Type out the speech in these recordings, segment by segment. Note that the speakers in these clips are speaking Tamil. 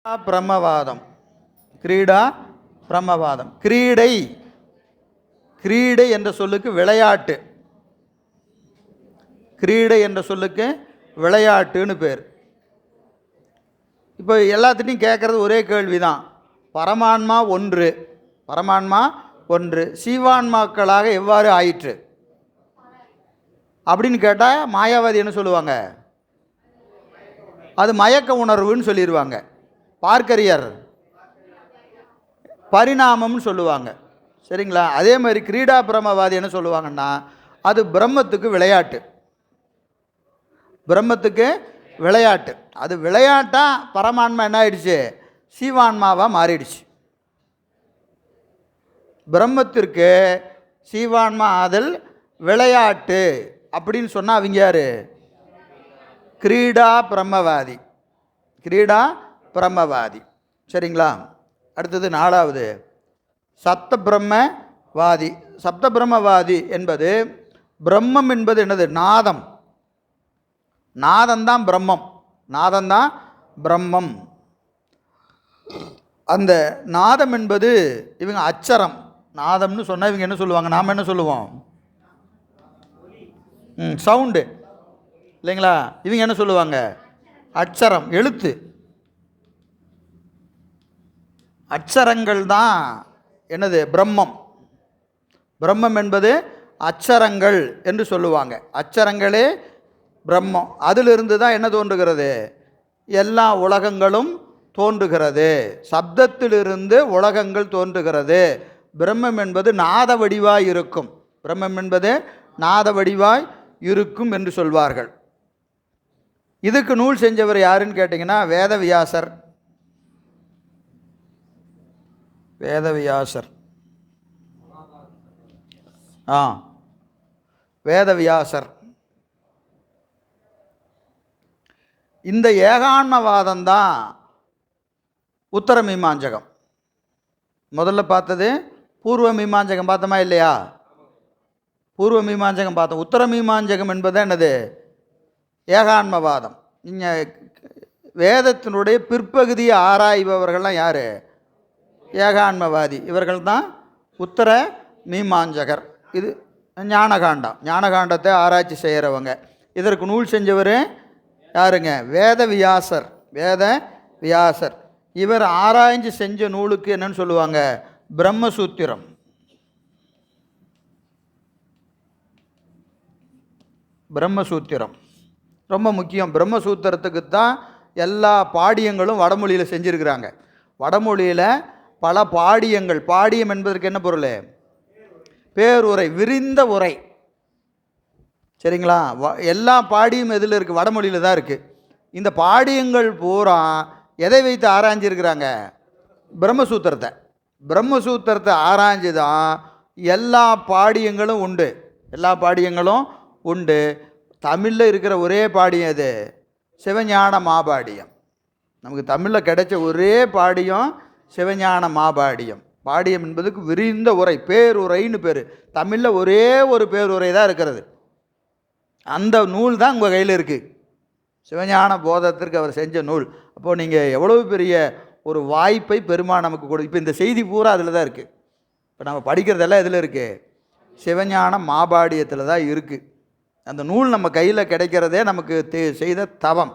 பிரம்மவாதம். கிரீடா பிரம்மவாதம். கிரீடை கிரீடை என்ற சொல்லுக்கு விளையாட்டு. கிரீடை என்ற சொல்லுக்கு விளையாட்டுன்னு பேர். இப்போ எல்லாத்துட்டையும் கேட்குறது ஒரே கேள்வி தான். பரமான்மா ஒன்று, பரமான்மா ஒன்று, சீவான்மாக்களாக எவ்வாறு ஆயிற்று அப்படின்னு கேட்டால் மாயாவாதி என்ன சொல்லுவாங்க? அது மயக்க உணர்வுன்னு சொல்லிடுவாங்க. பார்க்கரியர் பரிணாமம்னு சொல்லுவாங்க. சரிங்களா? அதே மாதிரி கிரீடா பிரம்மவாதி என்ன சொல்லுவாங்கன்னா அது பிரம்மத்துக்கு விளையாட்டு. பிரம்மத்துக்கு விளையாட்டு. அது விளையாட்டாக பரமான்மா என்ன ஆயிடுச்சு? சீவான்மாவாக மாறிடுச்சு. பிரம்மத்திற்கு சீவான்மா ஆதல் விளையாட்டு அப்படின்னு சொன்னால் அவங்க யார்? கிரீடா பிரம்மவாதி. கிரீடா பிரம்மவாதி. சரிங்களா? அடுத்தது நாலாவது சப்த பிரம்மவாதி. சப்த பிரம்மவாதி என்பது பிரம்மம் என்பது என்னது? நாதம். நாதந்தான் பிரம்மம். நாதந்தான் பிரம்மம். அந்த நாதம் என்பது இவங்க அச்சரம். நாதம்னு சொன்னால் இவங்க என்ன சொல்லுவாங்க? நாம் என்ன சொல்லுவோம்? சவுண்டு இல்லைங்களா? இவங்க என்ன சொல்லுவாங்க? அச்சரம், எழுத்து. அச்சரங்கள் தான் என்னது? பிரம்மம். பிரம்மம் என்பது அச்சரங்கள் என்று சொல்லுவாங்க. அச்சரங்களே பிரம்மம். அதிலிருந்து தான் என்ன தோன்றுகிறது? எல்லா உலகங்களும் தோன்றுகிறது. சப்தத்திலிருந்து உலகங்கள் தோன்றுகிறது. பிரம்மம் என்பது நாத வடிவாய் இருக்கும். பிரம்மம் என்பது நாத வடிவாய் இருக்கும் என்று சொல்வார்கள். இதுக்கு நூல் செஞ்சவர் யாருன்னு கேட்டிங்கன்னா வேதவியாசர். வேதவியாசர். வேதவியாசர். இந்த ஏகான்மவாதம் தான் உத்தர மீமாஞ்சகம். முதல்ல பார்த்தது பூர்வ மீமாஞ்சகம் பார்த்தோமா இல்லையா? பூர்வ மீமாஞ்சகம் பார்த்தோம். உத்தர மீமாஞ்சகம் என்பது என்னது? ஏகான்மவாதம். இங்கே வேதத்தினுடைய பிற்பகுதியை ஆராய்பவர்கள்லாம் யார்? ஏகான்மவாதி. இவர்கள் தான் உத்தர மீமாஞ்சகர். இது ஞானகாண்டம். ஞானகாண்டத்தை ஆராய்ச்சி செய்கிறவங்க. இதற்கு நூல் செஞ்சவர் யாருங்க? வேதவியாசர். வேதவியாசர். இவர் ஆராய்ச்சி செஞ்ச நூலுக்கு என்னன்னு சொல்லுவாங்க? பிரம்மசூத்திரம். பிரம்மசூத்திரம் ரொம்ப முக்கியம். பிரம்மசூத்திரத்துக்கு தான் எல்லா பாடியங்களும் வடமொழியில் செஞ்சுருக்கிறாங்க. வடமொழியில் பல பாடியங்கள். பாடியம் என்பதற்கு என்ன பொருள்? பேருரை, விரிந்த உரை. சரிங்களா? எல்லா பாடியும் எதில் இருக்குது? வடமொழியில் தான் இருக்குது. இந்த பாடியங்கள் பூரா எதை வைத்து ஆராய்ஞ்சிருக்கிறாங்க? பிரம்மசூத்திரத்தை. பிரம்மசூத்திரத்தை ஆராய்ஞ்சு தான் எல்லா பாடியங்களும் உண்டு. எல்லா பாடியங்களும் உண்டு. தமிழில் இருக்கிற ஒரே பாடியம் எது? சிவஞான மாபாடியம். நமக்கு தமிழில் கிடைச்ச ஒரே பாடியம் சிவஞான மாபாடியம். பாடியம் என்பதுக்கு விரிந்த உரை, பேருரைன்னு பேர். தமிழில் ஒரே ஒரு பேருரை தான் இருக்கிறது. அந்த நூல் தான் உங்கள் கையில் இருக்குது. சிவஞான போதத்திற்கு அவர் செஞ்ச நூல். அப்போது நீங்கள் எவ்வளவு பெரிய ஒரு வாய்ப்பை பெருமான் நமக்கு கொடு. இப்போ இந்த செய்தி பூரா அதில் தான் இருக்குது. இப்போ நம்ம படிக்கிறதெல்லாம் எதில் இருக்குது? சிவஞான மாபாடியத்தில் தான் இருக்குது. அந்த நூல் நம்ம கையில் கிடைக்கிறதே நமக்கு செய்த தவம்.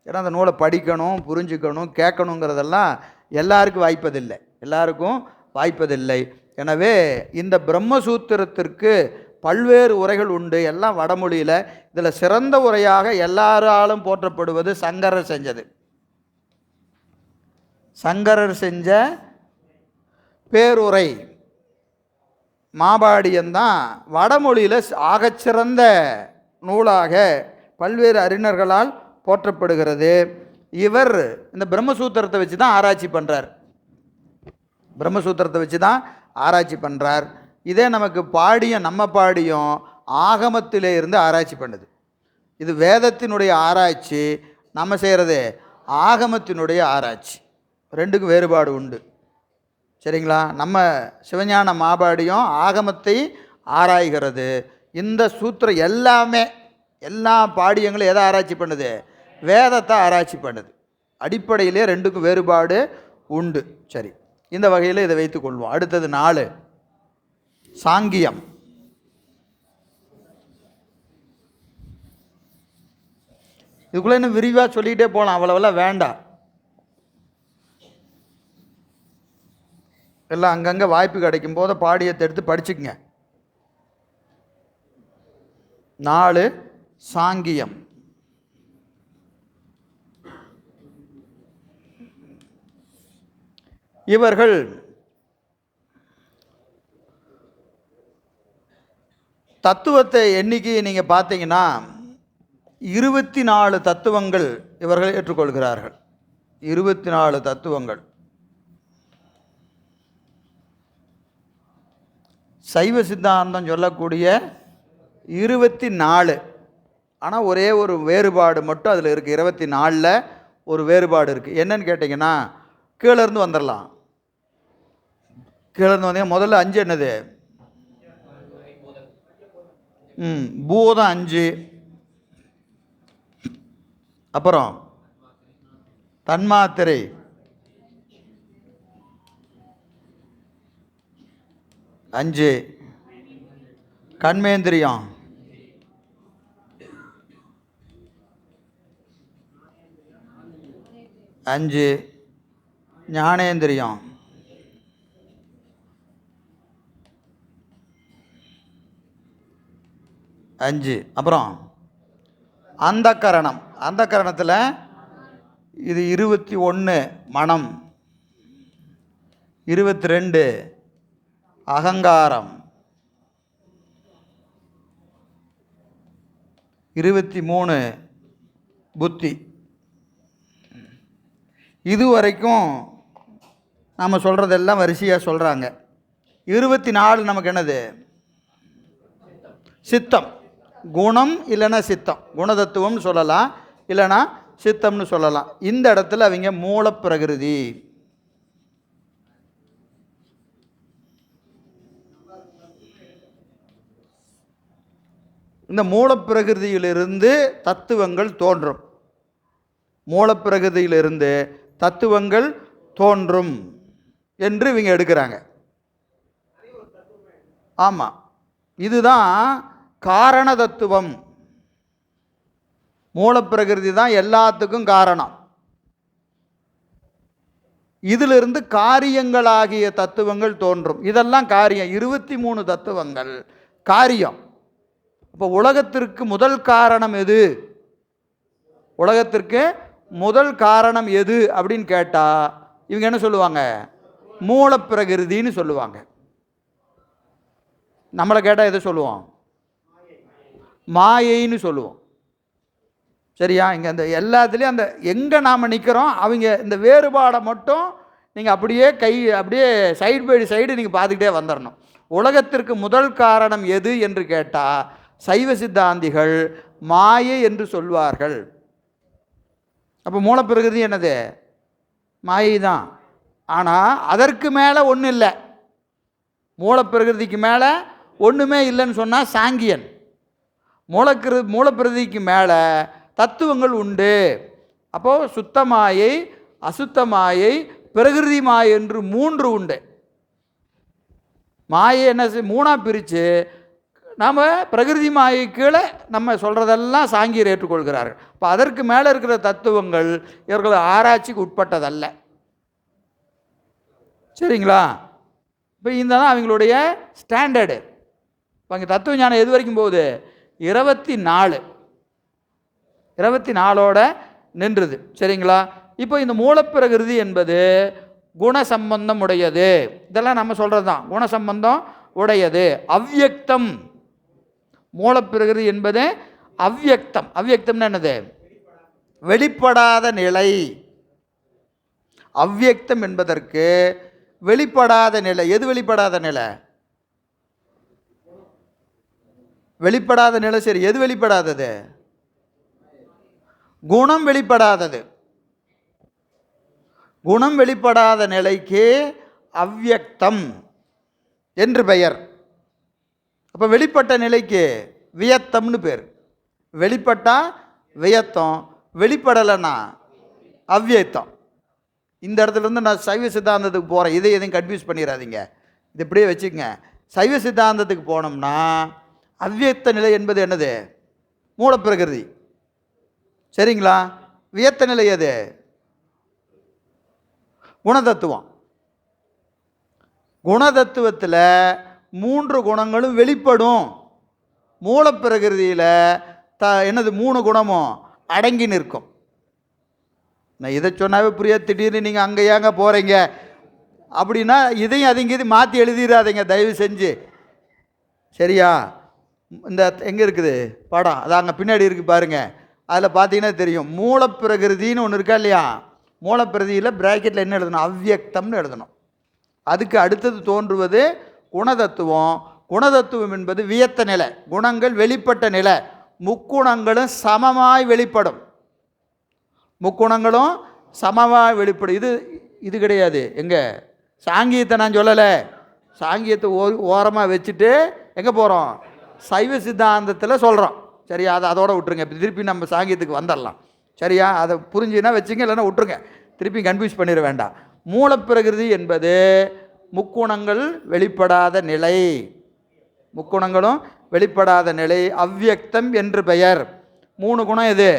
ஏன்னா அந்த நூலை படிக்கணும், புரிஞ்சுக்கணும், கேட்கணுங்கிறதெல்லாம் எல்லாருக்கும் வாய்ப்பதில்லை. எல்லாருக்கும் வாய்ப்பதில்லை. எனவே இந்த பிரம்மசூத்திரத்திற்கு பல்வேறு உரைகள் உண்டு. எல்லாம் வடமொழியில். இதில் சிறந்த உரையாக எல்லாராலும் போற்றப்படுவது சங்கரர் செஞ்சது. சங்கரர் செஞ்ச பேருரை மாபாடியம்தான் வடமொழியில் ஆகச்சிறந்த நூலாக பல்வேறு அறிஞர்களால் போற்றப்படுகிறது. இவர் இந்த பிரம்மசூத்திரத்தை வச்சு தான் ஆராய்ச்சி பண்ணுறார். பிரம்மசூத்திரத்தை வச்சு தான் ஆராய்ச்சி பண்ணுறார். இதே நமக்கு பாடியம், நம்ம பாடியம் ஆகமத்திலே இருந்து ஆராய்ச்சி பண்ணுது. இது வேதத்தினுடைய ஆராய்ச்சி. நம்ம செய்கிறது ஆகமத்தினுடைய ஆராய்ச்சி. ரெண்டுக்கும் வேறுபாடு உண்டு. சரிங்களா? நம்ம சிவஞான மாபாடியம் ஆகமத்தை ஆராய்கிறது. இந்த சூத்திரம் எல்லாமே எல்லா பாடியங்களும் எதை ஆராய்ச்சி பண்ணுது? வேதத்தை ஆராய்ச்சி பண்ணுது. அடிப்படையிலே ரெண்டுக்கும் வேறுபாடு உண்டு. சரி, இந்த வகையில் இதை வைத்துக்கொள்வோம். அடுத்தது 4 சாங்கியம். இதுக்குள்ளே இன்னும் விரிவாக சொல்லிக்கிட்டே போகலாம், அவ்வளவெல்லாம் வேண்டாம். எல்லாம் அங்கங்கே வாய்ப்பு கிடைக்கும் போது பாடியத்தை எடுத்து படிச்சுக்குங்க. 4 சாங்கியம். இவர்கள் தத்துவத்தை எண்ணிக்கையை நீங்கள் பார்த்தீங்கன்னா 24 தத்துவங்கள் இவர்கள் ஏற்றுக்கொள்கிறார்கள். 24 தத்துவங்கள். சைவ சித்தாந்தம் சொல்லக்கூடிய 24, ஆனால் ஒரே ஒரு வேறுபாடு மட்டும் அதில் இருக்குது. 24ல் ஒரு வேறுபாடு இருக்குது. என்னன்னு கேட்டிங்கன்னா, கீழேருந்து வந்துடலாம். கீழேருந்து வந்தீங்க. முதல்ல 5 என்னது? பூதம் 5, அப்புறம் தன்மாத்திரை, அஞ்சு கண்மேந்திரியம், 5 ஞானேந்திரியம், 5 அப்புறம் அந்தக்கரணம். அந்தக்கரணத்தில் இது 21 மனம், 22 அகங்காரம், 23 புத்தி. இதுவரைக்கும் நாம் சொல்கிறதெல்லாம் வரிசையாக சொல்கிறாங்க. 24 நமக்கு என்னது? சித்தம். குணம் இல்லைன்னா சித்தம். குணதத்துவம்னு சொல்லலாம், இல்லைன்னா சித்தம்னு சொல்லலாம். இந்த இடத்துல அவங்க மூலப்பிரகிருதி. இந்த மூலப்பிரகிருதியிலிருந்து தத்துவங்கள் தோன்றும். மூலப்பிரகிருதியிலிருந்து தத்துவங்கள் தோன்றும் என்று இவங்க எடுக்கிறாங்க. ஆமாம், இதுதான் காரண தத்துவம். மூலப்பிரகிருதி தான் எல்லாத்துக்கும் காரணம். இதிலிருந்து காரியங்களாகிய தத்துவங்கள் தோன்றும். இதெல்லாம் காரியம். 23 தத்துவங்கள் காரியம். இப்போ உலகத்திற்கு முதல் காரணம் எது? உலகத்திற்கு முதல் காரணம் எது அப்படின்னு கேட்டால் இவங்க என்ன சொல்லுவாங்க? மூலப்பிரகிருதின்னு சொல்லுவாங்க. நம்மளை கேட்டால் எதை சொல்லுவோம்? மாயைன்னு சொல்லுவோம். சரியா? இங்கே அந்த எல்லாத்துலேயும் அந்த எங்கே நாம் நிற்கிறோம், அவங்க இந்த வேறுபாடை மட்டும் நீங்கள் அப்படியே சைடு பை சைடு நீங்கள் பார்த்துக்கிட்டே வந்துடணும். உலகத்திற்கு முதல் காரணம் எது என்று கேட்டால் சைவ சித்தாந்திகள் மாயை என்று சொல்வார்கள். அப்போ மூலப்பிரகிருதி என்னது? மாயை தான். ஆனால் அதற்கு மேலே ஒன்றும் இல்லை. மூலப்பிரகிருதிக்கு மேலே ஒன்றுமே இல்லைன்னு சொன்னால் சாங்கியன். மூலப்பிரகிருதிக்கு மேலே தத்துவங்கள் உண்டு. அப்போது சுத்தமாயை, அசுத்தமாயை, பிரகிருதி மாயை என்று 3 உண்டு. மாயை என்ன 3ஆக பிரித்து நாம் பிரகிருதி மாயை கீழே நம்ம சொல்கிறதெல்லாம் சாங்கியர் ஏற்றுக்கொள்கிறார்கள். இப்போ அதற்கு மேலே இருக்கிற தத்துவங்கள் இவர்கள் ஆராய்ச்சிக்கு உட்பட்டதல்ல. சரிங்களா? இப்போ இந்த தான் அவங்களுடைய ஸ்டாண்டர்டு. இப்போ அங்கே தத்துவ ஞானம் எது வரைக்கும் போகுது? 24ஓட நின்றுது. சரிங்களா? இப்போ இந்த மூலப்பிரகிருதி என்பது குணசம்பந்தம் உடையது. இதெல்லாம் நம்ம சொல்கிறது தான். குணசம்பந்தம் உடையது. அவ்யக்தம். மூலப்பிரகிருதி என்பது அவ்யக்தம். அவ்யக்தம்னு என்னது? வெளிப்படாத நிலை. அவ்யக்தம் என்பதற்கு வெளிப்படாத நிலை. எது வெளிப்படாத நிலை? வெளிப்படாத நிலை. சரி, எது வெளிப்படாதது? குணம் வெளிப்படாதது. குணம் வெளிப்படாத நிலைக்கு அவ்யக்தம் என்று பெயர். அப்போ வெளிப்பட்ட நிலைக்கு வியத்தம்னு பேர். வெளிப்பட்டால் வியத்தம், வெளிப்படலைன்னா அவ்வியக்தம். இந்த இடத்துலேருந்து நான் சைவ சித்தாந்தத்துக்கு போகிறேன், இதை எதையும் கன்ஃபியூஸ் பண்ணிடாதீங்க, இது இப்படியே வச்சுக்கங்க. சைவ சித்தாந்தத்துக்கு போனோம்னா அவ்வியக்த நிலை என்பது என்னது? மூலப்பிரகிருதி. சரிங்களா? வியத்த நிலை எது? குணதத்துவம். குணதத்துவத்தில் 3 குணங்களும் வெளிப்படும். மூலப்பிரகிருதியில் என்னது 3 குணமும் அடங்கி நிற்கும். நான் இதை சொன்னாவே புரிய, திடீர்னு நீங்கள் அங்கே ஏங்க போகிறீங்க அப்படின்னா இதையும் அதுங்க இது மாற்றி எழுதிடாதீங்க தயவு செஞ்சு. சரியா? இந்த எங்கே இருக்குது படம், அது அங்கே பின்னாடி இருக்குது பாருங்கள், அதில் பார்த்தீங்கன்னா தெரியும். மூலப்பிரகிருதின்னு ஒன்று இருக்கா இல்லையா? மூலப்பிரகிருதியில் பிராக்கெட்டில் என்ன எழுதணும்? அவ்வியக்தம்னு எழுதணும். அதுக்கு அடுத்தது தோன்றுவது குணதத்துவம். குணதத்துவம் என்பது வியத்த நிலை, குணங்கள் வெளிப்பட்ட நிலை. முக்குணங்களும் சமமாய் வெளிப்படும். முக்குணங்களும் சமமாய் வெளிப்படும். இது கிடையாது. எங்கே சாங்கியத்தை நான் சொல்லலை, சாங்கியத்தை ஓரமாக வச்சுட்டு எங்கே போகிறோம்? சைவ சித்தாந்தத்தில் சொல்கிறோம். சரியா? அதை அதோட விட்டுருங்க. திருப்பி நம்ம சாங்கியத்துக்கு வந்துடலாம். சரியா? அதை புரிஞ்சுன்னா வச்சுங்க, இல்லைன்னா விட்டுருங்க, திருப்பி கன்ஃபியூஸ் பண்ணிட வேண்டாம். மூலப்பிரகிருதி என்பது முக்குணங்கள் வெளிப்படாத நிலை. முக்குணங்களும் வெளிப்படாத நிலை அவ்வியக்தம் என்று பெயர். 3 குணம் எது?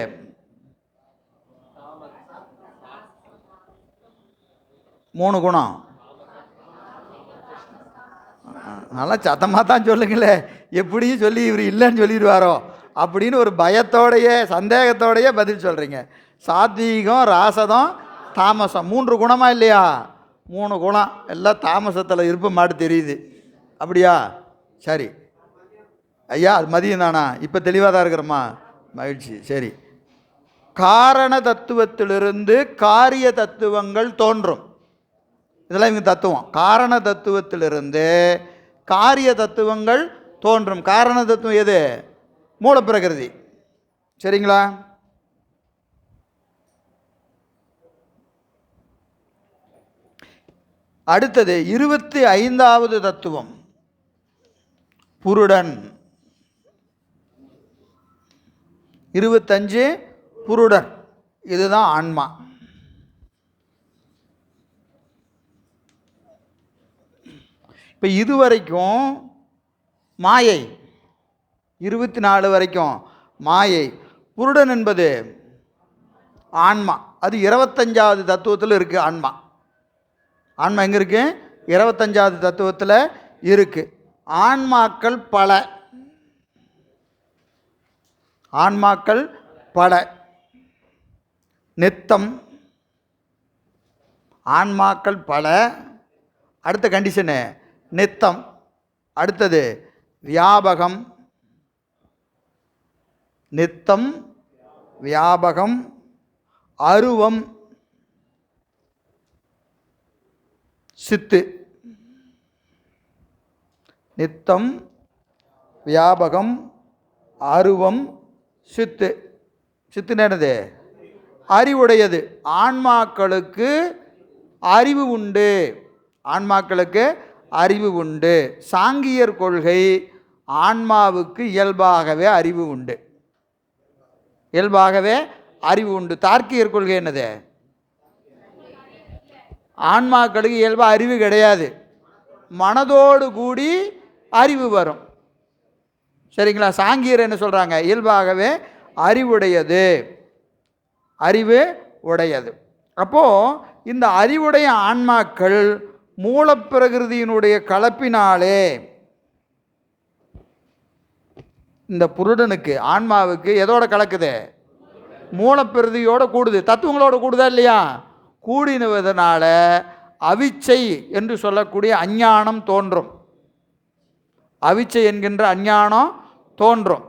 மூணு குணம் நல்லா சத்தமாக தான் சொல்லுங்களே, எப்படியும் சொல்லி இவர் இல்லைன்னு சொல்லிடுவாரோ அப்படின்னு ஒரு பயத்தோடையே சந்தேகத்தோடையே பதில் சொல்கிறீங்க. சாத்வீகம், ராசதம், தாமசம் 3 குணமா இல்லையா? 3 குணம் எல்லாம் தாமசத்தில் இருப்ப மாட்டு தெரியுது. அப்படியா? சரி ஐயா, அது மதியம் தானா? இப்போ தெளிவாக தான் இருக்கிறோமா? மகிழ்ச்சி. சரி, காரண தத்துவத்திலிருந்து காரிய தத்துவங்கள் தோன்றும். இதெல்லாம் இவங்க தத்துவம். காரண தத்துவத்திலிருந்து காரிய தத்துவங்கள் தோன்றும். காரண தத்துவம் எது? மூலப்பிரகிருதி. சரிங்களா? அடுத்தது 25வது தத்துவம் புருடன். 25 புருடன். இதுதான் ஆன்மா. இப்போ இதுவரைக்கும் மாயை, 24 வரைக்கும் மாயை. புருடன் என்பது ஆன்மா. அது 25வது தத்துவத்தில் இருக்குது. ஆன்மா ஆன்மா எங்கே இருக்குது? 25வது தத்துவத்தில் இருக்குது. ஆன்மாக்கள் பல. ஆன்மாக்கள் பல. நித்தம். ஆன்மாக்கள் பல. அடுத்த கண்டிஷனு நித்தம். அடுத்தது வியாபகம். நித்தம், வியாபகம், அருவம், சித்து. நித்தம், வியாபகம், அருவம், சித்து. சித்துன்னு என்னது? அறிவுடையது. ஆன்மாக்களுக்கு அறிவு உண்டு. ஆன்மாக்களுக்கு அறிவு உண்டு. சாங்கியர் கொள்கை ஆன்மாவுக்கு இயல்பாகவே அறிவு உண்டு. இயல்பாகவே அறிவு உண்டு. தார்க்கியர் கொள்கை என்னது? ஆன்மாக்களுக்கு இயல்பாக அறிவு கிடையாது, மனதோடு கூடி அறிவு வரும். சரிங்களா? சாங்கியர் என்ன சொல்கிறாங்க? இயல்பாகவே அறிவுடையது, அறிவு உடையது. அப்போது இந்த அறிவுடைய ஆன்மாக்கள் மூலப்பிரகிருதியினுடைய கலப்பினாலே இந்த புருடனுக்கு ஆன்மாவுக்கு எதோட கலக்குது? மூலப்பிரகிருதியோடு கூடுது. தத்துவங்களோடு கூடுதா இல்லையா? கூடினுவதனால அவிச்சை என்று சொல்லக்கூடிய அஞ்ஞானம் தோன்றும். அவிச்சை என்கின்ற அஞ்ஞானம் தோன்றும்.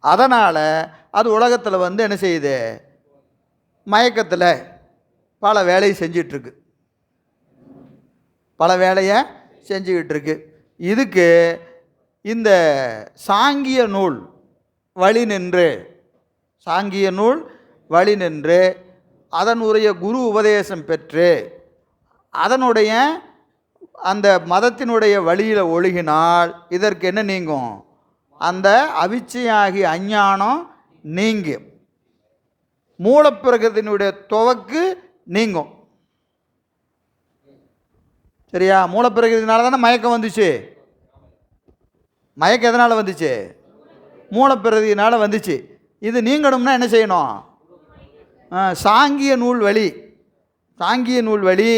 அதனால் அது உலகத்தில் வந்து என்ன செய்யுது? மயக்கத்தில் பல வேலையை செஞ்சிட்ருக்கு. பல வேலையை செஞ்சுக்கிட்டு இருக்கு. இதுக்கு இந்த சாங்கிய நூல் வழி நின்று, சாங்கிய நூல் வழி நின்று அதனுடைய குரு உபதேசம் பெற்று அதனுடைய அந்த மதத்தினுடைய வழியில் ஒழுகினால் இதற்கு என்ன நீங்கும்? அந்த அவிச்சையாகி அஞ்ஞானம் நீங்கும். மூலப்பிரகிருதியினுடைய துவக்கு நீங்கும். சரியா? மூலப்பிரகிருதினால தானே மயக்கம் வந்துச்சு. மயக்கம் எதனால் வந்துச்சு? மூலப்பிரகிருதினால் வந்துச்சு. இது நீங்கணும்னா என்ன செய்யணும்? சாங்கிய நூல் வழி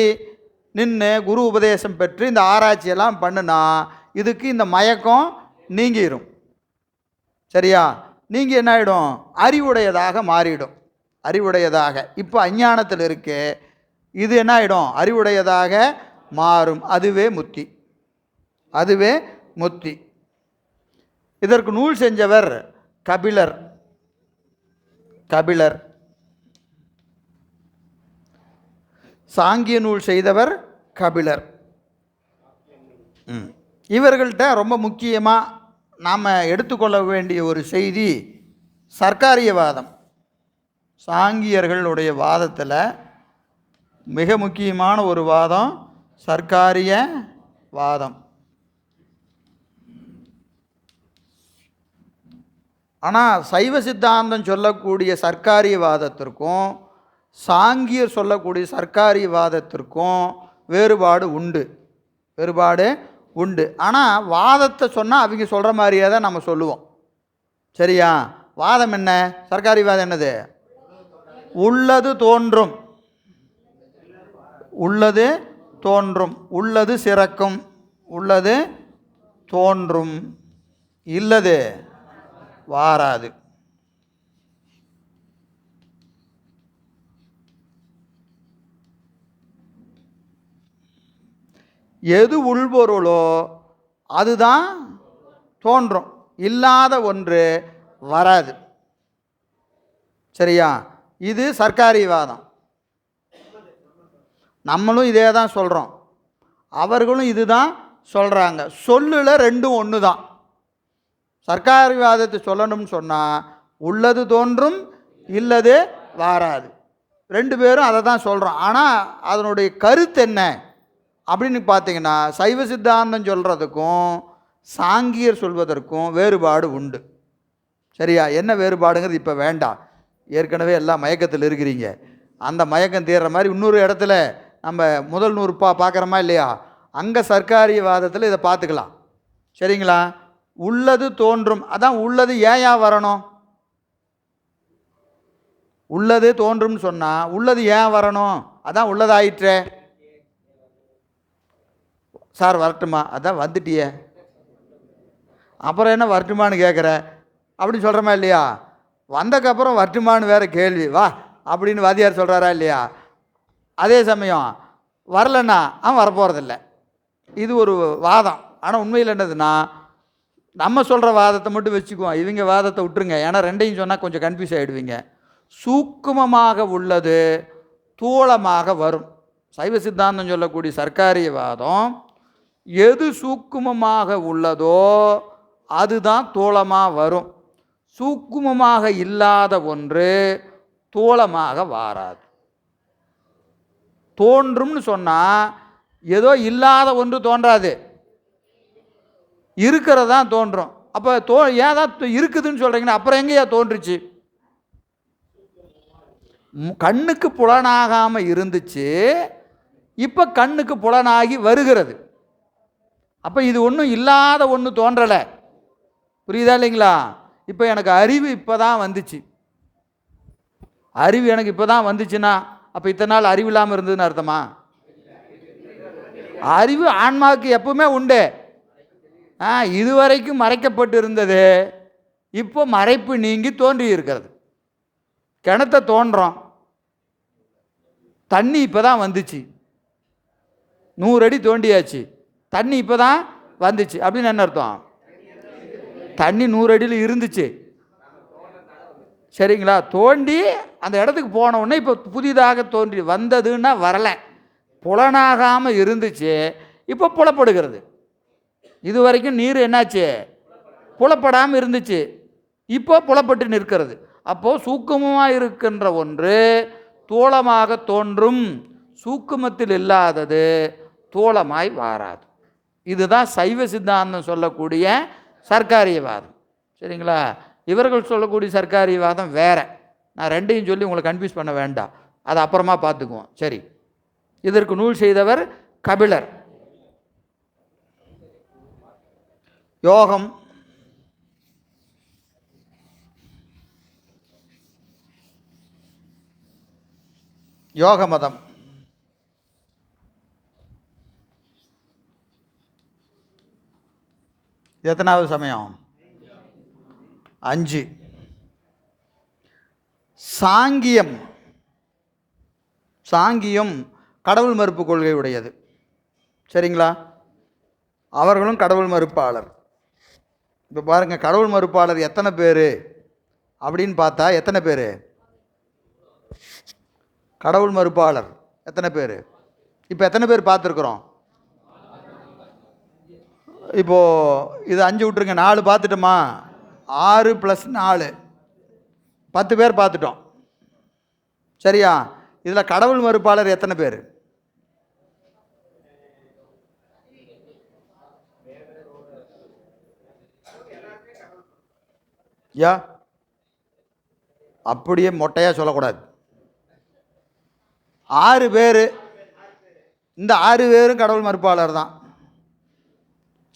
நின்று குரு உபதேசம் பெற்று இந்த ஆராய்ச்சியெல்லாம் பண்ணுனா இதுக்கு இந்த மயக்கம் நீங்கிடும். சரியா? நீங்கி என்ன ஆகிடும்? அறிவுடையதாக மாறிடும். அறிவுடையதாக இப்போ அஞ்ஞானத்தில் இருக்கு, இது என்ன ஆகிடும்? அறிவுடையதாக மாறும். அதுவே முத்தி. இதற்கு நூல் செஞ்சவர் கபிலர். சாங்கிய நூல் செய்தவர் கபிலர். இவர்கள்ட்ட ரொம்ப முக்கியமாக நாம் எடுத்துக்கொள்ள வேண்டிய ஒரு செய்தி சர்க்காரியவாதம். சாங்கியர்களுடைய வாதத்தில் மிக முக்கியமான ஒரு வாதம் சர்க்காரிய வாதம். ஆனால் சைவ சித்தாந்தம் சொல்லக்கூடிய சர்க்காரியவாதத்திற்கும் சாங்கியர் சொல்லக்கூடிய சர்க்காரியவாதத்திற்கும் வேறுபாடு உண்டு. ஆனால் வாதத்தை சொன்னால் அவங்க சொல்கிற மாதிரியே தான் நம்ம சொல்லுவோம். சரியா? வாதம் என்ன? சர்க்காரியவாதம் என்னது? உள்ளது தோன்றும், உள்ளது சிறக்கும், உள்ளது தோன்றும், இல்லது வாராது. எது உள்பொருளோ அதுதான் தோன்றும், இல்லாத ஒன்று வராது. சரியா? இது சர்க்காரியவாதம். நம்மளும் இதே தான் சொல்கிறோம், அவர்களும் இது தான் சொல்கிறாங்க. சொல்லில் ரெண்டும் ஒன்று தான். சர்க்காரியவாதத்தை சொல்லணும்னு சொன்னால் உள்ளது தோன்றும், இல்லது வாராது. ரெண்டு பேரும் அதை தான் சொல்கிறோம். ஆனால் அதனுடைய கருத்து என்ன அப்படின்னு பார்த்தீங்கன்னா சைவ சித்தாந்தம் சொல்கிறதுக்கும் சாங்கியர் சொல்வதற்கும் வேறுபாடு உண்டு. சரியா? என்ன வேறுபாடுங்கிறது இப்போ வேண்டாம். ஏற்கனவே எல்லாம் மயக்கத்தில் இருக்கிறீங்க. அந்த மயக்கம் தீர்ற மாதிரி இன்னொரு இடத்துல நம்ம முதல் நூறு பார்க்குறோமா இல்லையா? அங்கே சர்க்காரியவாதத்தில் இதை பார்த்துக்கலாம். சரிங்களா? உள்ளது தோன்றும், அதான் உள்ளது ஏயா வரணும்? உள்ளது தோன்றும்னு சொன்னால் உள்ளது ஏன் வரணும்? அதான் உள்ளதாயிற்றே. சார் வரட்டுமா? அதான் வந்துட்டியே, அப்புறம் என்ன வரட்டுமான்னு கேட்குற அப்படின்னு சொல்கிறோமா இல்லையா? வந்தக்கப்புறம் வரட்டுமான்னு வேறு கேள்வி, வா அப்படின்னு வாதியார் சொல்கிறாரா இல்லையா? அதே சமயம் வரலன்னா அவன் வரப்போகிறதில்ல. இது ஒரு வாதம். ஆனால் உண்மையில் என்னதுன்னா நம்ம சொல்கிற வாதத்தை மட்டும் வச்சுக்குவோம், இவங்க வாதத்தை விட்டுருங்க. ஏன்னா ரெண்டையும் சொன்னால் கொஞ்சம் கன்ஃபியூஸ் ஆகிடுவீங்க. சூக்குமமாக உள்ளது தூளமாக வரும். சைவ சித்தாந்தம் சொல்லக்கூடிய சர்க்காரியவாதம் எது சூக்குமமாக உள்ளதோ அதுதான் தூளமாக வரும். சூக்குமமாக இல்லாத ஒன்று தூளமாக வாராது. தோன்றும்னு சொன்னால் ஏதோ இல்லாத ஒன்று தோன்றாது, இருக்கிறதான் தோன்றும். அப்போ ஏன் தான் இருக்குதுன்னு சொல்கிறீங்கன்னா அப்புறம் எங்கேயா தோன்றுச்சு? கண்ணுக்கு புலனாகாமல் இருந்துச்சு, இப்போ கண்ணுக்கு புலனாகி வருகிறது. அப்போ இது ஒன்றும் இல்லாத ஒன்று தோன்றலை. புரியுதா இல்லைங்களா? இப்போ எனக்கு அறிவு இப்போ தான் வந்துச்சு. அறிவு எனக்கு இப்போ தான் வந்துச்சுன்னா அப்போ இத்தனை நாள் அறிவு இல்லாமல் இருந்ததுன்னு அர்த்தமா? அறிவு ஆன்மாவுக்கு எப்பவுமே உண்டு. இதுவரைக்கும் மறைக்கப்பட்டு இருந்தது இப்போ மறைப்பு நீங்கி தோன்றி இருக்கிறது. கிணத்தை தோன்றோம், தண்ணி இப்போ தான் வந்துச்சு. 100 அடி தோண்டியாச்சு, தண்ணி இப்போ தான் வந்துச்சு அப்படின்னு என்ன அர்த்தம்? தண்ணி 100 அடியில் இருந்துச்சு. சரிங்களா? தோண்டி அந்த இடத்துக்கு போன உடனே இப்போ புதிதாக தோன்றி வந்ததுன்னா வரலை, புலனாகாமல் இருந்துச்சு, இப்போ புலப்படுகிறது. இது வரைக்கும் நீர் என்னாச்சு? புலப்படாமல் இருந்துச்சு, இப்போ புலப்பட்டு நிற்கிறது. அப்போது சூக்குமமாக இருக்கின்ற ஒன்று தூளமாக தோன்றும், சூக்குமத்தில் இல்லாதது தூளமாய் வாராது. இதுதான் சைவ சித்தாந்தம் சொல்லக்கூடிய சர்க்காரியவாதம். சரிங்களா? இவர்கள் சொல்லக்கூடிய சர்க்காரியவாதம் வேற. நான் ரெண்டையும் சொல்லி உங்களை கன்ஃபியூஸ் பண்ண வேண்டாம், அதை அப்புறமா பார்த்துக்குவோம். சரி, இதற்கு நூல் செய்தவர் கபிலர். யோகம், யோக மதம், எத்தனாவது சமயம்? 5. சாங்கியம், சாங்கியம் கடவுள் மறுப்பு கொள்கை உடையது. சரிங்களா? அவர்களும் கடவுள் மறுப்பாளர். இப்போ பாருங்கள், கடவுள் மறுப்பாளர் எத்தனை பேர் அப்படின்னு பார்த்தா எத்தனை பேர்? கடவுள் மறுப்பாளர் எத்தனை பேர்? இப்போ எத்தனை பேர் பார்த்துருக்குறோம்? இப்போது இது 5 விட்டுருங்க, 4 பார்த்துட்டோமா? 6 + 4 10 பேர் பார்த்துட்டோம். சரியா? இதில் கடவுள் மறுப்பாளர் எத்தனை பேர்? யா, அப்படியே மொட்டையாக சொல்லக்கூடாது. 6 பேர். இந்த 6 பேரும் கடவுள் மறுப்பாளர் தான்.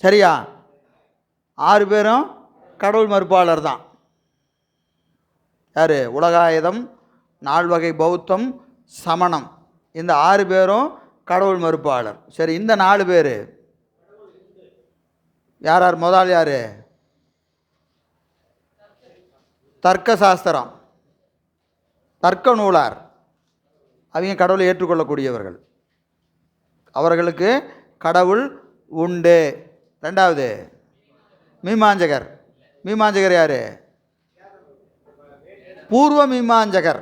சரியா? 6 பேரும் கடவுள் மறுப்பாளர் தான். யார்? உலகாயுதம், நால்வகை பௌத்தம், சமணம், இந்த 6 பேரும் கடவுள் மறுப்பாளர். சரி, இந்த 4 பேர் யார் யார்? முதல் யார்? தர்க்க சாஸ்திரம், தர்க்க நூலார், அவங்க கடவுளை ஏற்றுக்கொள்ளக்கூடியவர்கள், அவர்களுக்கு கடவுள் உண்டு. 2வது மீமாஞ்சகர். மீமாஞ்சகர் யார்? பூர்வ மீமாஞ்சகர்,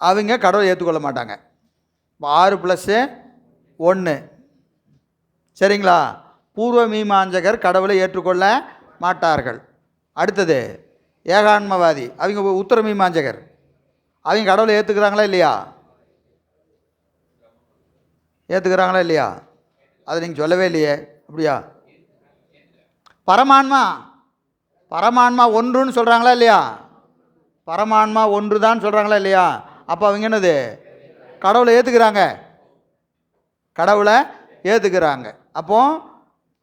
அவங்க கடவுளை ஏற்றுக்கொள்ள மாட்டாங்க. 6 + 1. சரிங்களா? பூர்வ மீமாஞ்சகர் கடவுளை ஏற்றுக்கொள்ள மாட்டார்கள். அடுத்தது ஏகான்மவாதி, அவங்க உத்தர மீமாஞ்சகர், அவங்க கடவுளை ஏற்றுக்கிறாங்களா இல்லையா? ஏற்றுக்கிறாங்களா இல்லையா? அதை நீங்கள் சொல்லவே இல்லையே. அப்படியா? பரமான்மா, பரமான்மா ஒன்றுன்னு சொல்கிறாங்களா இல்லையா? பரமான்மா ஒன்று தான் சொல்கிறாங்களா இல்லையா? அப்போ அவங்க என்னது? கடவுளை ஏற்றுக்கிறாங்க, கடவுளை ஏற்றுக்கிறாங்க. அப்போ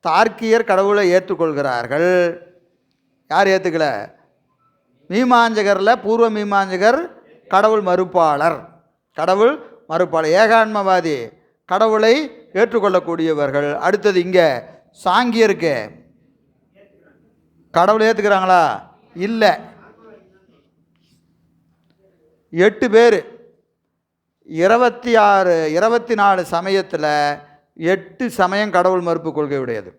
தார்க்கியர் கடவுளை ஏற்றுக்கொள்கிறார்கள். யார் ஏற்றுக்கல? மீமாஞ்சகரில் பூர்வ மீமாஞ்சகர் கடவுள் மறுப்பாளர், கடவுள் மறுப்பாளர். ஏகான்மவாதி கடவுளை ஏற்றுக்கொள்ளக்கூடியவர்கள். அடுத்தது இங்கே சாங்கியருக்கு கடவுளை ஏற்றுக்கிறாங்களா? இல்லை. 8 பேர், 26 24 சமயத்தில் 8 சமயம் கடவுள் மறுப்பு கொள்கை உடையது.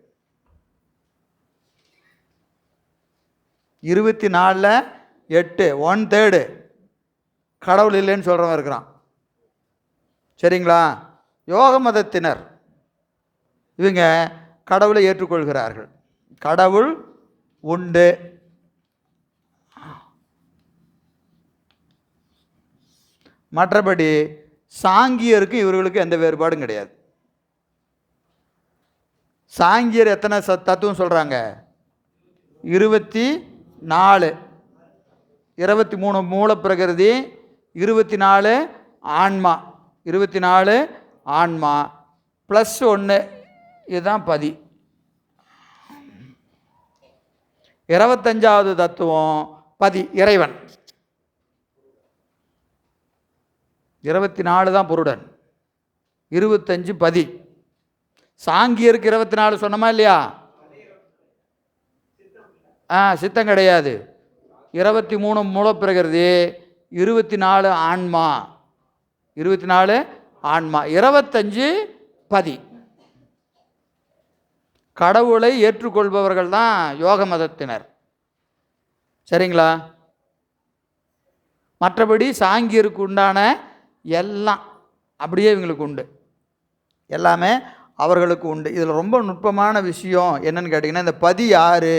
24ல் 8 1/3 கடவுள் இல்லைன்னு சொல்கிறவன் இருக்கிறான். சரிங்களா? யோக மதத்தினர் இவங்க கடவுளை ஏற்றுக்கொள்கிறார்கள், கடவுள் உண்டு. மற்றபடி சாங்கியருக்கு இவர்களுக்கு எந்த வேறுபாடும் கிடையாது. சாங்கியர் எத்தனை தத்துவம் சொல்கிறாங்க? 24. 23 மூலப்பிரகிருதி, 24 ஆன்மா, 24 ஆன்மா +1 இதுதான் பதி. 25வது தத்துவம் பதி, இறைவன். 24 தான் புருடன், 25 பதி. சாங்கியருக்கு 24 சொன்னமா இல்லையா? சித்தம் கிடையாது. 23 மூலப்பிரகிருதி, 24 ஆன்மா, 24 ஆன்மா, 25 பதி. கடவுளை ஏற்றுக்கொள்பவர்கள் தான் யோக மதத்தினர். சரிங்களா? மற்றபடி சாங்கியருக்கு உண்டான எல்லாம் அப்படியே இவங்களுக்கு உண்டு, எல்லாமே அவர்களுக்கு உண்டு. இதில் ரொம்ப நுட்பமான விஷயம் என்னன்னு கேட்டிங்கன்னா, இந்த பதி யார்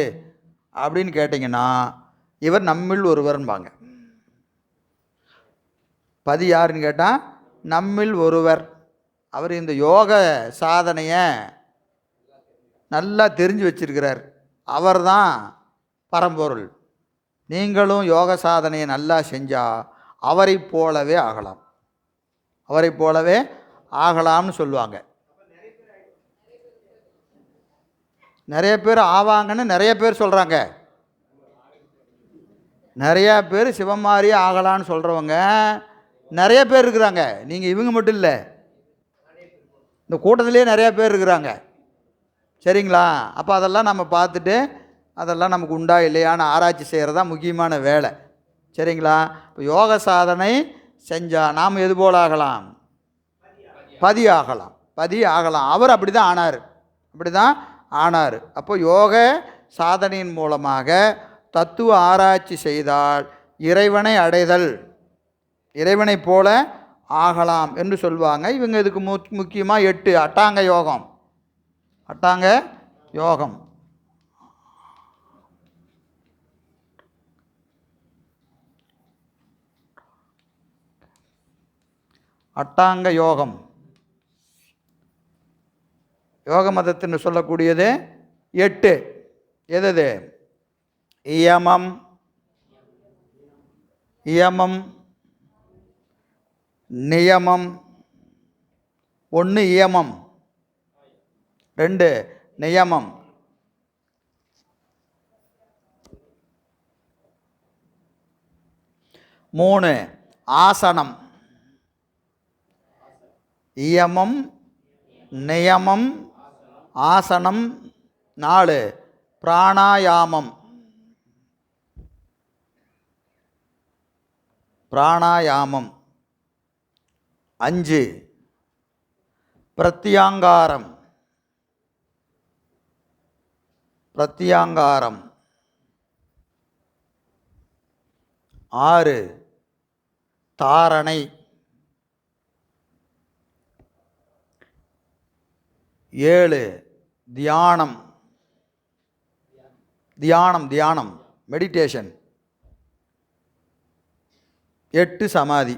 அப்படின்னு கேட்டிங்கன்னா, இவர் நம்மில் ஒருவர்பாங்க. பதி யாருன்னு கேட்டால் நம்மில் ஒருவர். அவர் இந்த யோக சாதனையை நல்லா தெரிஞ்சு வச்சிருக்கிறார். அவர் தான் பரம்பொருள். நீங்களும் யோக சாதனையை நல்லா செஞ்சால் அவரை போலவே ஆகலாம், அவரை போலவே ஆகலாம்னு சொல்லுவாங்க. நிறைய பேர் ஆவாங்கன்னு நிறைய பேர் சொல்கிறாங்க. நிறையா பேர் சிவமாரி ஆகலான்னு சொல்கிறவங்க நிறைய பேர் இருக்கிறாங்க. நீங்கள் இவங்க மட்டும் இல்லை, இந்த கூட்டத்திலே நிறையா பேர் இருக்கிறாங்க. சரிங்களா? அப்போ அதெல்லாம் நம்ம பார்த்துட்டு அதெல்லாம் நமக்கு உண்டா இல்லையான்னு ஆராய்ச்சி செய்கிறது தான் முக்கியமான வேலை. சரிங்களா? இப்போ யோக சாதனை செஞ்சால் நாம் எது போல் ஆகலாம்? பதி ஆகலாம், பதி ஆகலாம். அவர் அப்படி தான் ஆனார், அப்படி தான் ஆனார். அப்போ யோக சாதனையின் மூலமாக தத்துவ ஆராய்ச்சி செய்தால் இறைவனை அடைதல், இறைவனை போல ஆகலாம் என்று சொல்லுவாங்க. இவங்க இதுக்கு முக்கியமாக 8 அட்டாங்க யோகம், அட்டாங்க யோகம். அட்டாங்க யோகம் யோக மதத்தின்னு சொல்லக்கூடியது 8. எது? இயமம், இயமம், நியமம். 1 இயமம், 2 நியமம், 3 ஆசனம். இயமம், நியமம், ஆசனம். 4 பிராணாயாமம், பிராணாயாமம். 5 பிரத்யாங்காரம், பிரத்யாங்காரம். 6 தாரணை. 7 தியானம், தியானம், தியானம், மெடிடேஷன். 8 சமாதி.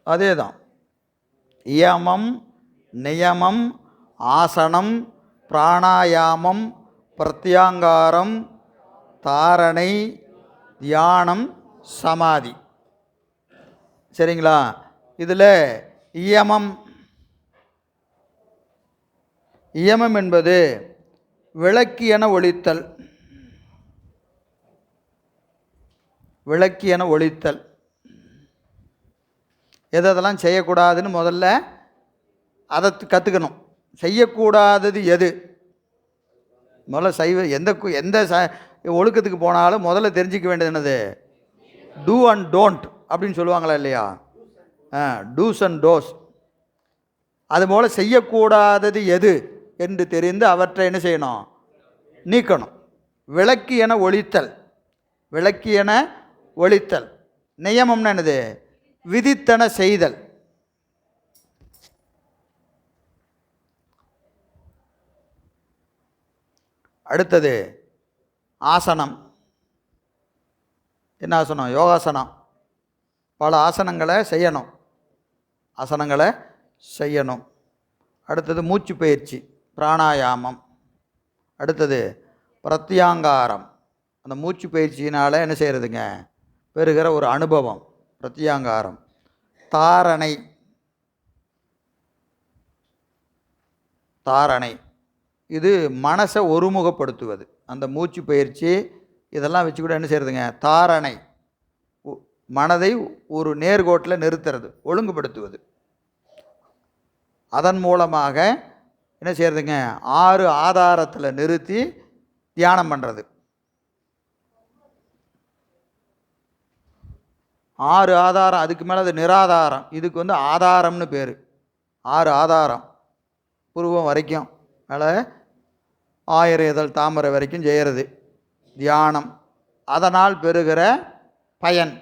அதே தான். இயமம், நியமம், ஆசனம், பிராணாயாமம், பிரத்யாங்காரம், தாரணை, தியானம், சமாதி. சரிங்களா? இதில் இயமம், இயமம் என்பது விளக்கியென ஒழித்தல், விளக்கியென ஒழித்தல். எதெல்லாம் செய்யக்கூடாதுன்னு முதல்ல அதை கற்றுக்கணும். செய்யக்கூடாதது எது முதல்ல எந்த ஒழுக்கத்துக்கு போனாலும் முதல்ல தெரிஞ்சிக்க வேண்டியது என்னது? டூ அண்ட் டோன்ட் அப்படின்னு சொல்லுவாங்களா இல்லையா? Dos and don'ts. அதுபோல் செய்யக்கூடாதது எது என்று தெரிந்து அவற்றை என்ன செய்யணும்? நீக்கணும். விளக்கியென ஒழித்தல், விளக்கியென ஒழித்தல். நியமம்னு என்னது? விதித்தன செய்தல். அடுத்தது ஆசனம். என்ன ஆசனம்? யோகாசனம். பல ஆசனங்களை செய்யணும், ஆசனங்களை செய்யணும். அடுத்தது மூச்சு பயிற்சி, பிராணாயாமம். அடுத்தது பிரத்யாங்காரம். அந்த மூச்சு பயிற்சியினால் என்ன செய்கிறதுங்க? பெறுகிற ஒரு அனுபவம், பிரத்யாங்காரம். தாரணை, தாரணை இது மனசை ஒருமுகப்படுத்துவது. அந்த மூச்சு பயிற்சி இதெல்லாம் வச்சு கூட என்ன செய்கிறதுங்க? தாரணை, மனதை ஒரு நேர்கோட்டில் நிறுத்துறது, ஒழுங்குபடுத்துவது. அதன் மூலமாக என்ன செய்கிறதுங்க? 6 ஆதாரத்தில் நிறுத்தி தியானம் பண்ணுறது. 6 ஆதாரம், அதுக்கு மேலே அது நிராதாரம். இதுக்கு வந்து ஆதாரம்னு பேர். 6 ஆதாரம், புருவம் வரைக்கும், மேலே 1000 இதழ் தாமரை வரைக்கும் செய்கிறது தியானம். அதனால் பெறுகிற பயன்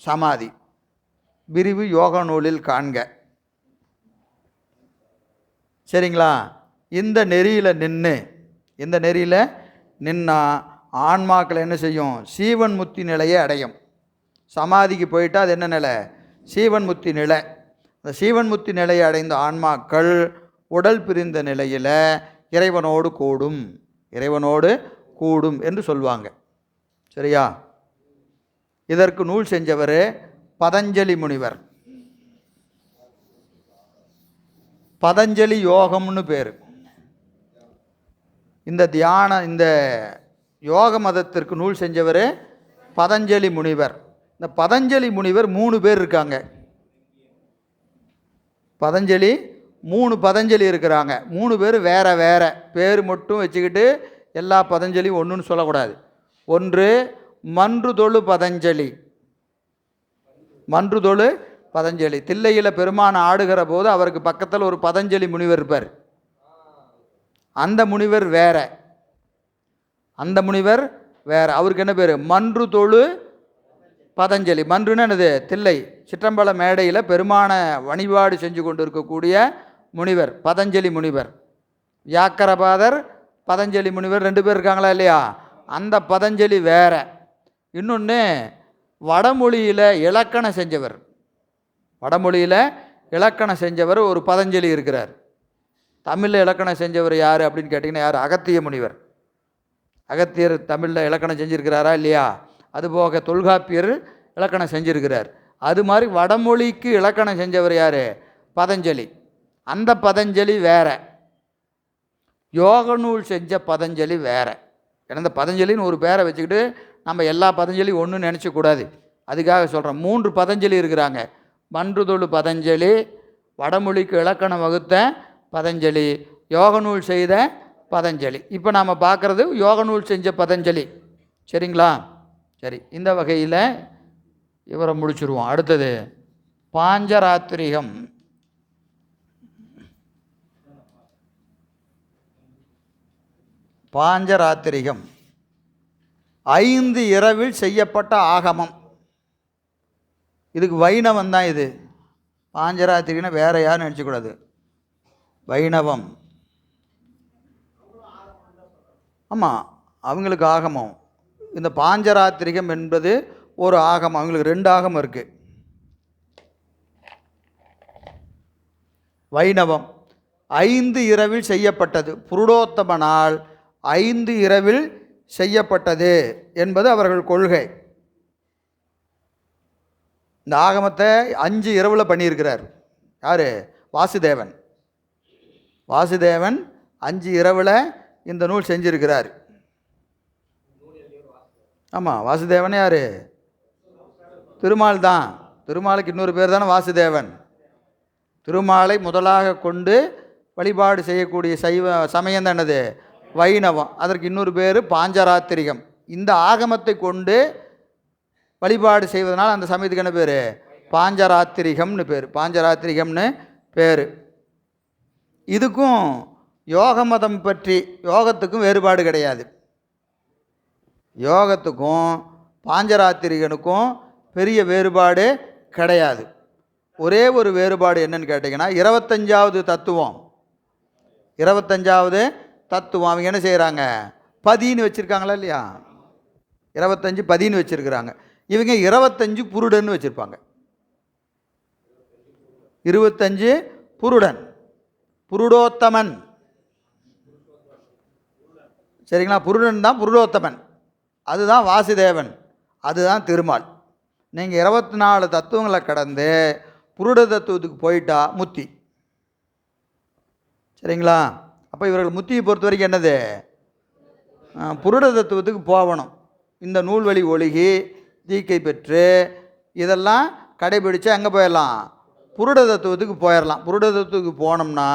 சமாதி. விரிவு யோக நூலில் காண்க. சரிங்களா? இந்த நெறியில் நின்று, இந்த நெறியில் நின்னா ஆன்மாக்கள் என்ன செய்யும்? சீவன் முத்தி நிலையை அடையும். சமாதிக்கு போயிட்டால் அது என்ன நிலை? சீவன் முத்தி நிலை. அந்த சீவன் முத்தி நிலையை அடைந்த ஆன்மாக்கள் உடல் பிரிந்த நிலையில் இறைவனோடு கூடும், இறைவனோடு கூடும் என்று சொல்லுவாங்க. சரியா? இதற்கு நூல் செஞ்சவர் பதஞ்சலி முனிவர். பதஞ்சலி யோகம்னு பேர். இந்த யோக மதத்திற்கு நூல் செஞ்சவர் பதஞ்சலி முனிவர். இந்த பதஞ்சலி முனிவர் 3 பேர் இருக்காங்க. பதஞ்சலி 3 பதஞ்சலி இருக்கிறாங்க. 3 பேர் வேற வேற பேர் மட்டும் வச்சுக்கிட்டு எல்லா பதஞ்சலியும் ஒன்றுன்னு சொல்லக்கூடாது. ஒன்று மன்றுதொழு பதஞ்சலி. மன்றுதொழு பதஞ்சலி தில்லையில் பெருமான் ஆடுகிற போது அவருக்கு பக்கத்தில் ஒரு பதஞ்சலி முனிவர் இருப்பார். அந்த முனிவர் வேற. அந்த முனிவர் வேற. அவருக்கு என்ன பேர்? மன்றுதொழு பதஞ்சலி. மன்றுன்னு என்னது? தில்லை சிற்றம்பல மேடையில் பெருமான வழிபாடு செஞ்சு கொண்டு இருக்கக்கூடிய முனிவர் பதஞ்சலி முனிவர். வியாக்கரபாதர் பதஞ்சலி முனிவர் 2 பேர் இருக்காங்களா இல்லையா? அந்த பதஞ்சலி வேற. இன்னொன்று வடமொழியில் இலக்கணம் செஞ்சவர். வடமொழியில் இலக்கணம் செஞ்சவர் ஒரு பதஞ்சலி இருக்கிறார். தமிழில் இலக்கணம் செஞ்சவர் யார் அப்படின்னு கேட்டிங்கன்னா யார்? அகத்திய முனிவர். அகத்தியர் தமிழில் இலக்கணம் செஞ்சுருக்கிறாரா இல்லையா? அதுபோக தொல்காப்பியர் இலக்கணம் செஞ்சுருக்கிறார். அது மாதிரி வடமொழிக்கு இலக்கணம் செஞ்சவர் யார்? பதஞ்சலி. அந்த பதஞ்சலி வேற. யோக நூல் செஞ்ச பதஞ்சலி வேற. ஏன்னா இந்த பதஞ்சலின்னு ஒரு பேரை வச்சுக்கிட்டு நம்ம எல்லா பதஞ்சலி ஒன்றுன்னு நினச்சக்கூடாது. அதுக்காக சொல்கிறோம். 3 பதஞ்சலி இருக்கிறாங்க. மன்றுதொழு பதஞ்சலி, வடமொழிக்கு இலக்கணம் வகுத்த பதஞ்சலி, யோக நூல் செய்த பதஞ்சலி. இப்போ நாம் பார்க்குறது யோக நூல் செஞ்ச பதஞ்சலி. சரிங்களா? சரி, இந்த வகையில் இவரை முடிச்சுருவோம். அடுத்தது பாஞ்சராத்திரிகம். பாஞ்சராத்திரிகம் 5 இரவில் செய்யப்பட்ட ஆகமம். இதுக்கு வைணவம் தான் இது. பாஞ்சராத்திரிகம்னா வேற யாரும் நினச்சக்கூடாது. வைணவம். ஆமாம், அவங்களுக்கு ஆகமம். இந்த பாஞ்சராத்திரிகம் என்பது ஒரு ஆகமம். அவங்களுக்கு 2 ஆகமம் இருக்குது. வைணவம் 5 இரவில் செய்யப்பட்டது. புருடோத்தமனால் 5 இரவில் செய்யப்பட்டது என்பது அவர்கள் கொள்கை. இந்த ஆகமத்தை 5 இரவில் பண்ணியிருக்கிறார். யார்? வாசுதேவன். வாசுதேவன் 5 இரவில் இந்த நூல் செஞ்சிருக்கிறார். ஆமாம், வாசுதேவன் யார்? திருமால் தான். திருமாலுக்கு இன்னொரு பேர் தானே வாசுதேவன். திருமாலை முதலாக கொண்டு வழிபாடு செய்யக்கூடிய சமயம் தான் என்னது? வைணவம். அதற்கு இன்னொரு பேர் பாஞ்சராத்திரிகம். இந்த ஆகமத்தை கொண்டு வழிபாடு செய்வதனால் அந்த சமயத்துக்கு என்ன பேர்? பாஞ்சராத்திரிகம்னு பேர். பாஞ்சராத்திரிகம்னு பேர். இதுக்கும் யோக மதம் பற்றி யோகத்துக்கும் வேறுபாடு கிடையாது. யோகத்துக்கும் பாஞ்சராத்திரிகனுக்கும் பெரிய வேறுபாடு கிடையாது. ஒரே ஒரு வேறுபாடு என்னன்னு கேட்டிங்கன்னா 25வது தத்துவம். 25வது தத்துவம் அவங்க என்ன செய்கிறாங்க? பதின்னு வச்சுருக்காங்களா இல்லையா? 25 பதின்னு வச்சுருக்கிறாங்க. இவங்க 25 புருடன்னு வச்சுருப்பாங்க. 25 புருடன், புருடோத்தமன். சரிங்களா? புருடன் தான் புருடோத்தமன். அதுதான் வாசுதேவன். அதுதான் திருமால். நீங்கள் 24 தத்துவங்களை கடந்து புருட தத்துவத்துக்கு போயிட்டா முத்தி. சரிங்களா? அப்போ இவர்கள் முத்தியை பொறுத்த வரைக்கும் என்னது? புருட தத்துவத்துக்கு போகணும். இந்த நூல்வழி ஒழுகி தீக்கை பெற்று இதெல்லாம் கடைபிடிச்சா எங்கே போயிடலாம்? புருட தத்துவத்துக்கு போயிடலாம். புருட தத்துவத்துக்கு போனோம்னா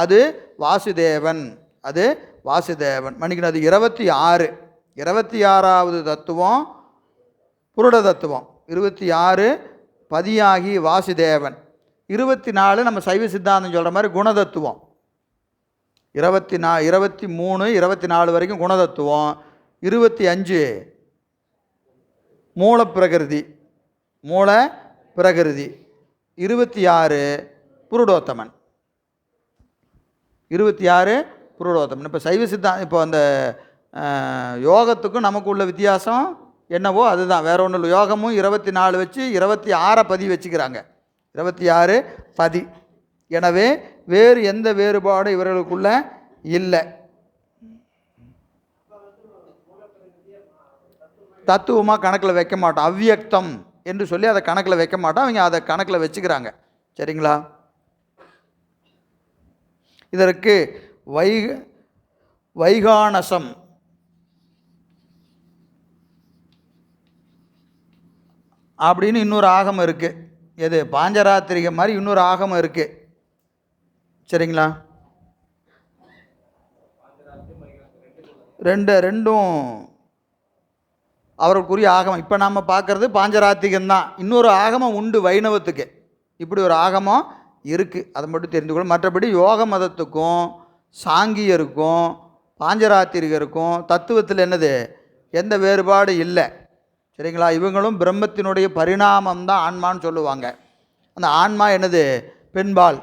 அது வாசுதேவன். அது வாசுதேவன். மன்னிக்கணும், அது 26வது தத்துவம் புருட தத்துவம். 26 பதியாகி வாசுதேவன். 24 நம்ம சைவ சித்தாந்தம் சொல்கிற மாதிரி குணதத்துவம். 23 24 வரைக்கும் குணதத்துவம். 25 மூலப்பிரகிருதி. 26 புருடோத்தமன். 26 புருடோத்தமன். இப்போ சைவ சித்தாந்தம், இப்போ அந்த யோகத்துக்கும் நமக்கு உள்ள வித்தியாசம் என்னவோ அதுதான், வேற ஒன்றும் இல்லை. யோகமும் 24 வச்சு 26 பதி வச்சுக்கிறாங்க. 26 பதி. எனவே வேறு எந்த வேறுபாடும் இவர்களுக்குள்ள இல்லை. தத்துவமாக கணக்கில் வைக்க மாட்டோம். அவ்வியக்தம் என்று சொல்லி அதை கணக்கில் வைக்க மாட்டோம். அவங்க அதை கணக்கில் வச்சுக்கிறாங்க. சரிங்களா? இதற்கு வைகானசம் அப்படின்னு இன்னொரு ஆகமம் இருக்குது. எது? பாஞ்சராத்திரிகை மாதிரி இன்னொரு ஆகமம் இருக்குது. சரிங்களா? ரெண்டும் அவருக்குரிய ஆகமம். இப்போ நாம் பார்க்குறது பாஞ்சராத்திகம்தான். இன்னொரு ஆகமம் உண்டு வைணவத்துக்கு. இப்படி ஒரு ஆகமம் இருக்குது, அதை மட்டும் தெரிஞ்சுக்கணும். மற்றபடி யோக மதத்துக்கும் சாங்கியருக்கும் பாஞ்சராத்திரிகருக்கும் தத்துவத்தில் என்னது, எந்த வேறுபாடு இல்லை. சரிங்களா? இவங்களும் பிரம்மத்தினுடைய பரிணாமம் தான் ஆன்மான்னு சொல்லுவாங்க. அந்த ஆன்மா என்னது? பெண்பால்.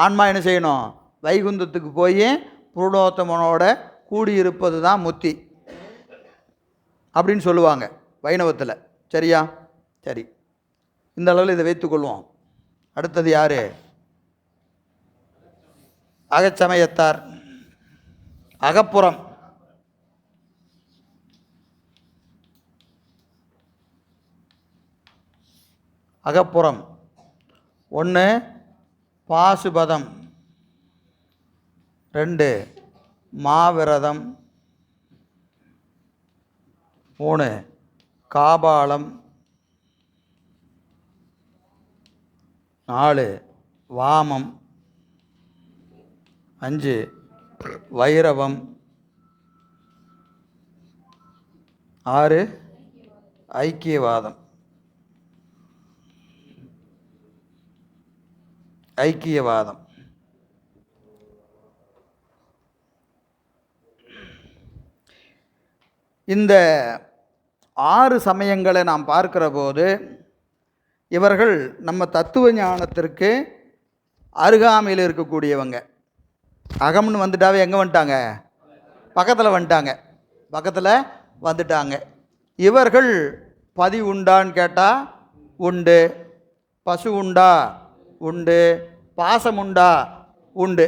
ஆன்மா என்ன செய்யணும்? வைகுந்தத்துக்கு போய் புருடோத்தமனோட கூடியிருப்பது தான் முத்தி அப்படின்னு சொல்லுவாங்க வைணவத்தில். சரியா? சரி, இந்த அளவில் இதை வைத்துக்கொள்வோம். அடுத்தது யார்? அகச்சமயத்தார். அகப்புறம். அகப்புறம் 1 பாசுபதம், 2 மாவிரதம், 3 காபாலம், 4 வாமம், 5 வைரவம், 6 ஐக்கியவாதம். ஐக்கியவாதம். இந்த 6 சமயங்களை நாம் பார்க்கிற போது இவர்கள் நம்ம தத்துவ ஞானத்திற்கு அருகாமையில் இருக்கக்கூடியவங்க. அகம்னு வந்துட்டாவே எங்கே வந்துட்டாங்க? பக்கத்தில் வந்துட்டாங்க. இவர்கள் பதி உண்டான்னு கேட்டால் உண்டு, பசு உண்டா உண்டு, பாசம் உண்டா உண்டு.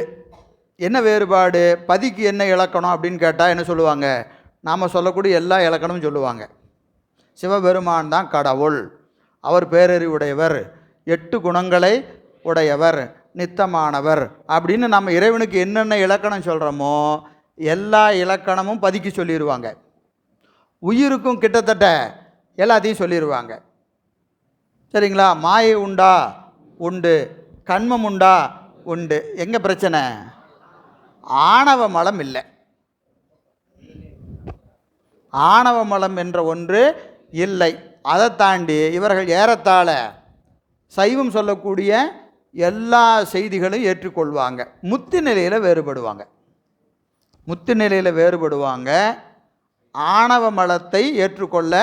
என்ன வேறுபாடு? பதிக்கு என்ன இலக்கணம் அப்படின்னு கேட்டால் என்ன சொல்லுவாங்க? நாம் சொல்லக்கூடிய எல்லா இலக்கணமும் சொல்லுவாங்க. சிவபெருமான் தான் கடவுள், அவர் பேரறிவுடையவர், 8 குணங்களை உடையவர், நித்தமானவர் அப்படின்னு நம்ம இறைவனுக்கு என்னென்ன இலக்கணம் சொல்கிறோமோ எல்லா இலக்கணமும் பதிக்கு சொல்லிடுவாங்க. உயிருக்கும் கிட்டத்தட்ட எல்லாத்தையும் சொல்லிடுவாங்க. சரிங்களா? மாயை உண்டா உண்டு, கண்மம் உண்டா உண்டு. எங்கே பிரச்சனை? ஆணவ மலம் இல்லை. ஆணவ மலம் என்ற ஒன்று இல்லை. அதை தாண்டி இவர்கள் ஏறத்தாழ சைவம் சொல்லக்கூடிய எல்லா செய்திகளையும் ஏற்றுக்கொள்வாங்க. முத்தி நிலையில் வேறுபடுவாங்க. ஆணவ மலத்தை ஏற்றுக்கொள்ள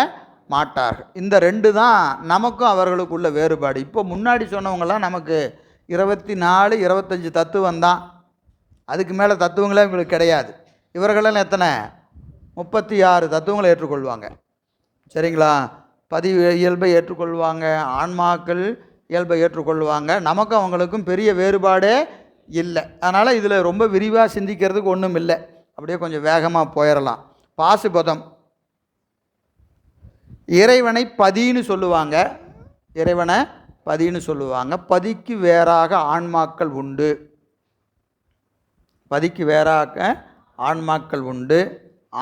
மாட்டார்கள். இந்த 2 தான் நமக்கும் அவர்களுக்குள்ள வேறுபாடு. இப்போ முன்னாடி சொன்னவங்களாம் நமக்கு 24 25 தத்துவம் தான். அதுக்கு மேலே தத்துவங்களே இவங்களுக்கு கிடையாது. இவர்களெல்லாம் எத்தனை? 36 தத்துவங்களை ஏற்றுக்கொள்வாங்க. சரிங்களா? பதிவு இயல்பை ஏற்றுக்கொள்வாங்க, ஆன்மாக்கள் இயல்பை ஏற்றுக்கொள்வாங்க. நமக்கும் அவங்களுக்கும் பெரிய வேறுபாடே இல்லை. அதனால் இதில் ரொம்ப விரிவாக சிந்திக்கிறதுக்கு ஒன்றும் இல்லை. அப்படியே கொஞ்சம் வேகமாக போயிடலாம். பாசுபதம். இறைவனை பதின்னு சொல்லுவாங்க. பதிக்கு வேறாக ஆன்மாக்கள் உண்டு.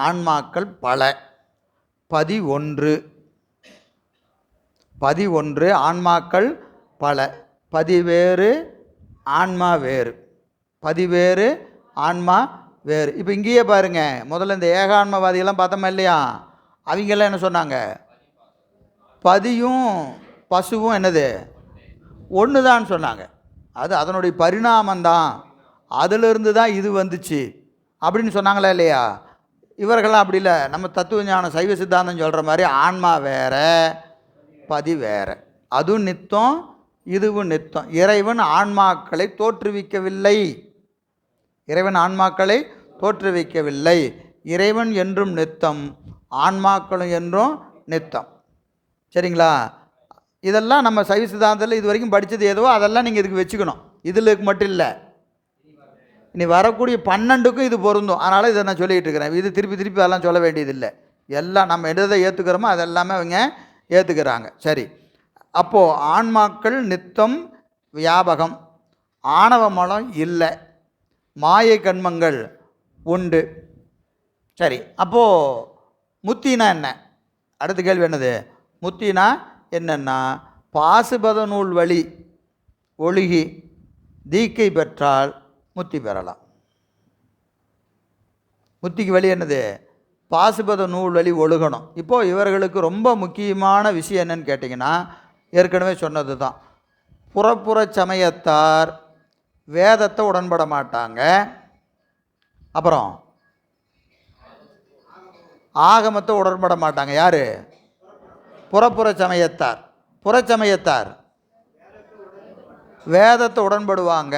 ஆன்மாக்கள் பல. பதி ஒன்று, ஆன்மாக்கள் பல. பதி வேறு, ஆன்மா வேறு. இப்போ இங்கேயே பாருங்கள், முதல்ல இந்த ஏகான்மவாதிகள்லாம் பார்த்தோமா இல்லையா? அவங்கெல்லாம் என்ன சொன்னாங்க? பதியும் பசுவும் என்னது? ஒன்று தான் சொன்னாங்க. அது அதனுடைய பரிணாமந்தான், அதிலிருந்து தான் இது வந்துச்சு அப்படின்னு சொன்னாங்களா இல்லையா? இவர்களாம் அப்படி இல்லை. நம்ம தத்துவ ஞானம் சைவ சித்தாந்தம் சொல்கிற மாதிரி ஆன்மா வேற, பதி வேற. அதுவும் நித்தம், இதுவும் நித்தம். இறைவன் ஆன்மாக்களை தோற்றுவிக்கவில்லை. இறைவன் என்றும் நித்தம், ஆன்மாக்களும் என்றும் நித்தம். சரிங்களா? இதெல்லாம் நம்ம சைவ சித்தாந்தத்தில் இது வரைக்கும் படித்தது ஏதோ அதெல்லாம் நீங்கள் இதுக்கு வச்சுக்கணும். இதில் மட்டும் இல்லை, இனி வரக்கூடிய 12க்கும் இது பொருந்தும். அதனால் இதை நான் சொல்லிகிட்டு இருக்கிறேன். இது திருப்பி அதெல்லாம் சொல்ல வேண்டியதில்லை. எல்லாம் நம்ம எதை ஏற்றுக்கிறோமோ அதெல்லாமே அவங்க ஏற்றுக்கிறாங்க. சரி, அப்போது ஆன்மாக்கள் நித்தம் வியாபகம், ஆணவ மலம் இல்லை, மாயை கண்மங்கள் உண்டு. சரி, அப்போது முத்தினா என்ன? அடுத்த கேள்வி என்னது? முத்தினா என்னன்னா பாசுபத நூல் வழி ஒழுகி தீக்கை பெற்றால் முத்தி பெறலாம். முத்திக்கு வழி என்னது? பாசுபத நூல் வழி ஒழுகணும். இப்போது இவர்களுக்கு ரொம்ப முக்கியமான விஷயம் என்னன்னு கேட்டிங்கன்னா, ஏற்கனவே சொன்னது தான், புறப்புற சமயத்தார் வேதத்தை உடன்பட மாட்டாங்க, அப்புறம் ஆகமத்தை உடன்பட மாட்டாங்க. யார்? புறப்புற சமயத்தார். புறச்சமயத்தார் வேதத்தை உடன்படுவாங்க,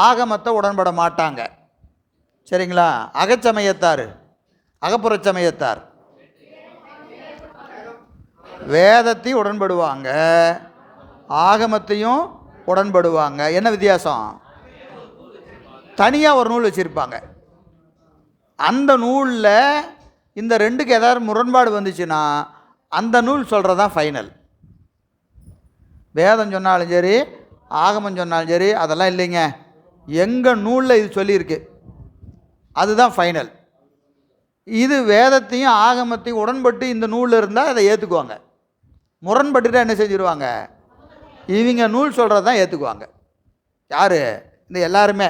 ஆகமத்தை உடன்பட மாட்டாங்க. சரிங்களா? அகச்சமயத்தார், அகப்புற சமயத்தார் வேதத்தையும் உடன்படுவாங்க, ஆகமத்தையும் உடன்படுவாங்க. என்ன வித்தியாசம்? தனியாக ஒரு நூல் வச்சுருப்பாங்க. அந்த நூலில் இந்த ரெண்டுக்கு ஏதாவது முரண்பாடு வந்துச்சுன்னா அந்த நூல் சொல்கிறது தான் ஃபைனல். வேதம் சொன்னாலும் சரி, ஆகமம் சொன்னாலும் சரி, அதெல்லாம் இல்லைங்க, எங்கள் நூலில் இது சொல்லியிருக்கு, அதுதான் ஃபைனல். இது வேதத்தையும் ஆகமத்தையும் உடன்பட்டு இந்த நூலில் இருந்தால் அதை ஏற்றுக்குவாங்க. முரண்பட்டுட்டு என்ன செஞ்சுருவாங்க? இவங்க நூல் சொல்கிறது தான் ஏற்றுக்குவாங்க. யார்? இந்த எல்லாருமே,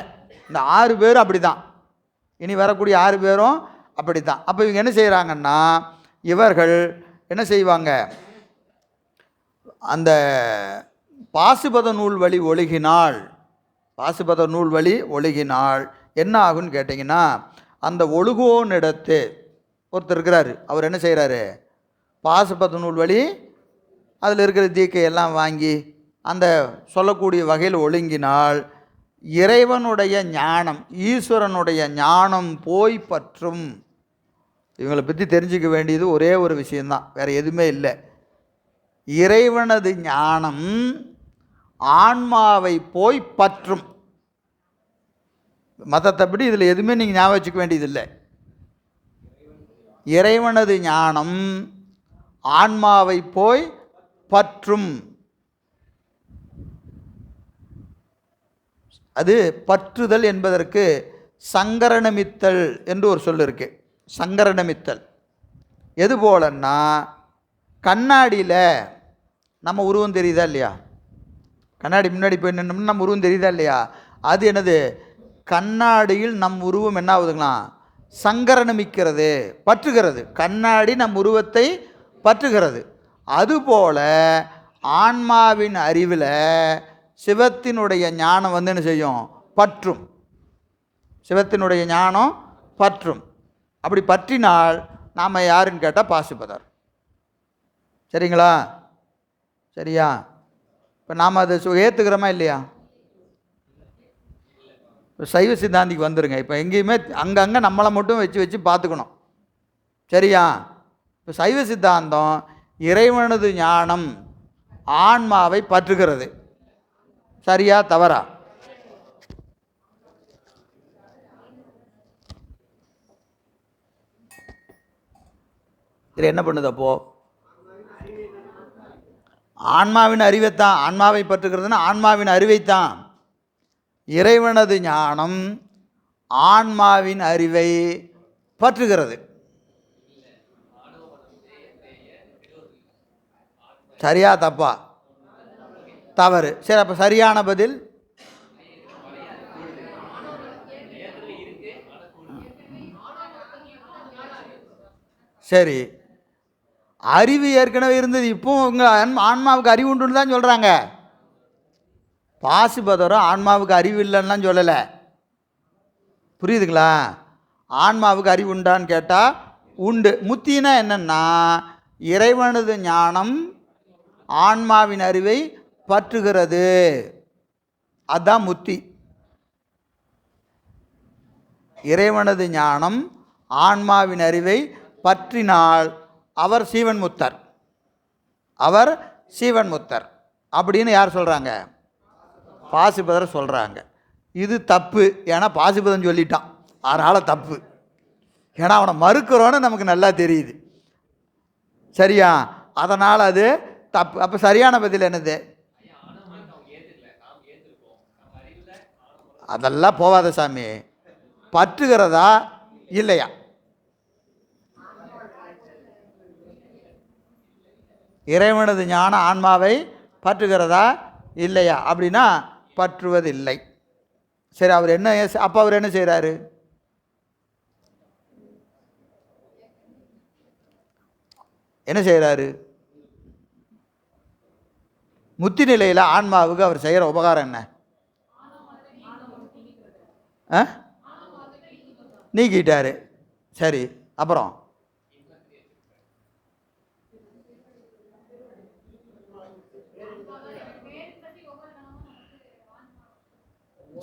இந்த 6 பேரும் அப்படி தான், இனி வரக்கூடிய 6 பேரும் அப்படி தான். அப்போ இவங்க என்ன செய்கிறாங்கன்னா, இவர்கள் என்ன செய்வாங்க? அந்த பாசுபத நூல் வழி ஒழுகினால், பாசுபத நூல் வழி ஒழுகினால் என்ன ஆகுன்னு கேட்டிங்கன்னா, அந்த ஒழுகோனிடத்து ஒருத்தர் இருக்கிறார், அவர் என்ன செய்கிறாரு? பாசுபத நூல் வழி அதில் இருக்கிற தீக்கையெல்லாம் வாங்கி அந்த சொல்லக்கூடிய வகையில் ஒழுங்கினால் இறைவனுடைய ஞானம், ஈஸ்வரனுடைய ஞானம் போய் பற்றும். இவங்களை பற்றி தெரிஞ்சிக்க வேண்டியது ஒரே ஒரு விஷயந்தான், வேறு எதுவுமே இல்லை. இறைவனது ஞானம் ஆன்மாவை போய் பற்றும். மற்றபடி இதில் எதுவுமே நீங்கள் ஞாபகம் வச்சுக்க வேண்டியதில்லை. இறைவனது ஞானம் ஆன்மாவை போய் பற்றும். அது பற்றுதல் என்பதற்கு சங்கரணமித்தல் என்று ஒரு சொல் இருக்கு. சங்கரணமித்தல் எது போலன்னா, கண்ணாடியில் நம்ம உருவம் தெரியுதா இல்லையா? கண்ணாடி முன்னாடி போய் நின்னோம்னா நம்ம உருவம் தெரியுதா இல்லையா? அது என்னது? கண்ணாடியில் நம் உருவம் என்ன ஆகுதுங்களா? சங்கரணமிக்கிறது, பற்றுகிறது. கண்ணாடி நம் உருவத்தை பற்றுகிறது. அதுபோல ஆன்மாவின் அறிவில் சிவத்தினுடைய ஞானம் என்ன செய்யும்? பற்றும். சிவத்தினுடைய ஞானம் பற்றும். அப்படி பற்றினால் நாம் யாருன்னு கேட்டால் பாசுபதர். சரிங்களா? சரியா? இப்போ நாம் அதை ஏற்றுக்கிறோமா இல்லையா? இப்போ சைவ சித்தாந்திக்கு வந்துடுங்க. இப்போ எங்கேயுமே அங்கங்கே நம்மளை மட்டும் வச்சு பார்த்துக்கணும். சரியா? இப்போ சைவ சித்தாந்தம் இறைவனது ஞானம் ஆன்மாவை பற்றுகிறது. சரியா தவறா? இது என்ன பண்ணுது? அப்போது ஆன்மாவின் அறிவைத்தான், ஆன்மாவை பற்றுகிறதுனா ஆன்மாவின் அறிவைத்தான். இறைவனது ஞானம் ஆன்மாவின் அறிவை பற்றுகிறது. சரியா தப்பா? தவறு. சரி, அப்போ சரியான பதில் சரி. அறிவு ஏற்கனவே இருந்தது, இப்போ உங்கள் ஆன்மாவுக்கு அறிவு உண்டுன்னு தான் சொல்கிறாங்க. பாசுபதரும் ஆன்மாவுக்கு அறிவு இல்லைன்னா சொல்லலை. புரியுதுங்களா? ஆன்மாவுக்கு அறிவு உண்டான்னு கேட்டால் உண்டு. முத்தினா என்னென்னா, இறைவனது ஞானம் ஆன்மாவின் அறிவை பற்றுகிறது, அதுதான் முத்தி. இறைவனது ஞானம் ஆன்மாவின் அறிவை பற்றினால் அவர் சீவன் முத்தர், அவர் சீவன் முத்தர் அப்படின்னு யார் சொல்கிறாங்க? பாசுபதர் சொல்கிறாங்க. இது தப்பு. ஏன்னா பாசுபதன் சொல்லிட்டான், அதனால் தப்பு. ஏன்னா அவனை மறுக்கிறோன்னு நமக்கு நல்லா தெரியுது. சரியா? அதனால் அது தப்பு. அப்போ சரியான பதில் என்னது? அதெல்லாம் போவாத சாமி. பற்றுகிறதா இல்லையா? இறைவனது ஞான ஆன்மாவை பற்றுகிறதா இல்லையா? அப்படின்னா பற்றுவதில்லை. சரி, அவர் என்ன அப்போ அவர் என்ன செய்கிறாரு? என்ன செய்கிறாரு? முத்தி நிலையில் ஆன்மாவுக்கு அவர் செய்கிற உபகாரம் என்ன? நீக்கிட்டாரு. சரி, அப்புறம்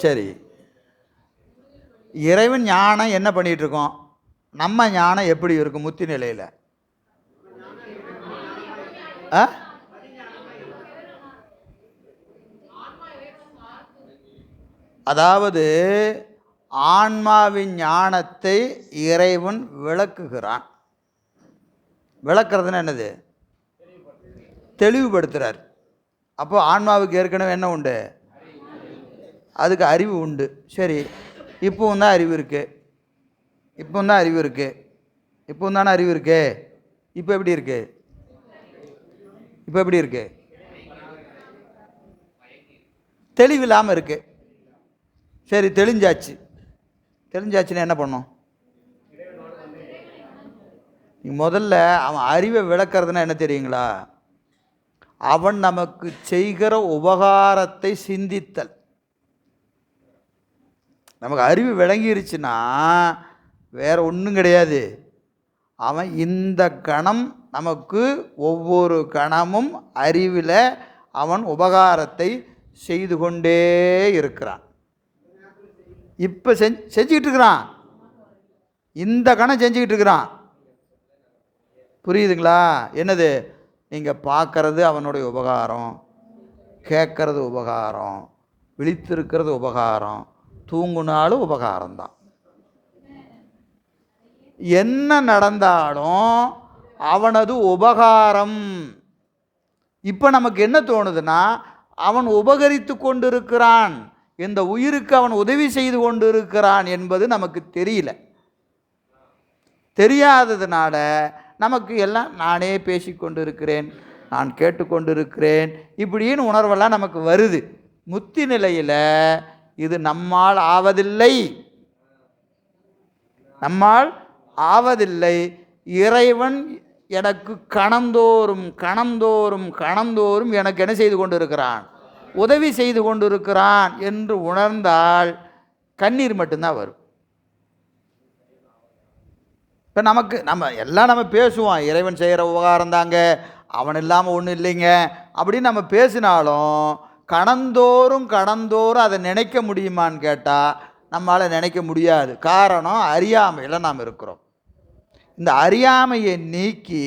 சரி, இறைவன் ஞானம் என்ன பண்ணிகிட்டு இருக்கோம்? நம்ம ஞானம் எப்படி இருக்கும் முத்தி நிலையில்? அதாவது ஆன்மாவின் ஞானத்தை இறைவன் விளக்குகிறான். விளக்குறதுன்னு என்னது? தெளிவுபடுத்துகிறார். அப்போ ஆன்மாவுக்கு ஏற்கனவே என்ன உண்டு? அதுக்கு அறிவு உண்டு. சரி, இப்போவும் தான் அறிவு இருக்குது. இப்போவும் தான் அறிவு இருக்குது. இப்போவும் தானே அறிவு இருக்கு. இப்போ எப்படி இருக்குது? இப்போ எப்படி இருக்குது? தெளிவில்லாமல் இருக்குது. சரி, தெளிஞ்சாச்சு. தெளிஞ்சாச்சுன்னா என்ன பண்ணோம்? முதல்ல அவன் அறிவை விளக்குறதுன்னா என்ன தெரியுங்களா? அவன் நமக்கு செய்கிற உபகாரத்தை சிந்தித்தல். நமக்கு அறிவு விளங்கிருச்சுன்னா வேற ஒன்றும் கிடையாது. அவன் இந்த கணம் நமக்கு ஒவ்வொரு கணமும் அறிவில் அவன் உபகாரத்தை செய்து கொண்டே இருக்கிறான். இப்போ செஞ்சுக்கிட்டு இருக்கிறான். இந்த கணம் செஞ்சுக்கிட்டு இருக்கிறான். புரியுதுங்களா? என்னது? நீங்கள் பார்க்கறது அவனுடைய உபகாரம், கேட்கறது உபகாரம், விழித்திருக்கிறது உபகாரம், தூங்குனாலும் உபகாரம்தான். என்ன நடந்தாலும் அவனது உபகாரம். இப்போ நமக்கு என்ன தோணுதுன்னா, அவன் உபகரித்து கொண்டிருக்கிறான், இந்த உயிருக்கு அவன் உதவி செய்து கொண்டிருக்கிறான் என்பது நமக்கு தெரியல. தெரியாததுனால நமக்கு எல்லாம் நானே பேசிக்கொண்டிருக்கிறேன், நான் கேட்டுக்கொண்டிருக்கிறேன், இப்படின்னு உணர்வெல்லாம் நமக்கு வருது. முத்தி நிலையில் இது நம்மால் ஆவதில்லை. நம்மால் ஆவதில்லை. இறைவன் எனக்கு கணந்தோறும் கணந்தோறும் கணந்தோறும் எனக்கு என்ன செய்து கொண்டிருக்கிறான்? உதவி செய்து கொண்டிருக்கிறான் என்று உணர்ந்தால் கண்ணீர் மட்டும்தான் வரும். இப்போ நம்ம எல்லாம் நம்ம பேசுவோம், இறைவன் செய்கிற உபகாரம் தாங்க, அவன் இல்லாமல் ஒன்றும் இல்லைங்க அப்படின்னு நம்ம பேசினாலும் கணந்தோறும் கணந்தோறும் அதை நினைக்க முடியுமான்னு கேட்டால் நம்மளால் நினைக்க முடியாது. காரணம், அறியாமையில் நாம் இருக்கிறோம். இந்த அறியாமையை நீக்கி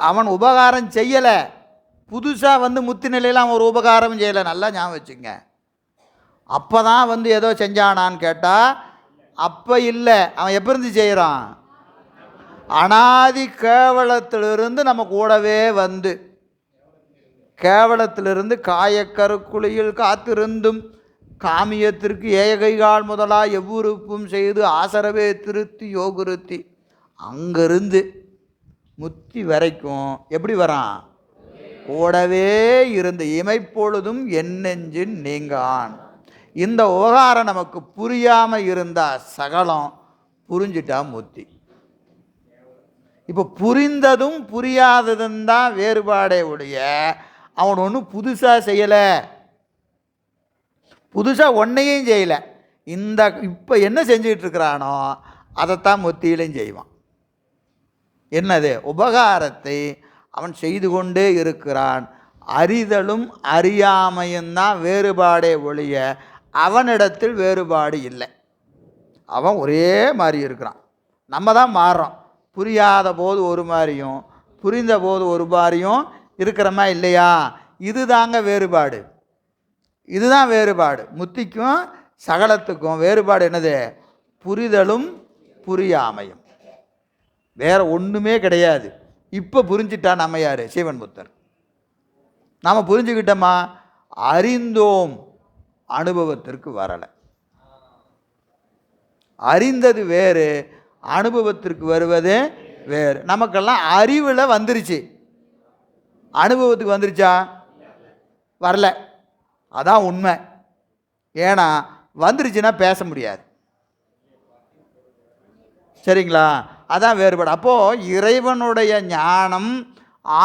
அவன் உபகாரம் செய்யலை. புதுசாக முத்தி நிலையில் அவன் ஒரு உபகாரம் செய்யலை. நல்லா ஞாபகம் வச்சுங்க. அப்போ தான் ஏதோ செஞ்சானான்னு கேட்டால் அப்போ இல்லை. அவன் எப்போ இருந்து செய்கிறான்? அனாதி கேவலத்திலிருந்து நம்ம கூடவே கேவலத்திலிருந்து காயக்கருக்குழியில் காத்திருந்தும் காமியத்திற்கு ஏகைகால் முதலாக எவ்வுறுப்பும் செய்து ஆசரவே திருத்தி யோகுருத்தி அங்கிருந்து முத்தி வரைக்கும் எப்படி வரான்? கூடவே இருந்து இமைப்பொழுதும் என்னெஞ்சின் நீங்கான். இந்த உபகாரம் நமக்கு புரியாமல் இருந்தால் சகலம், புரிஞ்சிட்டா முத்தி. இப்போ புரிந்ததும் புரியாததும் தான் வேறுபாடே உடைய அவன் ஒன்றும் புதுசாக செய்யலை, புதுசாக ஒன்றையும் செய்யலை. இப்போ என்ன செஞ்சுக்கிட்டு இருக்கிறானோ அதைத்தான் முத்தியிலையும் செய்வான். என்னது? உபகாரத்தை அவன் செய்து கொண்டே இருக்கிறான். அறிதலும் அறியாமையும் தான் வேறுபாடே ஒழிய அவனிடத்தில் வேறுபாடு இல்லை. அவன் ஒரே மாதிரி இருக்கிறான். நம்ம தான் மாறுறோம். புரியாத போது ஒரு மாதிரியும் புரிந்த போது ஒரு மாதிரியும் இருக்கிறோமா இல்லையா? இது தாங்க வேறுபாடு. இதுதான் வேறுபாடு. முத்திக்கும் சகலத்துக்கும் வேறுபாடு என்னது? புரிதலும் புரியாமையும். வேற ஒன்றுமே கிடையாது. இப்போ புரிஞ்சிட்டா நம்ம யார்? சீவன் புத்தர். நாம் புரிஞ்சுக்கிட்டோமா? அறிந்தோம், அனுபவத்திற்கு வரலை. அறிந்தது வேறு, அனுபவத்திற்கு வருவது வேறு. நமக்கெல்லாம் அறிவில் வந்துருச்சு, அனுபவத்துக்கு வந்துருச்சா? வரல. அதான் உண்மை. ஏன்னா வந்துருச்சுன்னா பேச முடியாது. சரிங்களா? அதான் வேறுபாடு. அப்போது இறைவனுடைய ஞானம்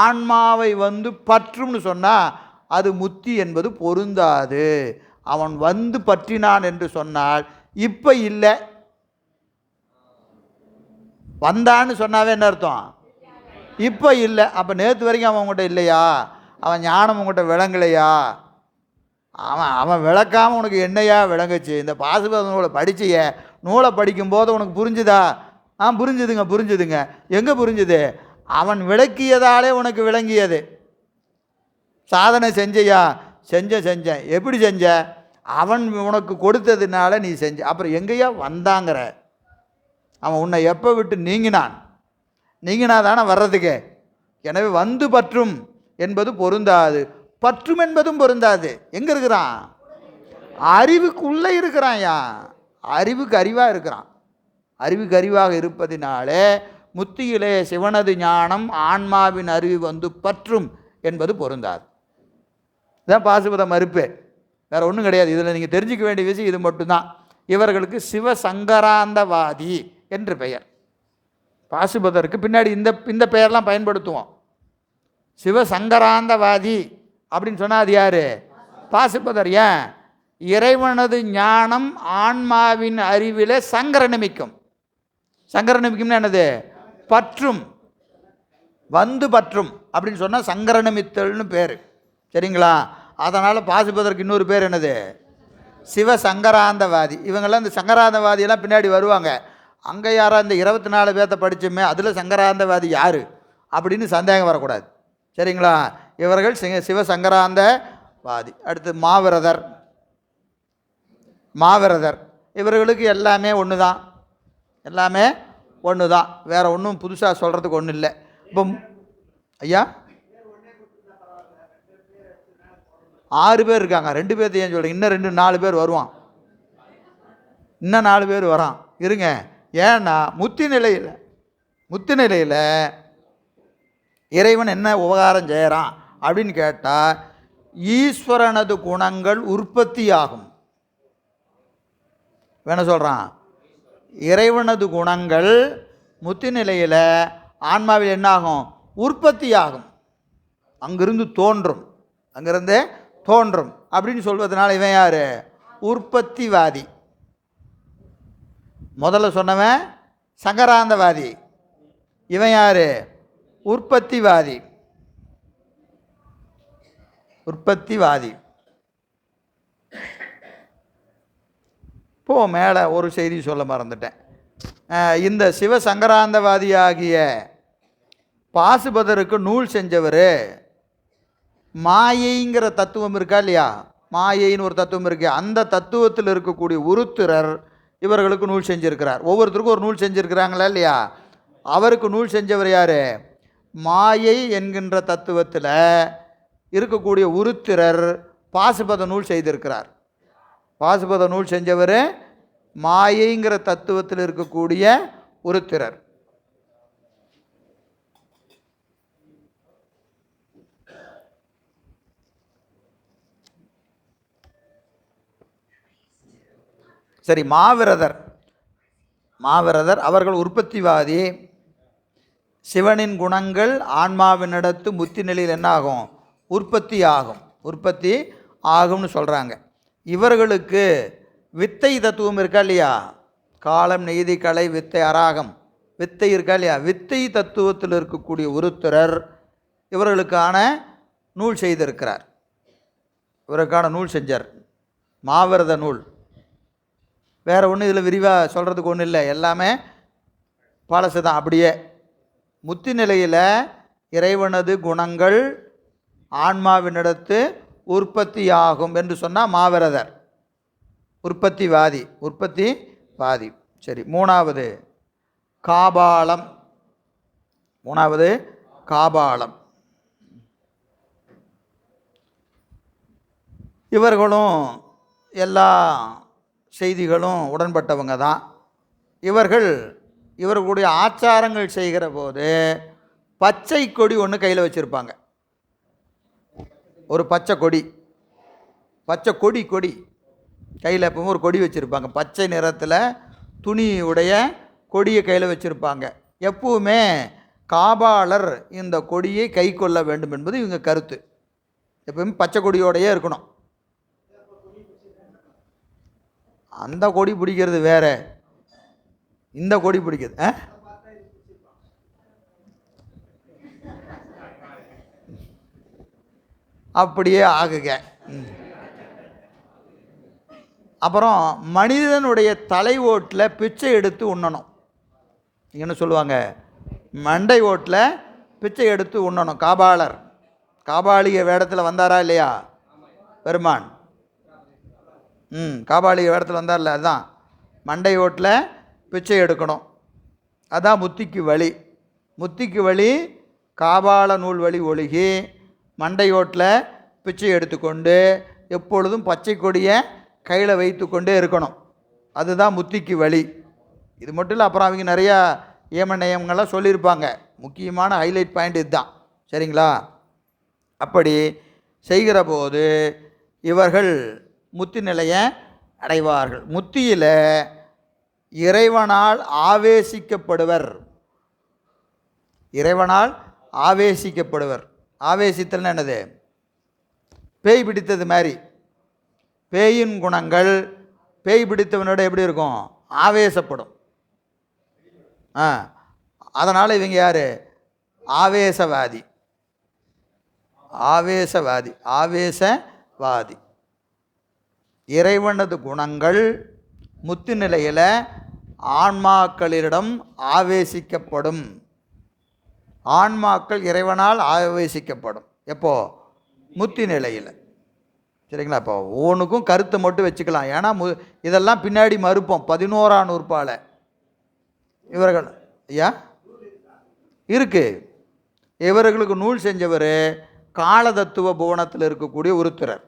ஆன்மாவை பற்றும்னு சொன்னால் அது முத்தி என்பது பொருந்தாது. அவன் பற்றினான் என்று சொன்னால் இப்போ இல்லை, வந்தான்னு சொன்னாவே என்ன அர்த்தம்? இப்போ இல்லை. அப்போ நேற்று வரைக்கும் அவன் உங்கள்கிட்ட இல்லையா? அவன் ஞானம் உங்கள்கிட்ட விளங்கலையா? அவன் விளக்காமல் உனக்கு என்னையா விளங்குச்சு? இந்த பாசுபத நூலை படிச்சிய நூலை படிக்கும்போது உனக்கு புரிஞ்சுதா? புரிஞ்சுதுங்க. எங்கே புரிஞ்சுது? அவன் விளக்கியதாலே உனக்கு விளங்கியது. சாதனை செஞ்சையா? செஞ்சேன். எப்படி செஞ்ச? அவன் உனக்கு கொடுத்ததுனால நீ செஞ்ச. அப்புறம் எங்கேயா வந்தாங்கிற? அவன் உன்னை எப்போ விட்டு நீங்கினாதானே வர்றதுக்கு. எனவே பற்றும் என்பது பொருந்தாது, பற்றும் என்பதும் பொருந்தாது. எங்கே இருக்கிறான்? அறிவுக்குள்ளே இருக்கிறான்யா. அறிவுக்கு அறிவாக இருக்கிறான். அறிவுக்கு அறிவாக இருப்பதினாலே முத்தியிலே சிவனது ஞானம் ஆன்மாவின் அறிவு பற்றும் என்பது பொருந்தாது. இதுதான் பாசுபத மறுப்பு, வேறு ஒன்றும் கிடையாது. இதில் நீங்கள் தெரிஞ்சிக்க வேண்டிய விஷயம் இது மட்டும்தான். இவர்களுக்கு சிவசங்கராந்தவாதி என்று பெயர். பாசுபதருக்கு பின்னாடி இந்த பெயர்லாம் பயன்படுத்துவோம். சிவசங்கராந்தவாதி அப்படின்னு சொன்னால் அது யார்? பாசுபதர். ஏன்? இறைவனது ஞானம் ஆன்மாவின் அறிவில் சங்கரநமிக்கும். சங்கரநமிக்கும்னா என்னது? பற்றும். பற்றும் அப்படின்னு சொன்னால் சங்கரநமித்தல்னு பேர். சரிங்களா? அதனால் பாசுபதற்கு இன்னொரு பேர் என்னது? சிவசங்கராந்தவாதி. இவங்கெல்லாம் இந்த சங்கராந்தவாதியெல்லாம் பின்னாடி வருவாங்க. அங்கே யாரா இந்த 24 பேர்த்த படித்தோமே அதில் சங்கராந்தவாதி யார் அப்படின்னு சந்தேகம் வரக்கூடாது. சரிங்களா? இவர்கள் சிவசங்கராந்தவாதி. அடுத்து மாவிரதர். இவர்களுக்கு எல்லாமே ஒன்று தான், வேறு ஒன்றும் புதுசாக சொல்கிறதுக்கு ஒன்றும் இல்லை. இப்போ ஐயா 6 பேர் இருக்காங்க. 2 பேர்த்து ஏன் சொல்கிறேன்? இன்னும் 4 பேர் வருவான். இன்னும் 4 பேர் வரான். இருங்க. ஏன்னா முத்தி நிலையில் இறைவன் என்ன உபகாரம் செய்கிறான் அப்படின்னு கேட்டால் ஈஸ்வரனது குணங்கள் உற்பத்தி ஆகும். என்ன சொல்கிறான்? இறைவனது குணங்கள் முத்தி நிலையில் ஆன்மாவில் என்னாகும்? உற்பத்தி ஆகும். அங்கிருந்து தோன்றும் அப்படின்னு சொல்வதனால இவன் யார்? உற்பத்திவாதி. முதல்ல சொன்னவன் சங்கராந்தவாதி. இவன் யார்? உற்பத்திவாதி. இப்போ மேலே ஒரு செய்தி சொல்ல மறந்துட்டேன். இந்த சிவசங்கராந்தவாதியாகிய பாசுபதருக்கு நூல் செஞ்சவர் மாயைங்கிற தத்துவம் இருக்கா இல்லையா? மாயைன்னு ஒரு தத்துவம் இருக்கு. அந்த தத்துவத்தில் இருக்கக்கூடிய உருத்திரர் இவர்களுக்கு நூல் செஞ்சுருக்கிறார். ஒவ்வொருத்தருக்கும் ஒரு நூல் செஞ்சுருக்கிறாங்களா இல்லையா? அவருக்கு நூல் செஞ்சவர் யார்? மாயை என்கின்ற தத்துவத்தில் இருக்கக்கூடிய உருத்திரர் பாசுபத நூல் செய்திருக்கிறார். பாசுபத நூல் செஞ்சவர் மாயைங்கிற தத்துவத்தில் இருக்கக்கூடிய உருத்திரர். சரி, மாவிரதர் அவர்கள் உற்பத்திவாதி. சிவனின் குணங்கள் ஆன்மாவினிடத்து முத்தி நிலையில் என்ன ஆகும்? உற்பத்தி ஆகும்னு சொல்கிறாங்க. இவர்களுக்கு வித்தை தத்துவம் இருக்கா இல்லையா? காலம், நீதி, கலை, வித்தை, அராகம், வித்தை இருக்கா இல்லையா? வித்தை தத்துவத்தில் இருக்கக்கூடிய உருத்திரர் இவர்களுக்கான நூல் செய்திருக்கிறார். இவருக்கான நூல் செஞ்சார், மாவிரத நூல். வேறு ஒன்றும் இதில் விரிவாக சொல்கிறதுக்கு ஒன்றும் இல்லை, எல்லாமே பழசு தான். அப்படியே முத்தி நிலையில் இறைவனது குணங்கள் ஆன்மாவினிடத்து உற்பத்தியாகும் என்று சொன்னால் மாவிரதர் உற்பத்திவாதி. சரி, மூணாவது காபாலம். மூணாவது காபாலம். இவர்களும் எல்லா செய்திகளும் உடன்பட்டவங்க தான். இவர்களுடைய ஆச்சாரங்கள் செய்கிற போது பச்சை கொடி ஒன்று கையில் வச்சுருப்பாங்க. ஒரு பச்சை கொடி கையில் எப்பவும் ஒரு கொடி வச்சுருப்பாங்க. பச்சை நிறத்தில் துணி உடைய கொடியை கையில் வச்சுருப்பாங்க. எப்பவுமே காபாலர் இந்த கொடியை கை கொள்ள வேண்டும் என்பது இவங்க கருத்து. எப்பவுமே பச்சை கொடியோடையே இருக்கணும். அந்த கொடி பிடிக்கிறது வேற, இந்த கொடி பிடிக்கிறது அப்படியே ஆகுக. அப்புறம் மனிதனுடைய தலை ஓட்டில் பிச்சை எடுத்து உண்ணணும். என்ன சொல்லுவாங்க? மண்டை ஓட்டில் பிச்சை எடுத்து உண்ணணும். காபாலர் காபாலிக வேடத்தில் வந்தாரா இல்லையா பெருமான்? காபாலிக வேடத்தில் வந்தார்ல, அதுதான் மண்டை ஓட்டில் பிச்சை எடுக்கணும். அதான் முத்திக்கு வழி காபால நூல் வழி ஒழுகி மண்டை ஓட்டில் பிச்சை எடுத்துக்கொண்டு எப்பொழுதும் பச்சை கொடியை கையில் வைத்து கொண்டே இருக்கணும். அதுதான் முத்திக்கு வழி. இது மட்டும் இல்லை, அப்புறம் அவங்க நிறையா ஏமநேயங்கள்லாம் சொல்லியிருப்பாங்க. முக்கியமான ஹைலைட் பாயிண்ட் இதுதான். சரிங்களா? அப்படி செய்கிற போது இவர்கள் முத்தி நிலையை அடைவார்கள். முத்தியில் இறைவனால் ஆவேசிக்கப்படுவர். ஆவேசித்தல்னா என்னது? பேய் பிடித்தது மாதிரி. பேயின் குணங்கள் பேய் பிடித்தவனோட எப்படி இருக்கும்? ஆவேசப்படும். அதனால் இவங்க யார்? ஆவேசவாதி. இறைவனது குணங்கள் முத்து நிலையில் ஆன்மாக்களிடம் ஆவேசிக்கப்படும். ஆன்மாக்கள் இறைவனால் ஆவேசிக்கப்படும். எப்போ? முத்தி நிலையில். சரிங்களா? இப்போ ஒவ்வொன்றுக்கும் கருத்தை மட்டும் வச்சுக்கலாம். ஏன்னா இதெல்லாம் பின்னாடி மறுப்போம் 11ஆம் நூற்பால். இவர்கள் இருக்கு. இவர்களுக்கு நூல் செஞ்சவர் காலதத்துவ புவனத்தில் இருக்கக்கூடிய உருத்திரர்.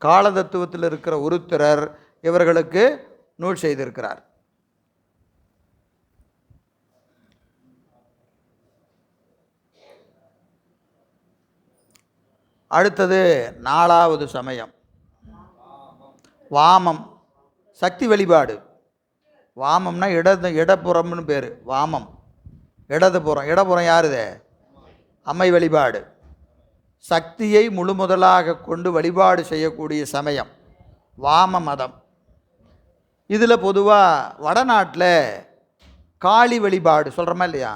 காலதத்துவத்தில் இருக்கிற உருத்திரர் இவர்களுக்கு நூல் செய்திருக்கிறார். அடுத்தது 4வது சமயம் வாமம். சக்தி வழிபாடு. வாமம்னா இடப்புறம்னு பேர். வாமம் இடப்புறம் யாருது? அம்மை வழிபாடு. சக்தியை முழு முதலாக கொண்டு வழிபாடு செய்யக்கூடிய சமயம் வாம மதம். இதில் பொதுவாக வடநாட்டில் காளி வழிபாடு சொல்கிறோமா இல்லையா?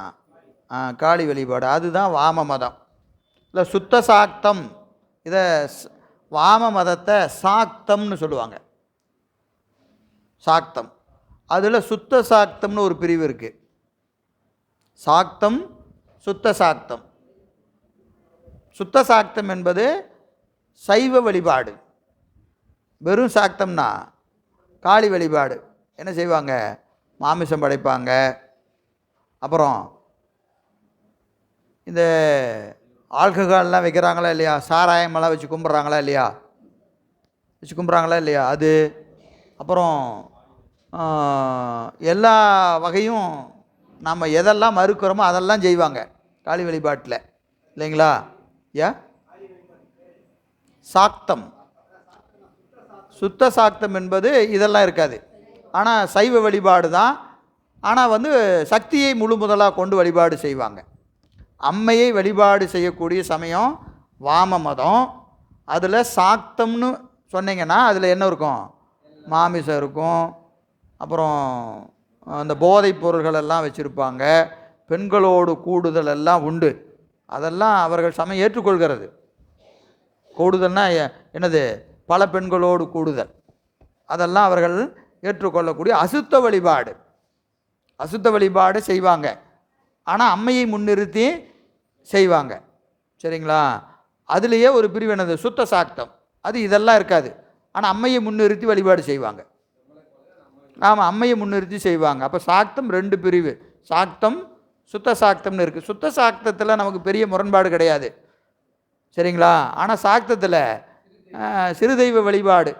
காளி வழிபாடு அதுதான் வாம மதம். இல்லை சுத்த சாக்தம். இதை வாம மதத்தை சாக்தம்னு சொல்லுவாங்க. சாக்தம். அதில் சுத்த சாக்தம்னு ஒரு பிரிவு இருக்குது. சாக்தம், சுத்த சாக்தம். சுத்த சாக்தம் என்பது சைவ வழிபாடு. வெறும் சாக்தம்னா காளி வழிபாடு. என்ன செய்வாங்க? மாமிசம் படைப்பாங்க. அப்புறம் இந்த ஆல்கஹால்லாம் வைக்கிறாங்களா இல்லையா? சாராயமெல்லாம் வச்சு கும்பிட்றாங்களா இல்லையா? அது அப்புறம் எல்லா வகையும் நம்ம எதெல்லாம் மறுக்கிறோமோ அதெல்லாம் செய்வாங்க காளி வழிபாட்டில் இல்லைங்களா? சாக்தம். சுத்த சாக்தம் என்பது இதெல்லாம் இருக்காது. ஆனால் சைவ வழிபாடு தான். ஆனால் சக்தியை முழு முதலாக கொண்டு வழிபாடு செய்வாங்க. அம்மையை வழிபாடு செய்யக்கூடிய சமயம் வாம மதம். அதில் சாக்தம்னு சொன்னீங்கன்னா அதில் என்ன இருக்கும்? மாமிசம் இருக்கும். அப்புறம் அந்த போதைப் பொருள்கள் எல்லாம் வச்சுருப்பாங்க. பெண்களோடு கூடுதல் எல்லாம் உண்டு. அதெல்லாம் அவர்கள் சமயம் ஏற்றுக்கொள்கிறது. கூடுதல்னால் என்னது? பல பெண்களோடு கூடுதல். அதெல்லாம் அவர்கள் ஏற்றுக்கொள்ளக்கூடிய அசுத்த வழிபாடு செய்வாங்க. ஆனால் அம்மையை முன்னிறுத்தி செய்வாங்க. சரிங்களா? அதுலேயே ஒரு பிரிவு என்னது? சுத்த சாக்தம். அது இதெல்லாம் இருக்காது. ஆனால் அம்மையை முன்னிறுத்தி வழிபாடு செய்வாங்க. ஆமாம், அம்மையை முன்னிறுத்தி செய்வாங்க. அப்போ சாக்தம் 2 பிரிவு, சாக்தம் சுத்த சாக்தம்னு இருக்குது. சுத்த சாக்தத்தில் நமக்கு பெரிய முரண்பாடு கிடையாது, சரிங்களா? ஆனால் சாக்தத்தில் சிறுதெய்வ வழிபாடு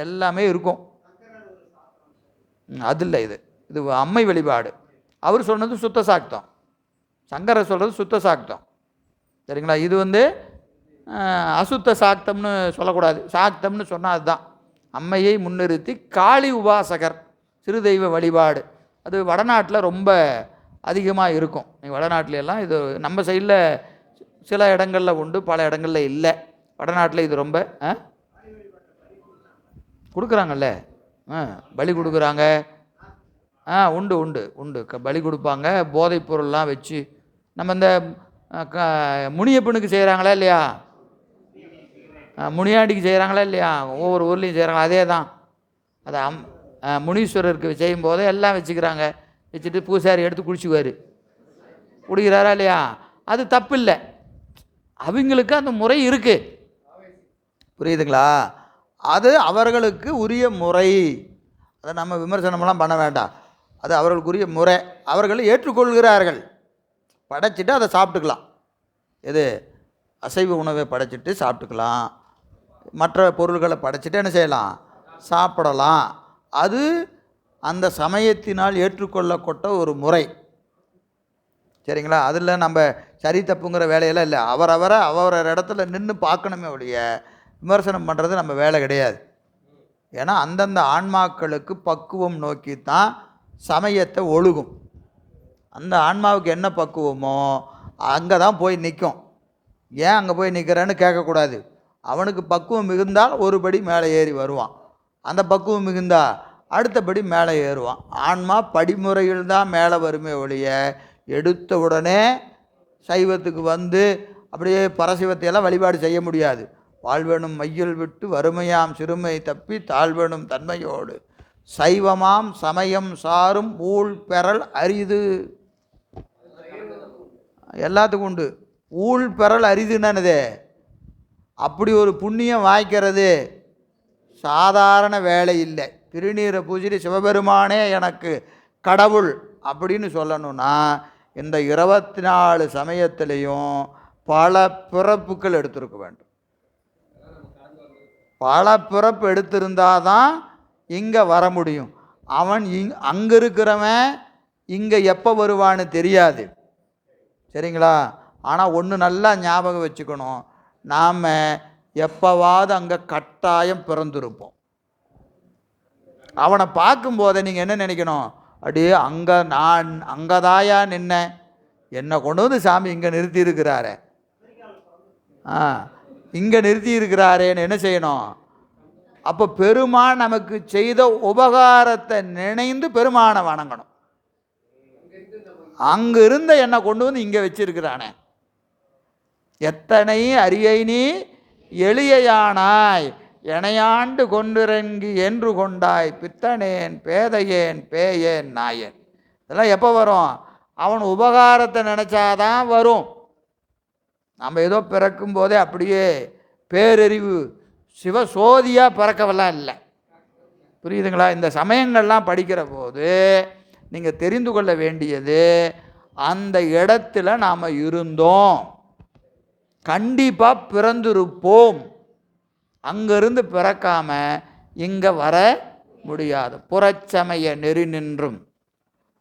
எல்லாமே இருக்கும். அது இல்லை, இது இது அம்மை வழிபாடு. அவர் சொன்னது சுத்த சாக்தம், சங்கரர் சொல்கிறது சுத்த சாக்தம், சரிங்களா? இது அசுத்த சாக்தம்னு சொல்லக்கூடாது. சாக்தம்னு சொன்னால் அதுதான் அம்மையை முன்னிறுத்தி காளி உபாசகர் சிறுதெய்வ வழிபாடு. அது வடநாட்டில் ரொம்ப அதிகமாக இருக்கும். வடநாட்டில எல்லாம் இது நம்ம சைடில் சில இடங்களில் உண்டு, பல இடங்களில் இல்லை. வடநாட்டில் இது ரொம்ப கொடுக்குறாங்கல்ல, பலி கொடுக்குறாங்க. உண்டு உண்டு உண்டு, பலி கொடுப்பாங்க. போதைப் பொருள்லாம் வச்சு நம்ம இந்த முனியப்பனுக்கு செய்கிறாங்களா இல்லையா, முனியாண்டிக்கு செய்கிறாங்களா இல்லையா, ஒவ்வொரு ஊர்லேயும் செய்கிறாங்க. அதே தான், அதை முனீஸ்வரருக்கு செய்யும் போதே எல்லாம் வச்சுக்கிறாங்க. வச்சுட்டு பூசாரி எடுத்து குடிச்சுக்குவார், குடிக்கிறாரா இல்லையா? அது தப்பு இல்லை, அவங்களுக்கு அந்த முறை இருக்குது, புரியுதுங்களா? அது அவர்களுக்கு உரிய முறை, அதை நம்ம விமர்சனமெல்லாம் பண்ண வேண்டாம். அது அவர்களுக்குரிய முறை, அவர்கள் ஏற்றுக்கொள்கிறார்கள். படைச்சிட்டு அதை சாப்பிட்டுக்கலாம். எது அசைவ உணவை படைச்சிட்டு சாப்பிட்டுக்கலாம், மற்ற பொருள்களை படைச்சிட்டு என்ன செய்யலாம், சாப்பிடலாம். அது அந்த சமயத்தினால் ஏற்றுக்கொள்ளப்பட்ட ஒரு முறை, சரிங்களா? அதில் நம்ம சரி தப்புங்கிற வேலையெல்லாம் இல்லை. அவரவர் இடத்துல நின்று பார்க்கணுமே ஒழிய விமர்சனம் பண்ணுறது நம்ம வேலை கிடையாது. ஏன்னா அந்தந்த ஆன்மாக்களுக்கு பக்குவம் நோக்கி தான் சமயத்தை ஒழுகும். அந்த ஆன்மாவுக்கு என்ன பக்குவமோ அங்கே தான் போய் நிற்கும். ஏன் அங்கே போய் நிற்கிறேன்னு கேட்கக்கூடாது. அவனுக்கு பக்குவம் மிகுந்தால் ஒருபடி மேலே ஏறி வருவான், அந்த பக்குவம் மிகுந்தா அடுத்தபடி மேலே ஏறுவான். ஆன்மா படிமுறையில் தான் மேலே வருமே ஒழிய எடுத்த உடனே சைவத்துக்கு அப்படியே பரசிவத்தையெல்லாம் வழிபாடு செய்ய முடியாது. வாழ்வெனும் மையில் விட்டு வறுமையாம் சிறுமை தப்பி தாழ்வெனும் தன்மையோடு சைவமாம் சமயம் சாரும் ஊழ் பெறல் அரிது. எல்லாத்துக்கும் உண்டு. ஊழ் பெறல் அரிதுன்னது, அப்படி ஒரு புண்ணியம் வாய்க்கிறது சாதாரண வேலை இல்லை. திருநீரை பூஜை சிவபெருமானே எனக்கு கடவுள் அப்படின்னு சொல்லணும்னா இந்த 24 சமயத்திலையும் பல பிறப்புகள் எடுத்திருக்க வேண்டும். பல பிறப்பு எடுத்திருந்தால் தான் இங்கே வர முடியும். அவன் அங்கே இருக்கிறவன் இங்கே எப்போ வருவான்னு தெரியாது, சரிங்களா? ஆனால் ஒன்று நல்லா ஞாபகம் வச்சுக்கணும், நாம் எப்போவாவது அங்கே கட்டாயம் பிறந்திருப்போம். அவனை பார்க்கும்போதே நீங்கள் என்ன நினைக்கணும், அப்படியே நான் அங்கே தாயா நின்ன, என்னை கொண்டு வந்து சாமி இங்கே நிறுத்தி இருக்கிறாரே, இங்கே நிறுத்தி இருக்கிறாரேன்னு என்ன செய்யணும்? அப்போ பெருமான் நமக்கு செய்த உபகாரத்தை நினைந்து பெருமானை வணங்கணும். அங்கே இருந்த என்னை கொண்டு வந்து இங்கே வச்சிருக்கிறானே, எத்தனை அரியை நீ எளியானாய் எனையாண்டு கொண்டிறங்கி என்று கொண்டாய் பித்தனேன் பேதையேன் பேயேன் நாயேன். இதெல்லாம் எப்போ வரும்? அவன் உபகாரத்தை நினச்சாதான் வரும். நம்ம ஏதோ பிறக்கும் போதே அப்படியே பேரறிவு சிவசோதியாக பிறக்கவெல்லாம் இல்லை, புரியுதுங்களா? இந்த சமயங்கள்லாம் படிக்கிற போது நீங்கள் தெரிந்து கொள்ள வேண்டியது, அந்த இடத்துல நாம் இருந்தோம், கண்டிப்பாக பிறந்திருப்போம். அங்கிருந்து பிறக்காம இங்கே வர முடியாது. புறச்சமய நெறி நின்றும்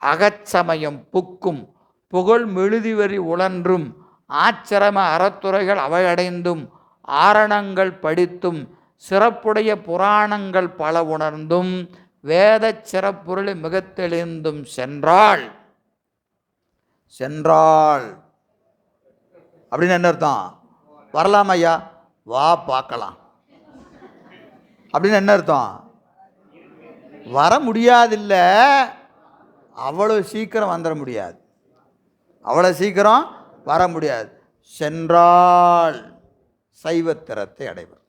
அகச்சமயம் புக்கும் புகழ் மெழுதிவரி உழன்றும் ஆச்சிரம அறத்துறைகள் அவையடைந்தும் ஆரணங்கள் படித்தும் சிறப்புடைய புராணங்கள் பல உணர்ந்தும் வேத சிறப்புரை மிக தெளிந்தும் சென்றாள் அப்படின்னு என்ன அர்த்தம்? வரலாம் ஐயா, வா பார்க்கலாம் அப்படின்னு என்ன அர்த்தம்? வர முடியாதில்ல, அவ்வளோ சீக்கிரம் வந்துட முடியாது, அவ்வளோ சீக்கிரம் வர முடியாது. சென்றால் சைவத்திறத்தை அடைவர்.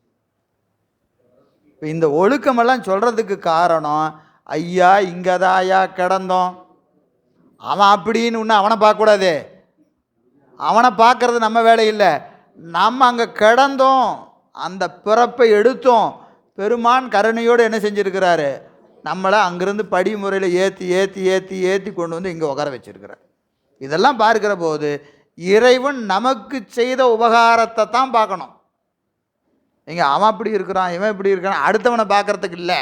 இந்த ஒழுக்கமெல்லாம் சொல்கிறதுக்கு காரணம், ஐயா இங்கதாயா கிடந்தோம், அவன் அப்படின்னு ஒன்று அவனை பார்க்கக்கூடாது, அவனை பார்க்கறது நம்ம வேலை இல்லை. நம்ம அங்கே கிடந்தோம், அந்த பிறப்பை எடுத்தோம், பெருமான் கருணையோடு என்ன செஞ்சுருக்கிறாரு? நம்மளை அங்கேருந்து படி முறையில் ஏற்றி ஏற்றி ஏற்றி ஏற்றி கொண்டு வந்து இங்கே உட்கார வச்சிருக்கிறார். இதெல்லாம் பார்க்கிற போது இறைவன் நமக்கு செய்த உபகாரத்தை தான் பார்க்கணும். இங்கே அவன் அப்படி இருக்கிறான், இவன் இப்படி இருக்கிறான், அடுத்தவனை பார்க்கறதுக்கு இல்லை.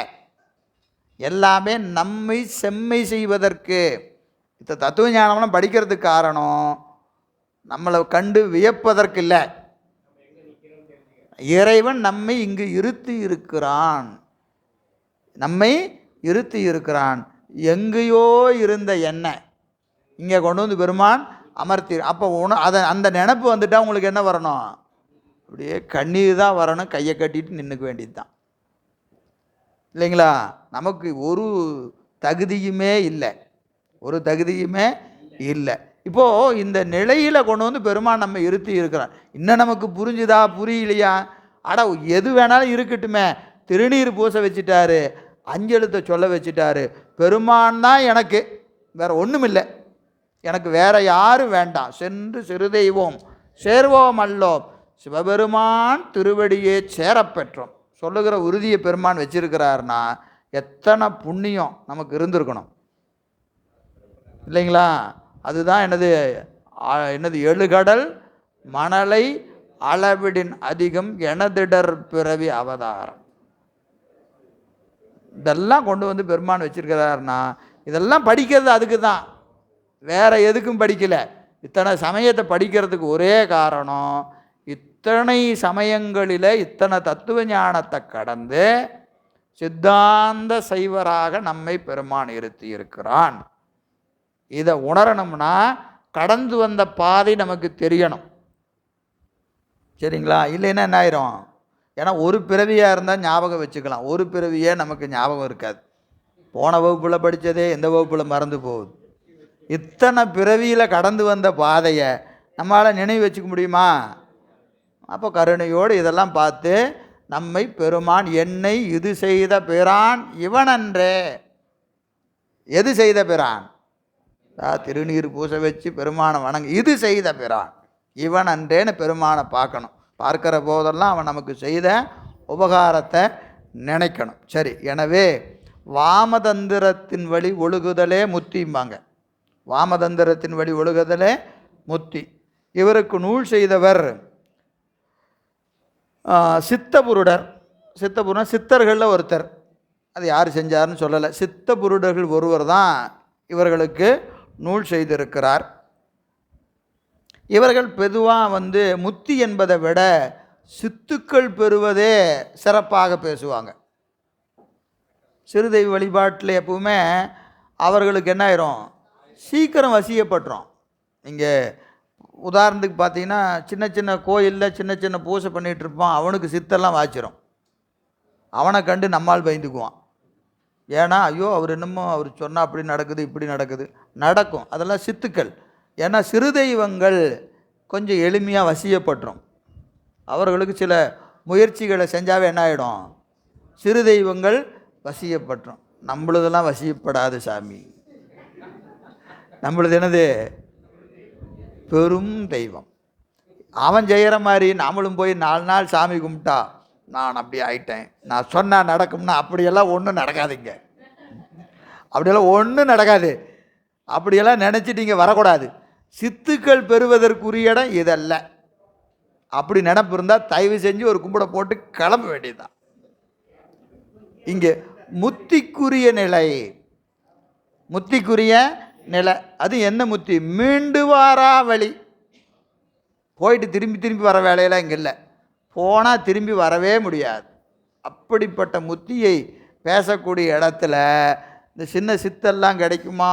எல்லாமே நம்மை செம்மை செய்வதற்கு. இந்த தத்துவ ஞானம்லாம் படிக்கிறதுக்கு காரணம் நம்மளை கண்டு வியப்பதற்கு இல்லை. இறைவன் நம்மை இங்கு இருத்தி இருக்கிறான், நம்மை இருத்தி இருக்கிறான். எங்கேயோ இருந்த எண்ணெய் இங்கே கொண்டு வந்து பெருமான் அமர்த்தி. அப்போ அந்த நினப்பு வந்துட்டால் உங்களுக்கு என்ன வரணும்? அப்படியே கண்ணீர் தான் வரணும், கையை கட்டிட்டு நின்றுக்க வேண்டியது தான், இல்லைங்களா? நமக்கு ஒரு தகுதியுமே இல்லை, ஒரு தகுதியுமே இல்லை. இப்போது இந்த நிலையில் கொண்டு வந்து பெருமான் நம்ம இருத்தி இருக்கிறான். இன்னும் நமக்கு புரிஞ்சுதா புரியலையா? அட எது வேணாலும் இருக்கட்டுமே, திருநீர் பூச வச்சுட்டாரு, அஞ்செழுத்தை சொல்ல வச்சுட்டாரு. பெருமான் தான் எனக்கு, வேறு ஒன்றும் இல்லை, எனக்கு வேறு யாரும் வேண்டாம். சென்று சிறுதெய்வோம் சேர்வோம் அல்லோம், சிவபெருமான் திருவடியே சேரப்பெற்றோம் சொல்லுகிற உறுதியை பெருமான் வச்சிருக்கிறாருன்னா எத்தனை புண்ணியம் நமக்கு இருந்திருக்கணும், இல்லைங்களா? அதுதான் என்னது எழுகடல் மணலை அளவிடின் அதிகம் எனதிடர் பிறவி அவதாரம். இதெல்லாம் கொண்டு வந்து பெருமான் வச்சிருக்கிறாருன்னா இதெல்லாம் படிக்கிறது அதுக்கு தான், வேற எதுக்கும் படிக்கலை. இத்தனை சமயத்தை படிக்கிறதுக்கு ஒரே காரணம், இத்தனை சமயங்களில் இத்தனை தத்துவ ஞானத்தை கடந்து சித்தாந்த சைவராக நம்மை பெருமான் இருத்தி இருக்கிறான். இதை உணரணும்னா கடந்து வந்த பாதை நமக்கு தெரியணும், சரிங்களா? இல்லைன்னா என்ன ஆயிரும்? ஏன்னா ஒரு பிறவியாக இருந்தால் ஞாபகம் வச்சுக்கலாம், ஒரு பிறவியே நமக்கு ஞாபகம் இருக்காது. போன வகுப்பில் படித்ததே எந்த வகுப்பில் மறந்து போகுது. இத்தனை பிறவியில் கடந்து வந்த பாதையை நம்மளால் நினைவு வச்சுக்க முடியுமா? அப்போ கருணையோடு இதெல்லாம் பார்த்து நம்மை பெருமான் என்னை இது செய்த பிரான் இவனன்றே. எது செய்த பிரான்? திருநீர் பூச வச்சு பெருமானை வணங்கு, இது செய்த பிரான் இவன் அன்றேன்னு பெருமானை பார்க்கணும். பார்க்கிற போதெல்லாம் அவன் நமக்கு செய்த உபகாரத்தை நினைக்கணும். சரி, எனவே வாமதந்திரத்தின் வழி ஒழுகுதலே முத்திம்பாங்க. வாமதந்திரத்தின் வழி ஒழுகுதலே முத்தி. இவருக்கு நூல் செய்தவர் சித்தபுருடர். சித்தபுருடர் சித்தர்களில் ஒருத்தர். அது யார் செஞ்சார்னு சொல்லலை. சித்தபுருடர்கள் ஒருவர் தான் இவர்களுக்கு நூல் செய்திருக்கிறார். இவர்கள் பொதுவாக முத்தி என்பதை விட சித்துக்கள் பெறுவதே சிறப்பாக பேசுவாங்க. சிறுதெய்வ வழிபாட்டில் எப்பவுமே அவர்களுக்கு என்ன ஆயிரும்? சீக்கிரம் வசியப்பட்டுரும். இங்கே உதாரணத்துக்கு பார்த்தீங்கன்னா சின்ன சின்ன கோயிலில் சின்ன சின்ன பூஜை பண்ணிகிட்டு இருப்பான், அவனுக்கு சித்தெல்லாம் வாச்சிரும். அவனை கண்டு நம்மால் பயந்துக்குவான். ஏன்னா ஐயோ அவர் என்னமோ அவர் சொன்னால் அப்படி நடக்குது இப்படி நடக்குது நடக்கும். அதெல்லாம் சித்துக்கள். ஏன்னா சிறு தெய்வங்கள் கொஞ்சம் எளிமையாக வசியப்பட்டுரும். அவர்களுக்கு சில முயற்சிகளை செஞ்சாவே என்ன ஆகிடும்? சிறு தெய்வங்கள் வசியப்பட்டுரும். நம்மளதெல்லாம் வசியப்படாது சாமி. நம்மளது என்னது? பெரும் தெய்வம். அவன் செய்கிற மாதிரி நாமளும் போய் 4 நாள் சாமி கும்பிட்டா நான் அப்படி ஆயிட்டேன், நான் சொன்னால் நடக்கும்னா அப்படியெல்லாம் ஒன்றும் நடக்காதுங்க. அப்படியெல்லாம் ஒன்றும் நடக்காது. அப்படியெல்லாம் நினச்சிட்டு இங்கே வரக்கூடாது. சித்துக்கள் பெறுவதற்குரிய இடம் இதல்ல. அப்படி நினப்பு இருந்தால் தயவு செஞ்சு ஒரு கும்பிட போட்டு கிளம்ப வேண்டியதுதான். இங்கே முத்திக்குரிய நிலை, முத்திக்குரிய நிலை. அது என்ன முத்தி? மீண்டு வாரா வழி. போயிட்டு திரும்பி திரும்பி வர வேலையெல்லாம் இங்கே இல்லை. போனால் திரும்பி வரவே முடியாது. அப்படிப்பட்ட முத்தியை பேசக்கூடிய இடத்துல இந்த சின்ன சித்தெல்லாம் கிடைக்குமா,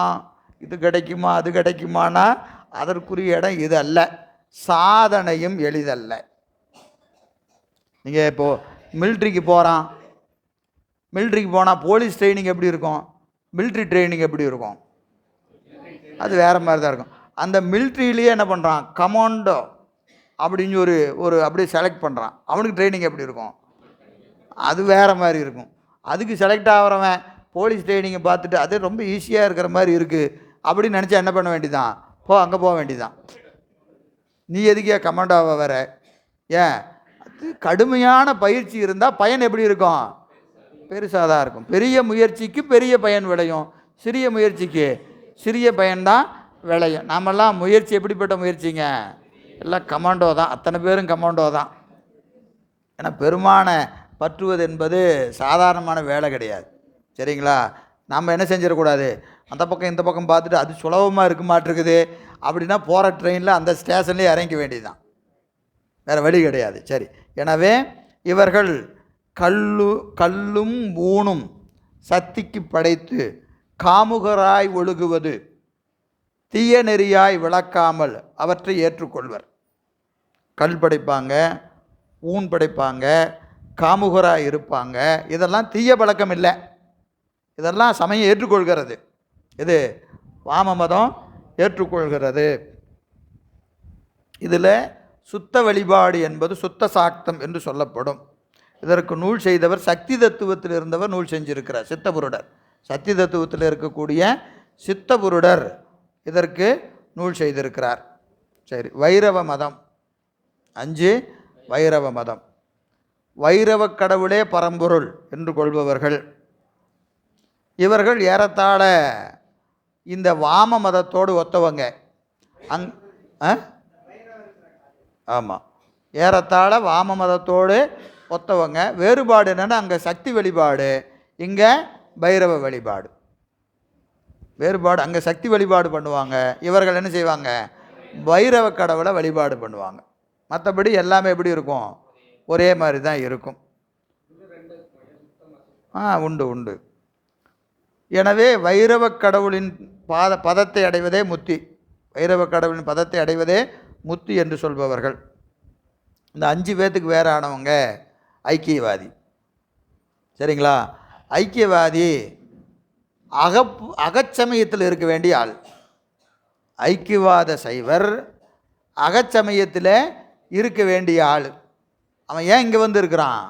இது கிடைக்குமா, அது கிடைக்குமானா அதற்குரிய இடம் இது அல்ல. சாதனையும் எளிதல்ல. நீங்கள் இப்போது மிலிட்ரிக்கு போகிறான், மிலிட்ரிக்கு போனால் போலீஸ் ட்ரைனிங் எப்படி இருக்கும், மிலிட்ரி ட்ரைனிங் எப்படி இருக்கும்? அது வேறு மாதிரி தான் இருக்கும். அந்த மிலிட்ரியிலேயே என்ன பண்ணுறான், கமாண்டோ அப்படின்னு ஒரு அப்படியே செலக்ட் பண்ணுறான். அவனுக்கு ட்ரைனிங் எப்படி இருக்கும்? அது வேறு மாதிரி இருக்கும். அதுக்கு செலக்ட் ஆகிறவன் போலீஸ் ட்ரைனிங்கை பார்த்துட்டு அது ரொம்ப ஈஸியாக இருக்கிற மாதிரி இருக்குது அப்படின்னு நினச்சா என்ன பண்ண வேண்டியதான்? அங்கே போக வேண்டியதான். நீ எதுக்கே கமாண்டோவை வேற? ஏன்? அது கடுமையான பயிற்சி இருந்தால் பயன் எப்படி இருக்கும்? பெருசாக தான் இருக்கும். பெரிய முயற்சிக்கு பெரிய பயன் விளையும், சிறிய முயற்சிக்கு சிறிய பயன்தான் விளையும். நாமெல்லாம் முயற்சி எப்படிப்பட்ட முயற்சிங்க? எல்லாம் கமாண்டோ தான், அத்தனை பேரும் கமாண்டோ தான். ஏன்னா பெருமானை பற்றுவது என்பது சாதாரணமான வேலை கிடையாது. சரிங்களா? நம்ம என்ன செஞ்சிடக்கூடாது, அந்த பக்கம் இந்த பக்கம் பார்த்துட்டு அது சுலபமாக இருக்க மாட்டிருக்குது அப்படின்னா போகிற ட்ரெயினில் அந்த ஸ்டேஷன்லேயே இறங்க வேண்டியது தான், வேறு வழி கிடையாது. சரி, எனவே இவர்கள் கல்லும் ஊனும் சக்திக்கு படைத்து காமுகராய் ஒழுகுவது தீய நெறியாய் விளக்காமல் அவற்றை ஏற்றுக்கொள்வர். கல் படைப்பாங்க, ஊன் படைப்பாங்க, காமுகராய் இருப்பாங்க. இதெல்லாம் தீய பழக்கம் இல்லை, இதெல்லாம் சமயம் ஏற்றுக்கொள்கிறது. இது வாம மதம் ஏற்றுக்கொள்கிறது. இதில் சுத்த வழிபாடு என்பது சுத்த சாக்தம் என்று சொல்லப்படும். இதற்கு நூல் செய்தவர் சக்தி தத்துவத்தில் இருந்தவர் நூல் செஞ்சிருக்கிறார், சித்தபுருடர். சக்தி தத்துவத்தில் இருக்கக்கூடிய சித்தபுருடர் இதற்கு நூல் செய்திருக்கிறார். சரி, வைரவ மதம் 5. வைரவ மதம் வைரவ கடவுளே பரம்பொருள் என்று கொள்பவர்கள். இவர்கள் ஏறத்தாழ இந்த வாம மதத்தோடு ஒத்தவங்க. ஆமாம், ஏறத்தாழ வாம மதத்தோடு ஒத்தவங்க. வேறுபாடு என்னென்னா அங்கே சக்தி வழிபாடு, இங்கே பைரவ வழிபாடு. வேறுபாடு, அங்கே சக்தி வழிபாடு பண்ணுவாங்க, இவர்கள் என்ன செய்வாங்க, பைரவ கடவுளை வழிபாடு பண்ணுவாங்க. மற்றபடி எல்லாமே எப்படி இருக்கும், ஒரே மாதிரி தான் இருக்கும். உண்டு உண்டு. எனவே வைரவ கடவுளின் பதத்தை அடைவதே முத்தி, வைரவ கடவுளின் பதத்தை அடைவதே முத்தி என்று சொல்பவர்கள். இந்த 5 பேர்த்துக்கு வேற ஆனவங்க ஐக்கியவாதி. சரிங்களா? ஐக்கியவாதி அகச்சமயத்தில் இருக்க வேண்டிய ஆள். ஐக்கியவாத சைவர் அகச்சமயத்தில் இருக்க வேண்டிய ஆள். அவன் ஏன் இங்கே வந்து இருக்கிறான்,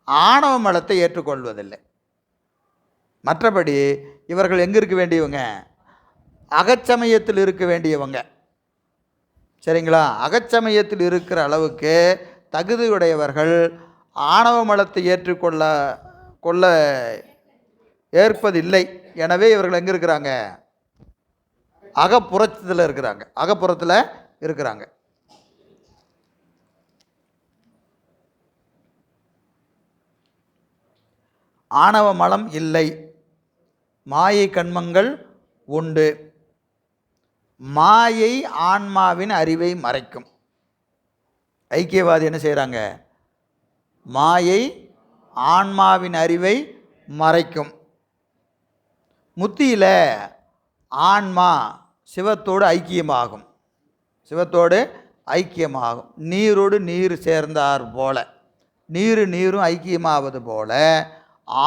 ஆணவ மலத்தை ஏற்றுக்கொள்வதில்லை. மற்றபடி இவர்கள் எங்கே இருக்க வேண்டியவங்க, அகச்சமயத்தில் இருக்க வேண்டியவங்க. சரிங்களா? அகச்சமயத்தில் இருக்கிற அளவுக்கு தகுதியுடையவர்கள் ஆணவ மலத்தை கொள்ள ஏற்பதில்லை. எனவே இவர்கள் எங்கே இருக்கிறாங்க, அகப்புறத்தில் இருக்கிறாங்க, அகப்புறத்தில் இருக்கிறாங்க. ஆணவ மலம் இல்லை, மாயை கண்மங்கள் உண்டு. மாயை ஆன்மாவின் அறிவை மறைக்கும். ஐக்கியவாதி என்ன செய்கிறாங்க, மாயை ஆன்மாவின் அறிவை மறைக்கும். முத்தியில் ஆன்மா சிவத்தோடு ஐக்கியமாகும், சிவத்தோடு ஐக்கியமாகும். நீரோடு நீர் சேர்ந்தார் போல, நீரும் ஐக்கியமாவது போல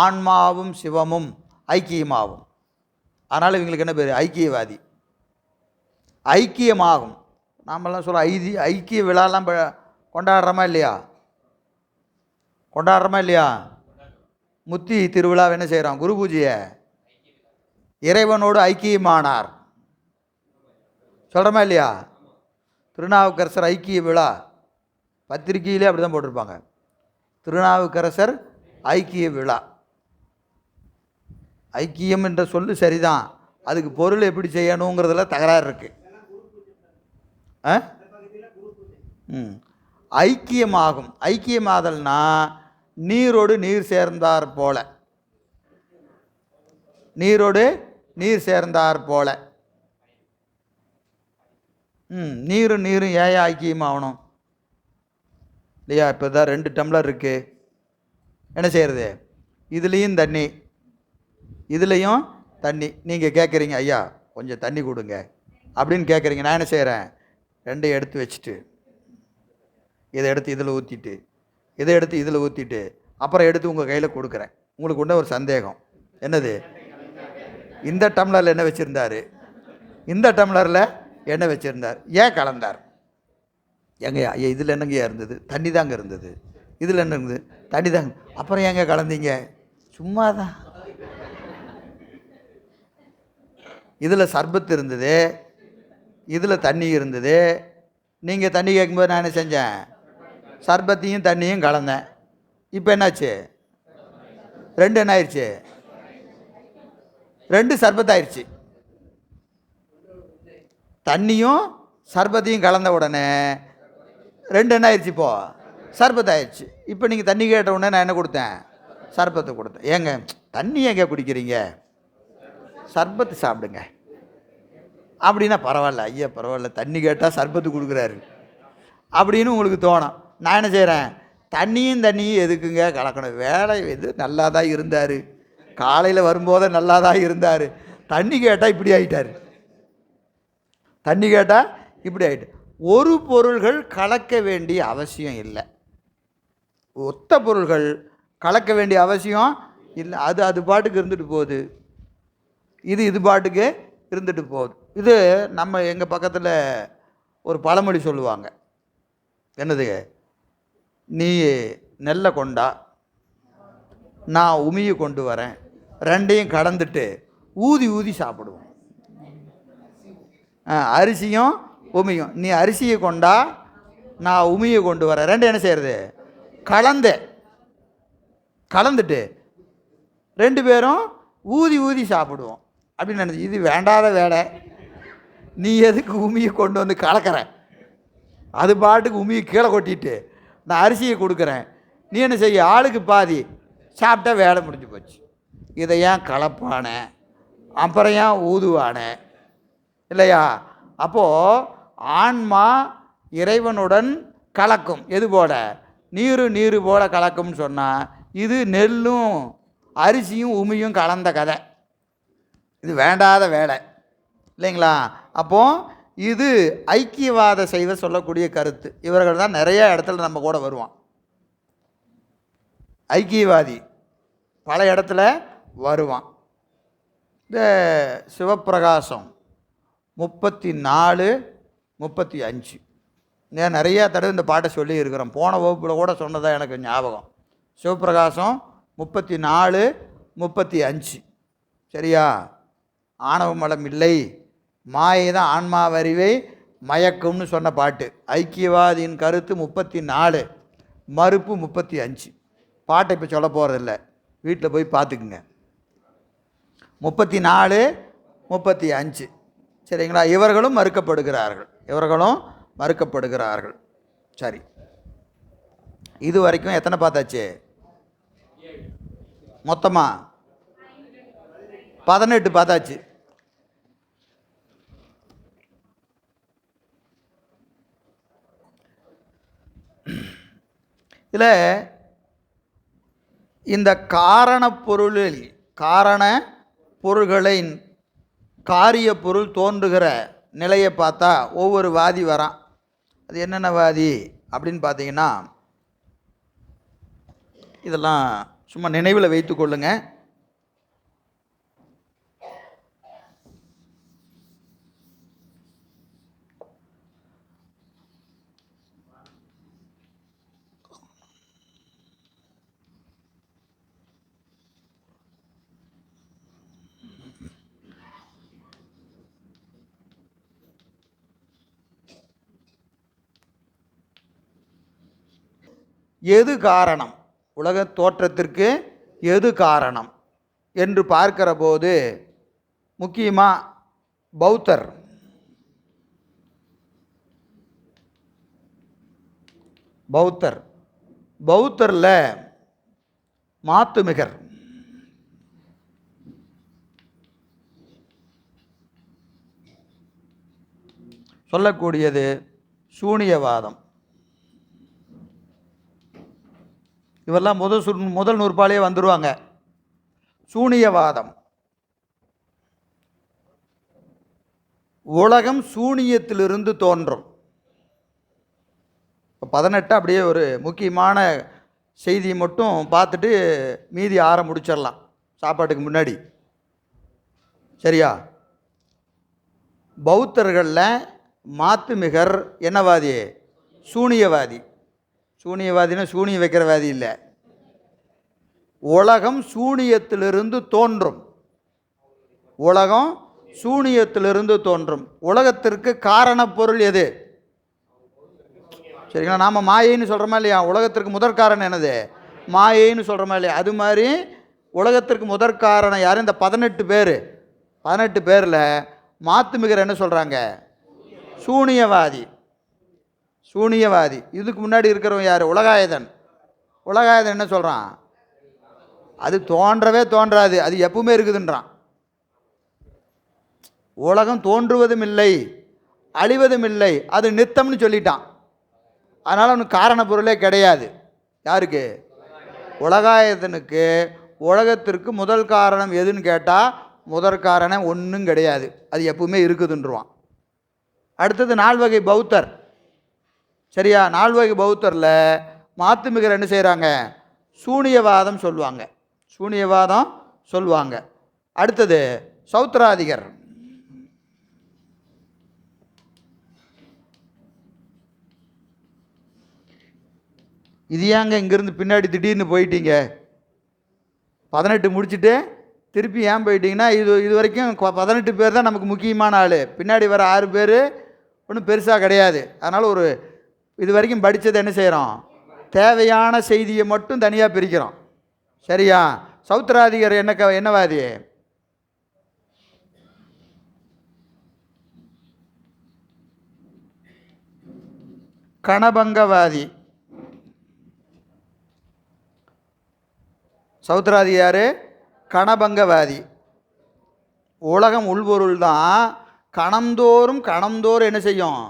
ஆன்மாவும் சிவமும் ஐக்கியமாகும். அதனால் இவங்களுக்கு என்ன பேர், ஐக்கியவாதி. ஐக்கியமாகும். நாமெல்லாம் சொல்ல ஐக்கிய விழாலாம் கொண்டாடுறோமா இல்லையா, கொண்டாடுறோமா இல்லையா? முத்தி திருவிழாவை என்ன செய்கிறோம், குரு பூஜையை இறைவனோடு ஐக்கியமானார் சொல்கிறோமா இல்லையா? திருநாவுக்கரசர் ஐக்கிய விழா பத்திரிகையிலே அப்படி தான் போட்டிருப்பாங்க, திருநாவுக்கரசர் ஐக்கிய விழா. ஐக்கியம் என்ற சொல்லு சரிதான், அதுக்கு பொருள் எப்படி செய்யணுங்கிறதுல தகராறு இருக்குது. ஐக்கியமாகும். ஐக்கியமாதல்னா நீரோடு நீர் சேர்ந்தார் போல, நீரோடு நீர் சேர்ந்தார் போல. நீரும் ஏன் ஐக்கியமாகணும் இல்லையா? இப்போ தான் 2 டம்ளர் இருக்குது, என்ன செய்கிறது, இதுலேயும் தண்ணி இதுலேயும் தண்ணி. நீங்கள் கேட்குறீங்க, ஐயா கொஞ்சம் தண்ணி கொடுங்க அப்படின்னு கேட்குறீங்க. நான் என்ன செய்கிறேன், 2 எடுத்து வச்சுட்டு இதை எடுத்து இதில் ஊற்றிட்டு இதை எடுத்து இதில் ஊற்றிட்டு அப்புறம் எடுத்து உங்கள் கையில் கொடுக்குறேன். உங்களுக்கு உண்ட ஒரு சந்தேகம், என்னது, இந்த டம்ளரில் என்ன வச்சுருந்தார், இந்த டம்ளரில் என்ன வச்சுருந்தார், ஏன் கலந்தார்? ஏங்க ஐயா இதில் என்னங்கய்யா இருந்தது, தண்ணி தாங்க இருந்தது. இதில் என்ன இருந்தது, தண்ணி தாங்க. அப்புறம் ஏங்க கலந்தீங்க? சும்மா தான். இதில் சர்பத்து இருந்தது, இதில் தண்ணி இருந்தது. நீங்கள் தண்ணி கேட்கும்போது நான் என்ன செஞ்சேன், சர்பத்தையும் தண்ணியும் கலந்தேன். இப்போ என்னாச்சு, ரெண்டு என்ன ஆயிடுச்சு? ரெண்டு சர்பத் ஆயிடுச்சு. தண்ணியும் சர்பத்தையும் கலந்த உடனே ரெண்டு என்ன ஆயிடுச்சு? இப்போது சர்பத் ஆயிடுச்சு. இப்போ நீங்கள் தண்ணி கேட்ட உடனே நான் என்ன கொடுத்தேன்? சர்பத்தை கொடுத்தேன். ஏங்க தண்ணி எங்கே குடிக்கிறீங்க? சர்பத்து சாப்பிடுங்க அப்படின்னா பரவாயில்ல, ஐயா பரவாயில்ல, தண்ணி கேட்டால் சர்பத்து கொடுக்குறாரு அப்படின்னு உங்களுக்கு தோணும். நான் என்ன செய்கிறேன்? தண்ணியும் எதுக்குங்க கலக்கணும்? வேலை இது நல்லா தான் இருந்தார், காலையில் வரும்போது நல்லா தான் இருந்தார், தண்ணி கேட்டால் இப்படி ஆகிட்டார், தண்ணி கேட்டால் இப்படி ஆகிட்டு. ஒரு பொருள்கள் கலக்க வேண்டிய அவசியம் இல்லை, ஒத்த பொருள்கள் கலக்க வேண்டிய அவசியம் இல்லை. அது பாட்டுக்கு இருந்துட்டு போகுது, இது பாட்டுக்கு இருந்துட்டு போகுது. இது நம்ம எங்கள் பக்கத்தில் ஒரு பழமொழி சொல்லுவாங்க. என்னது? நீ நெல்லை கொண்டா, நான் உமியை கொண்டு வரேன், ரெண்டையும் கடந்துட்டு ஊதி ஊதி சாப்பிடுவோம். அரிசியும் உமியும். நீ அரிசியை கொண்டா, நான் உமியை கொண்டு வரேன், ரெண்டு என்ன செய்கிறது? கலந்துட்டு ரெண்டு பேரும் ஊதி ஊதி சாப்பிடுவோம் அப்படின்னு நினச்சி. இது வேண்டாத வேலை. நீ எதுக்கு உமியை கொண்டு வந்து கலக்கிற? அது பாட்டுக்கு உமியை கீழே கொட்டிட்டு நான் அரிசியை கொடுக்குறேன், நீ என்ன செய்ய? ஆளுக்கு பாதி சாப்பிட்டா வேலை முடிஞ்சு போச்சு. இதை ஏன் கலப்பானே, அப்புறம் ஏன் ஊதுவானே இல்லையா? அப்போது ஆன்மா இறைவனுடன் கலக்கும். எது போல? நீரு போல கலக்கும்னு சொன்னால் இது நெல்லும் அரிசியும் உமியும் கலந்த கதை. இது வேண்டாத வேலை இல்லைங்களா? அப்போது இது ஐக்கியவாத செய்வ சொல்லக்கூடிய கருத்து. இவர்கள் தான் நிறைய இடத்துல நம்ம கூட வருவான். ஐக்கியவாதி பல இடத்துல வருவான். இந்த சிவப்பிரகாசம் 34, 35 நான் நிறையா தடவை இந்த பாட்டை சொல்லி இருக்கிறேன். போன வகுப்பில் கூட சொன்னதான் எனக்கு ஞாபகம். சிவப்பிரகாசம் 34, 35 சரியா? ஆணவ மலம் இல்லை, மாயை தான் ஆன்மாவறிவை மயக்கும்னு சொன்ன பாட்டு. ஐக்கியவாதியின் கருத்து 34, மறுப்பு 35. பாட்டை இப்போ சொல்ல போகிறதில்ல, வீட்டில் போய் பார்த்துக்குங்க. 34, 35 சரிங்களா? இவர்களும் மறுக்கப்படுகிறார்கள். சரி, இது வரைக்கும் எத்தனை பார்த்தாச்சு? மொத்தமாக 18 பார்த்தாச்சு. இதில் இந்த காரண பொருள்களின் காரிய பொருள் தோன்றுகிற நிலையை பார்த்தா ஒவ்வொரு வாதி வரான். அது என்னென்ன வாதி அப்படின்னு பார்த்தீங்கன்னா, இதெல்லாம் சும்மா நினைவில் வைத்து கொள்ளுங்க. எது காரணம், உலக தோற்றத்திற்கு எது காரணம் என்று பார்க்கிற போது முக்கியமாக பௌத்தரில் மாத்துமிகர் சொல்லக்கூடியது சூனியவாதம். இவெல்லாம் முதல் நூற்பாலே வந்துடுவாங்க. சூனியவாதம், உலகம் சூனியத்திலிருந்து தோன்றும். 18 அப்படியே ஒரு முக்கியமான செய்தியை மட்டும் பார்த்துட்டு மீதி முடிச்சிடலாம் சாப்பாட்டுக்கு முன்னாடி, சரியா? பௌத்தர்களில் மாத்துமிகர் என்னவாதி? சூனியவாதி. சூனியவாதினா சூனியம் வைக்கிறவாதி இல்லை. உலகம் சூனியத்திலிருந்து தோன்றும். உலகத்திற்கு காரண பொருள் எது? சரிங்களா? நாம் மாயைன்னு சொல்கிறோமா இல்லையா? உலகத்திற்கு முதற் காரணம் என்னது? மாயைன்னு சொல்கிறோமா இல்லையா? அது மாதிரி உலகத்திற்கு முதற் காரணம் யார்? இந்த 18 பேர். 18 பேரில் மாத்துமிகர் என்ன சொல்கிறாங்க? சூனியவாதி. சூனியவாதி. இதுக்கு முன்னாடி இருக்கிறவன் யார்? உலகாயதன். உலகாயதன் என்ன சொல்கிறான்? அது தோன்றவே தோன்றாது, அது எப்பவுமே இருக்குதுன்றான். உலகம் தோன்றுவதும் இல்லை அழிவதும் இல்லை, அது நித்தம்னு சொல்லிட்டான். அதனால் அவனுக்கு காரண பொருளே கிடையாது. யாருக்கு? உலகாயதனுக்கு உலகத்திற்கு முதல் காரணம் எதுன்னு கேட்டால் முதற் காரணம் ஒன்றும் கிடையாது, அது எப்பவுமே இருக்குதுன்றான். அடுத்தது 4 வகை பௌத்தர். சரியா? 4 வகை பௌத்தரில் மாத்துமிகர் என்ன செய்கிறாங்க? சூனியவாதம் சொல்லுவாங்க. சூனியவாதம் சொல்லுவாங்க. அடுத்தது சௌத்ராதிகர். இது ஏங்க இங்கேருந்து பின்னாடி திடீர்னு போயிட்டீங்க? 18 முடிச்சுட்டு திருப்பி ஏன் போயிட்டீங்கன்னா, இது வரைக்கும் 18 பேர் தான் நமக்கு முக்கியமான ஆள். பின்னாடி வர 6 பேர் ஒன்றும் பெருசாக கிடையாது. அதனால் இது வரைக்கும் படித்தது என்ன செய்கிறோம்? தேவையான செய்தியை மட்டும் தனியாக பிரிக்கிறோம். சரியா? சௌத்ராதிகர் என்னவாதி? கணபங்கவாதி. சௌத்ராதி யார்? கணபங்கவாதி. உலகம் உள்பொருள் தான், கணம்தோறும் என்ன செய்யும்?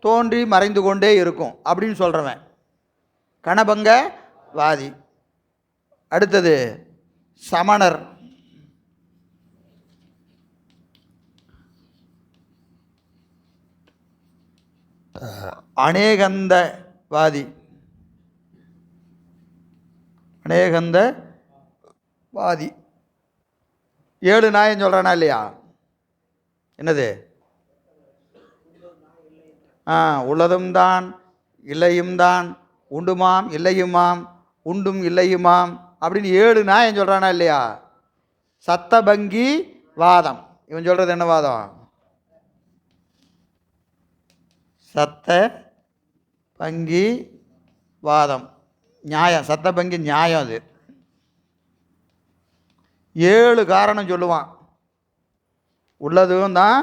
தோன்றி மறைந்து கொண்டே இருக்கும் அப்படின்னு சொல்கிறவன் கணபங்கவாதி. அடுத்தது சமணர். அநேகந்தவாதி. அநேகந்தவாதி 7 நாயம் சொல்கிறானா இல்லையா? என்னது? உள்ளதும் தான் இல்லையும் தான், உண்டுமாம் இல்லையுமாம், உண்டும் இல்லையுமாம் அப்படின்னு 7 நாயம் சொல்கிறானா இல்லையா? சத்தபங்கி வாதம். இவன் சொல்கிறது என்ன வாதம்? சத்தபங்கி வாதம். நியாயம், சத்தபங்கி நியாயம். அது 7 காரணம் சொல்லுவான். உள்ளதும் தான்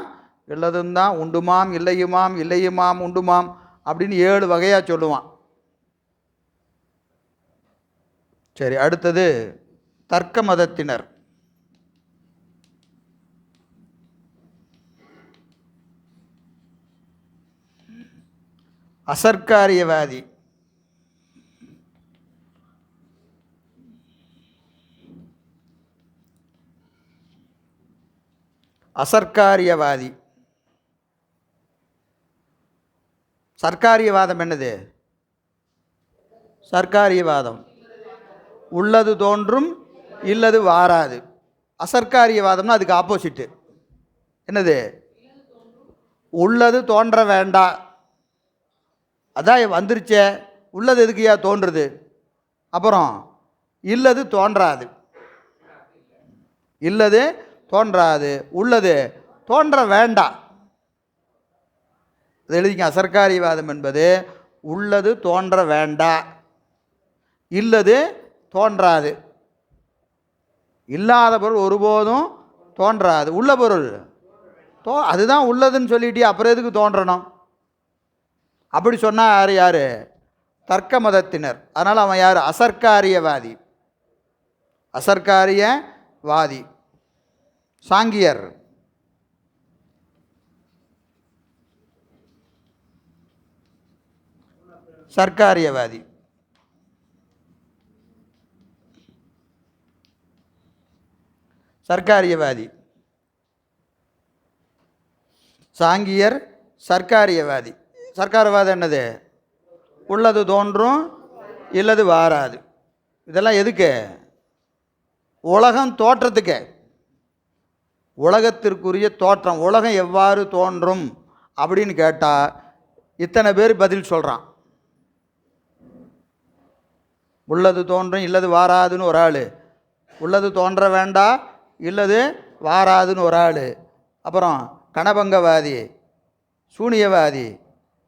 இல்லதும் தான், உண்டுமாம் இல்லையுமாம், இல்லையுமாம் உண்டுமாம் அப்படின்னு 7 வகையாக சொல்லுவான். சரி, அடுத்தது தர்க்க மதத்தினர். அசர்க்காரியவாதி. அசர்க்காரியவாதி. சர்க்காரியவாதம் என்னது? சர்க்காரியவாதம் உள்ளது தோன்றும் இல்லது வாராது. அசர்க்காரியவாதம்னா அதுக்கு ஆப்போசிட்டு. என்னது? உள்ளது தோன்ற வேண்டா. அதான் வந்துருச்சே, உள்ளது எதுக்குயா தோன்றுது? அப்புறம் இல்லது தோன்றாது. இல்லது தோன்றாது, உள்ளது தோன்ற வேண்டா. இது எழுதிக்க. அசர்க்காரியவாதம் என்பது உள்ளது தோன்ற வேண்டா, இல்லது தோன்றாது. இல்லாத பொருள் ஒருபோதும் தோன்றாது, உள்ள பொருள் அதுதான் உள்ளதுன்னு சொல்லிட்டு அப்புறம் எதுக்கு தோன்றணும்? அப்படி சொன்னால் யார்? தர்க்க மதத்தினர். அதனால் அவன் யார்? அசர்க்காரியவாதி. அசர்க்காரியவாதி. சாங்கியர். சர்க்காரியவாதி. சர்க்காரியவாதி. சாங்கியர் சர்க்காரியவாதி. சர்க்காரவாதம் என்னது? உள்ளது தோன்றும் இல்லது வாராது. இதெல்லாம் எதுக்கு? உலகம் தோற்றத்துக்கு. உலகத்திற்குரிய தோற்றம், உலகம் எவ்வாறு தோன்றும் அப்படின்னு கேட்டால் இத்தனை பேர் பதில் சொல்கிறான். உள்ளது தோன்றும் இல்லது வாராதுன்னு ஒரு ஆள், உள்ளது தோன்ற வேண்டா இல்லது வாராதுன்னு ஒரு ஆள், அப்புறம் கணபங்கவாதி, சூனியவாதி,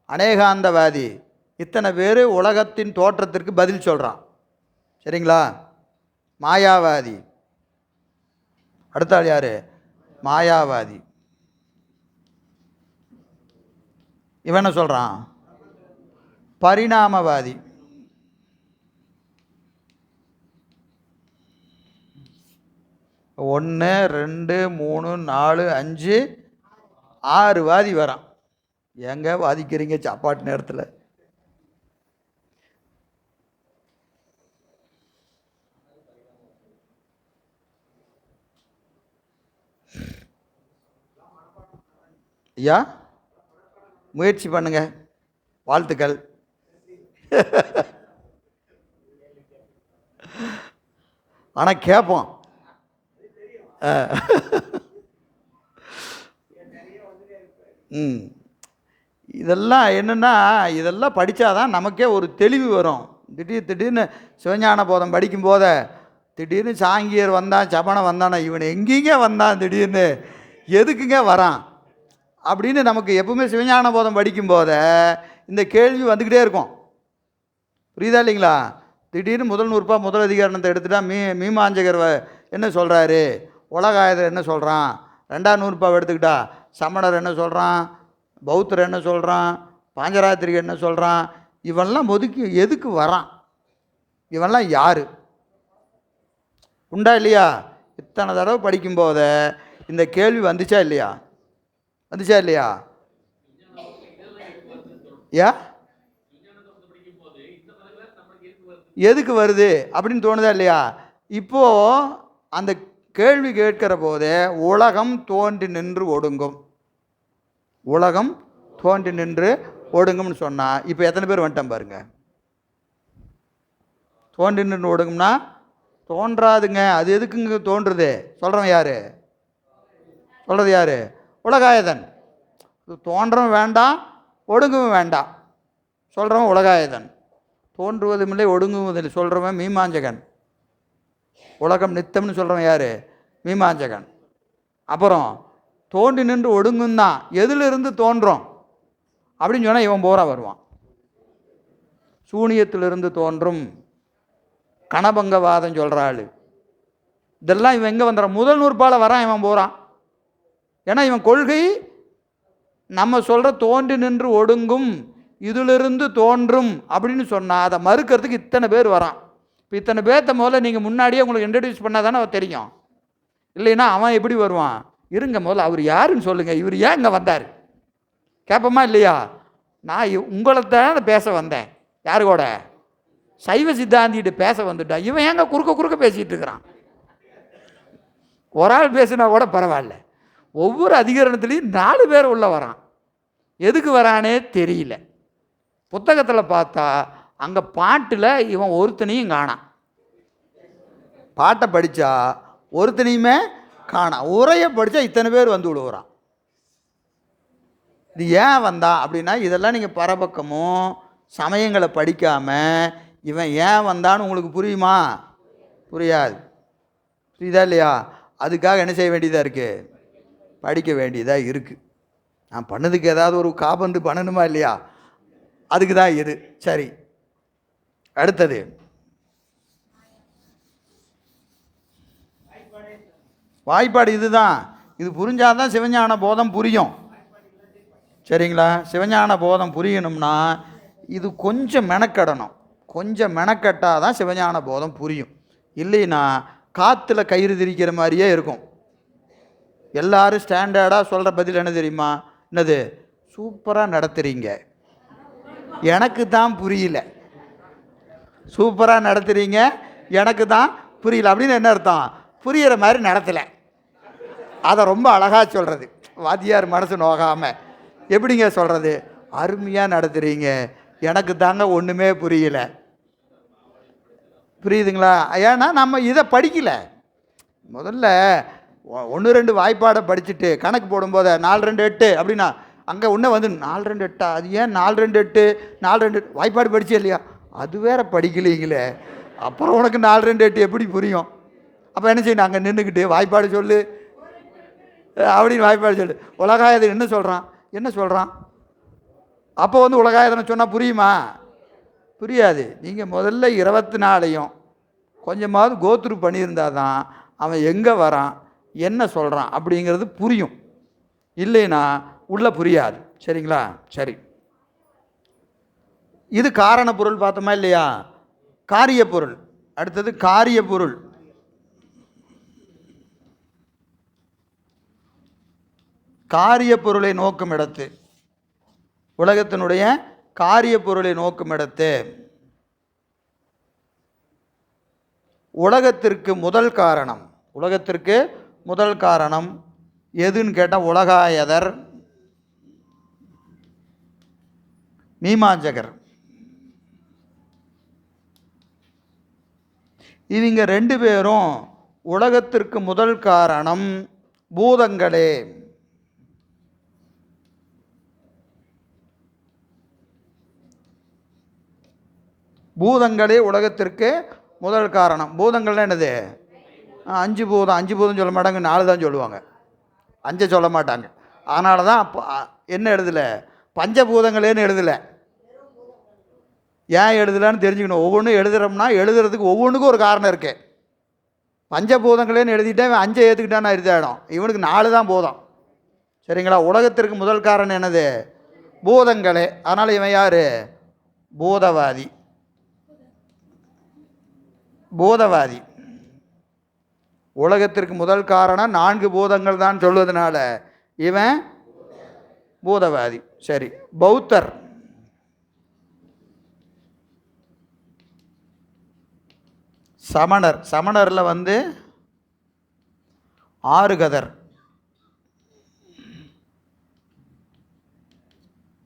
அநேகாந்தவாதி, இத்தனை பேர் உலகத்தின் தோற்றத்திற்கு பதில் சொல்கிறான். சரிங்களா? மாயாவாதி. அடுத்த ஆள் யார்? மாயாவாதி. இவன் என்ன சொல்கிறான்? பரிணாமவாதி. ஒன்று 2 3 4 5 6 வாதி வரான். எங்க வாதிக்கிறீங்க சாப்பாட்டு நேரத்தில்? ஐயா முயற்சி பண்ணுங்க, வாழ்த்துக்கள். ஆனால் கேட்போம். இதெல்லாம் என்னென்னா, இதெல்லாம் படித்தாதான் நமக்கே ஒரு தெளிவு வரும். திடீர்னு சிவஞான போதம் படிக்கும்போத திடீர்னு சாங்கியர் வந்தான், சபனை வந்தானா, இவன் எங்கேங்க வந்தான், திடீர்னு எதுக்குங்க வரான் அப்படின்னு நமக்கு எப்பவுமே சிவஞான போதம் படிக்கும்போத இந்த கேள்வி வந்துக்கிட்டே இருக்கும். புரியுதா இல்லைங்களா? திடீர்னு முதல் நூறுபா முதல் அதிகாரணத்தை எடுத்துட்டா மீமாஞ்சகர் என்ன சொல்கிறாரு, உலகாயதர் என்ன சொல்கிறான், 2ஆம் நூறுபாவை எடுத்துக்கிட்டா சமணர் என்ன சொல்கிறான், பௌத்தர் என்ன சொல்கிறான், பாஞ்சராத்திரிகர் என்ன சொல்கிறான், இவன்லாம் ஒதுக்கி எதுக்கு வரான், இவன்லாம் யார்? உண்டா இல்லையா? இத்தனை தடவை படிக்கும்போத இந்த கேள்வி வந்துச்சா இல்லையா? வந்துச்சா இல்லையா? எதுக்கு வருது அப்படின்னு தோணுதா இல்லையா? இப்போது அந்த கேள்வி கேட்கிற போதே உலகம் தோன்றி நின்று ஒடுங்கும், உலகம் தோன்றி நின்று ஒடுங்கும்னு சொன்னால் இப்போ எத்தனை பேர் வந்துட்டோம் பாருங்க. தோன்றி நின்று ஒடுங்கும்னா தோன்றாதுங்க. அது எதுக்குங்க தோன்றுது? சொல்கிறவன் யார்? சொல்கிறது யார்? உலகாயதன். தோன்றவும் வேண்டாம், ஒடுங்கவும் வேண்டாம், சொல்கிறவன் உலகாயதன். தோன்றுவதும் இல்லை, ஒடுங்குவதில்லை சொல்கிறவன் மீமாஞ்சகன். உலகம் நித்தம்னு சொல்கிறவன் யார்? மீமாஞ்சகன். அப்புறம் தோன்றி நின்று ஒடுங்கும் தான், எதிலிருந்து தோன்றும் அப்படின்னு சொன்னால் இவன் போரா வருவான். சூனியத்திலிருந்து தோன்றும் கணபங்கவாதம் சொல்கிறாள். இதெல்லாம் இவன் எங்கே வந்துடுறான்? முதல் நூற்பால் வரான் இவன் போகிறான். ஏன்னா இவன் கொள்கை நம்ம சொல்கிற தோன்றி நின்று ஒடுங்கும், இதிலிருந்து தோன்றும் அப்படின்னு சொன்னால் அதை மறுக்கிறதுக்கு இத்தனை பேர் வரான். இப்போ இத்தனை பேர்த்த முதல்ல நீங்கள் முன்னாடியே உங்களுக்கு இன்ட்ரடியூஸ் பண்ணால் தானே அவர் தெரியும். இல்லைன்னா அவன் எப்படி வருவான்? இருங்க முதல்ல அவர் யாருன்னு சொல்லுங்கள், இவர் ஏன் இங்கே வந்தார் கேட்போமா இல்லையா? நான் உங்களை தான் பேச வந்தேன். யாரு கூட? சைவ சித்தாந்திட்டு பேச வந்துட்டா. இவன் ஏங்க குறுக்க பேசிகிட்டு இருக்கிறான்? ஒரு ஆள் பேசுனா கூட பரவாயில்ல, ஒவ்வொரு அதிகரணத்துலேயும் 4 பேர் உள்ள வரான். எதுக்கு வரானே தெரியல. புத்தகத்தில் பார்த்தா அங்கே பாட்டில் இவன் ஒருத்தனையும் காணாம். பாட்டை படித்தா ஒருத்தனையுமே காணாம். உரையை படித்தா இத்தனை பேர் வந்து விழுவுறான். இது ஏன் வந்தான் அப்படின்னா, இதெல்லாம் நீங்கள் பரபக்கமும் சமயங்களை படிக்காமல் இவன் ஏன் வந்தான்னு உங்களுக்கு புரியுமா? புரியாது. புரியுதா இல்லையா? அதுக்காக என்ன செய்ய வேண்டியதாக இருக்குது? படிக்க வேண்டியதாக இருக்குது. நான் பண்ணதுக்கு ஏதாவது ஒரு காபந்து பண்ணணுமா இல்லையா? அதுக்கு தான் இது. சரி, அடுத்தது வாய்ப்பாடு. இதுதான். இது புரிஞ்சாதான் சிவஞான போதம் புரியும். சரிங்களா? சிவஞான போதம் புரியணும்னா இது கொஞ்சம் மெனக்கடணும். கொஞ்சம் மெனக்கட்டால் தான் சிவஞான போதம் புரியும். இல்லைன்னா காற்றுல கயிறு திரிக்கிற மாதிரியே இருக்கும். எல்லாரும் ஸ்டாண்டர்டாக சொல்கிற பதில் என்ன தெரியுமா? என்னது? சூப்பராக நடத்துகிறீங்க, எனக்கு தான் புரியல. சூப்பராக நடத்துகிறீங்க, எனக்கு தான் புரியல அப்படின்னு என்ன அர்த்தம்? புரிகிற மாதிரி நடத்தலை. அதை ரொம்ப அழகாக சொல்கிறது. வாத்தியார் மனசு நோகாமல் எப்படிங்க சொல்கிறது? அருமையாக நடத்துகிறீங்க, எனக்கு தாங்க ஒன்றுமே புரியல. புரியுதுங்களா? ஏன்னா நம்ம இதை படிக்கலை. முதல்ல 1 2 வாய்ப்பாடை படிச்சுட்டு கணக்கு போடும்போது 4 2 8 அப்படின்னா அங்கே ஒன்று வந்து 4 2 8 அது ஏன் 4 2 8 4 2 வாய்ப்பாடு படிச்சே இல்லையா? அது வேற படிக்கலீங்களே, அப்புறம் உனக்கு 4 2 8 எப்படி புரியும்? அப்போ என்ன செய்யணும்? அங்கே நின்றுக்கிட்டு வாய்ப்பாடு சொல்லு அப்படின்னு வாய்ப்பாடு சொல்லு. உலகாயதன் என்ன சொல்கிறான்? என்ன சொல்கிறான்? அப்போ வந்து உலகாயதனை சொன்னால் புரியுமா? புரியாது. நீங்கள் முதல்ல 24ஐயும் கொஞ்சமாவது கோத்ரூ பண்ணியிருந்தால் தான் அவன் எங்கே வரான் என்ன சொல்கிறான் அப்படிங்கிறது புரியும். இல்லைன்னா உள்ளே புரியாது. சரிங்களா? சரி, இது காரண பொருள் பார்த்தோமா இல்லையா? காரிய பொருள். அடுத்தது காரிய பொருள். காரிய பொருளை நோக்கும் இடத்து, உலகத்தினுடைய காரிய பொருளை நோக்கும் இடத்து உலகத்திற்கு முதல் காரணம். உலகத்திற்கு முதல் காரணம் எதுன்னு கேட்டால் உலகாயதர், மீமாஞ்சகர். இவங்க ரெண்டு பேரும் உலகத்திற்கு முதல் காரணம் பூதங்களே. பூதங்களே உலகத்திற்கு முதல் காரணம். பூதங்கள்லாம் என்னது? 5 பூதம். 5 பூதம் சொல்ல மாட்டாங்க, 4 தான் சொல்லுவாங்க, 5 சொல்ல மாட்டாங்க. அதனால தான் என்ன எழுதலை, பஞ்சபூதங்களேன்னு எழுதலை. ஏன் எழுதலான்னு தெரிஞ்சுக்கணும். ஒவ்வொன்றும் எழுதுகிறோம்னா எழுதுறதுக்கு ஒவ்வொன்றுக்கும் ஒரு காரணம் இருக்குது. பஞ்சபூதங்களேன்னு எழுதிட்டேன், 5 ஏற்றுக்கிட்டான்னு அறுத்தாயிடும். இவனுக்கு 4 தான் பூதம். சரிங்களா? உலகத்திற்கு முதல் காரணம் என்னது? பூதங்களே. அதனால் இவன் யார்? பூதவாதி. பூதவாதி. உலகத்திற்கு முதல் காரணம் 4 பூதங்கள் தான் சொல்வதனால இவன் பூதவாதி. சரி, பௌத்தர். சமணர். சமணரில் ஆறுகதர்.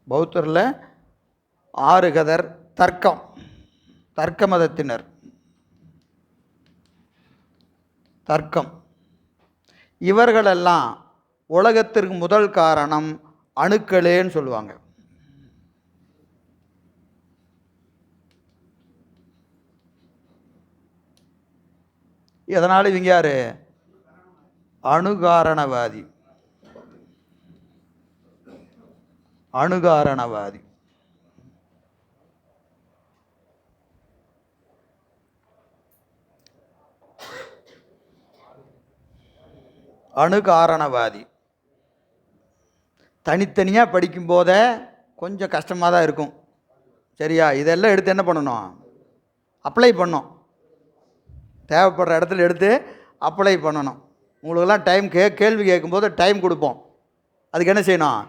பௌத்தரில் ஆறுகதர். தர்க்கம், தர்க்க மதத்தினர். தர்க்கம். இவர்களெல்லாம் உலகத்திற்கு முதல் காரணம் அணுக்களேன்னு சொல்லுவாங்க. இதனால் இவங்க யார்? அணுகாரணவாதி. அணுகாரணவாதி. அணுகாரணவாதி. தனித்தனியாக படிக்கும்போதே கொஞ்சம் கஷ்டமாக தான் இருக்கும். சரியா? இதெல்லாம் எடுத்து என்ன பண்ணணும்? அப்ளை பண்ணணும். தேவைப்படுற இடத்துல எடுத்து அப்ளை பண்ணணும். உங்களுக்கெல்லாம் டைம் கேள்வி கேட்கும்போது டைம் கொடுப்போம். அதுக்கு என்ன செய்யணும்?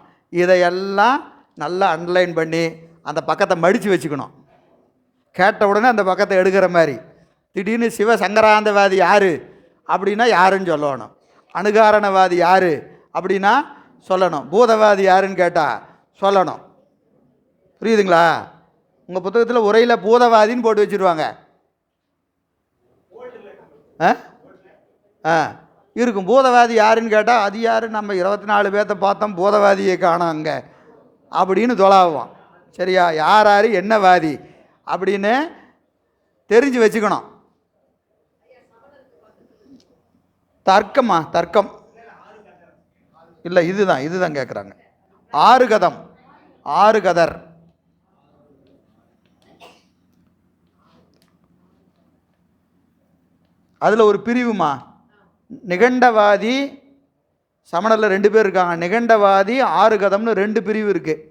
இதையெல்லாம் நல்லா அண்டர்லைன் பண்ணி அந்த பக்கத்தை மடித்து வச்சுக்கணும். கேட்ட உடனே அந்த பக்கத்தை எடுக்கிற மாதிரி. திடீர்னு சிவசங்கராந்தவாதி யார் அப்படின்னா யாருன்னு சொல்லணும். அணுகாரணவாதி யார் அப்படின்னா சொல்லணும். பூதவாதி யாருன்னு கேட்டால் சொல்லணும். புரியுதுங்களா? உங்கள் புத்தகத்தில் உரையில் பூதவாதின்னு போட்டு வச்சுருவாங்க. இருக்கும். பூதவாதி யாருன்னு கேட்டால் அது யார்? நம்ம 24 பேர்த்த பார்த்தோம், பூதவாதியை காணோம் அங்கே அப்படின்னு தொலாவுவோம். சரியா? யார் யார் என்ன வாதி அப்படின்னு தெரிஞ்சு வச்சுக்கணும். தர்க்கமா? தர்க்கம் இல்லை, இதுதான் கேட்குறாங்க. ஆறுகதம். ஆறுகதர். அதில் ஒரு பிரிவுமா, நிகண்டவாதி. சமணரில் 2 பேர் இருக்காங்க. நிகண்டவாதி, ஆறுகதம்னு 2 பிரிவு இருக்குது.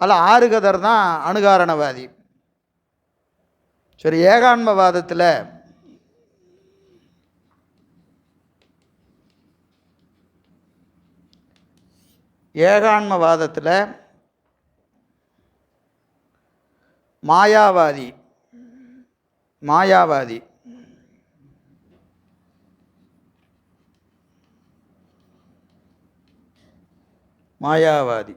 அதில் ஆறுகதர் தான் அணுகாரணவாதி. சரி, ஏகான்மவாதத்தில் மாயாவாதி. மாயாவாதி. மாயாவாதி.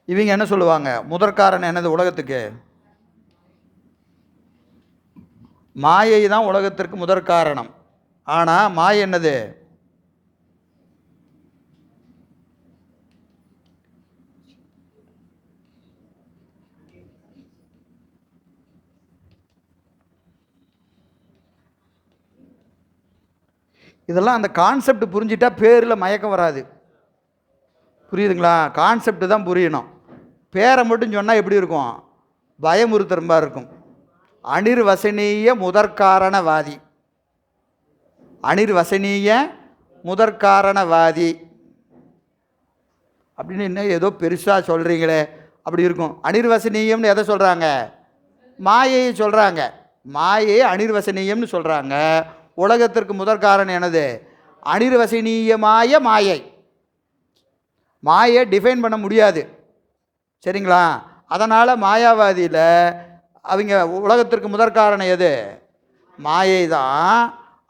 இவங்க என்ன சொல்லுவாங்க? முதற்காரணம் என்னது உலகத்துக்கு? மாயை தான் உலகத்திற்கு முதற்காரணம். ஆனால் மாயை என்னது? இதெல்லாம் அந்த கான்செப்ட் புரிஞ்சிட்டா பேரில் மயக்கம் வராது. புரியுதுங்களா? கான்செப்ட் தான் புரியணும். பேரை மட்டும் சொன்னால் எப்படி இருக்கும்? பயமுறுத்துற மாதிரி இருக்கும். அனிர்வசனீய முதற்காரணவாதி. அனிர்வசனீய முதற்காரணவாதி அப்படின்னு என்ன ஏதோ பெருசாக சொல்கிறீங்களே அப்படி இருக்கும். அனிர்வசனீயம்னு எதை சொல்கிறாங்க? மாயையை சொல்கிறாங்க. மாயை அனிர்வசனீயம்னு சொல்கிறாங்க. உலகத்திற்கு முதற்காரணம் என்னது? அனிர்வசனீயமாய மாயை. மாயை டிஃபைன் பண்ண முடியாது, சரிங்களா? அதனால் மாயாவாதியில் அவங்க உலகத்திற்கு முதற்காரணம் எது? மாயை தான்.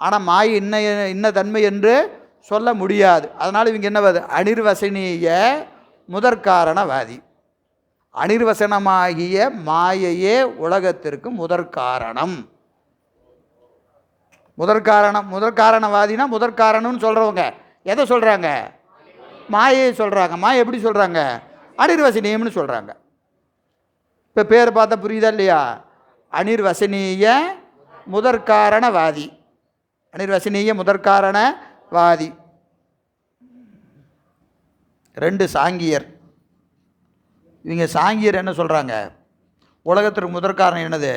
ஆனால் மாயை இன்ன தன்மை என்று சொல்ல முடியாது. அதனால் இவங்க என்னவாது? அனிர்வசனீய முதற்காரணவாதி. அனிர்வசனமாகிய மாயையே உலகத்திற்கு முதற்காரணம். முதற்காரணவாதினா முதற்காரணம்னு சொல்கிறவங்க எதை சொல்கிறாங்க? மாயையை சொல்கிறாங்க. மாயை எப்படி சொல்கிறாங்க? அனிர்வசனீயம்னு சொல்கிறாங்க. இப்போ பேர் பார்த்தா புரியுதா இல்லையா? அனிர்வசனீய முதற்காரணவாதி. அனிர்வசனீய முதற்காரணவாதி. 2 சாங்கியர். இவங்க சாங்கியர் என்ன சொல்கிறாங்க? உலகத்திற்கு முதற்காரணம் என்னது?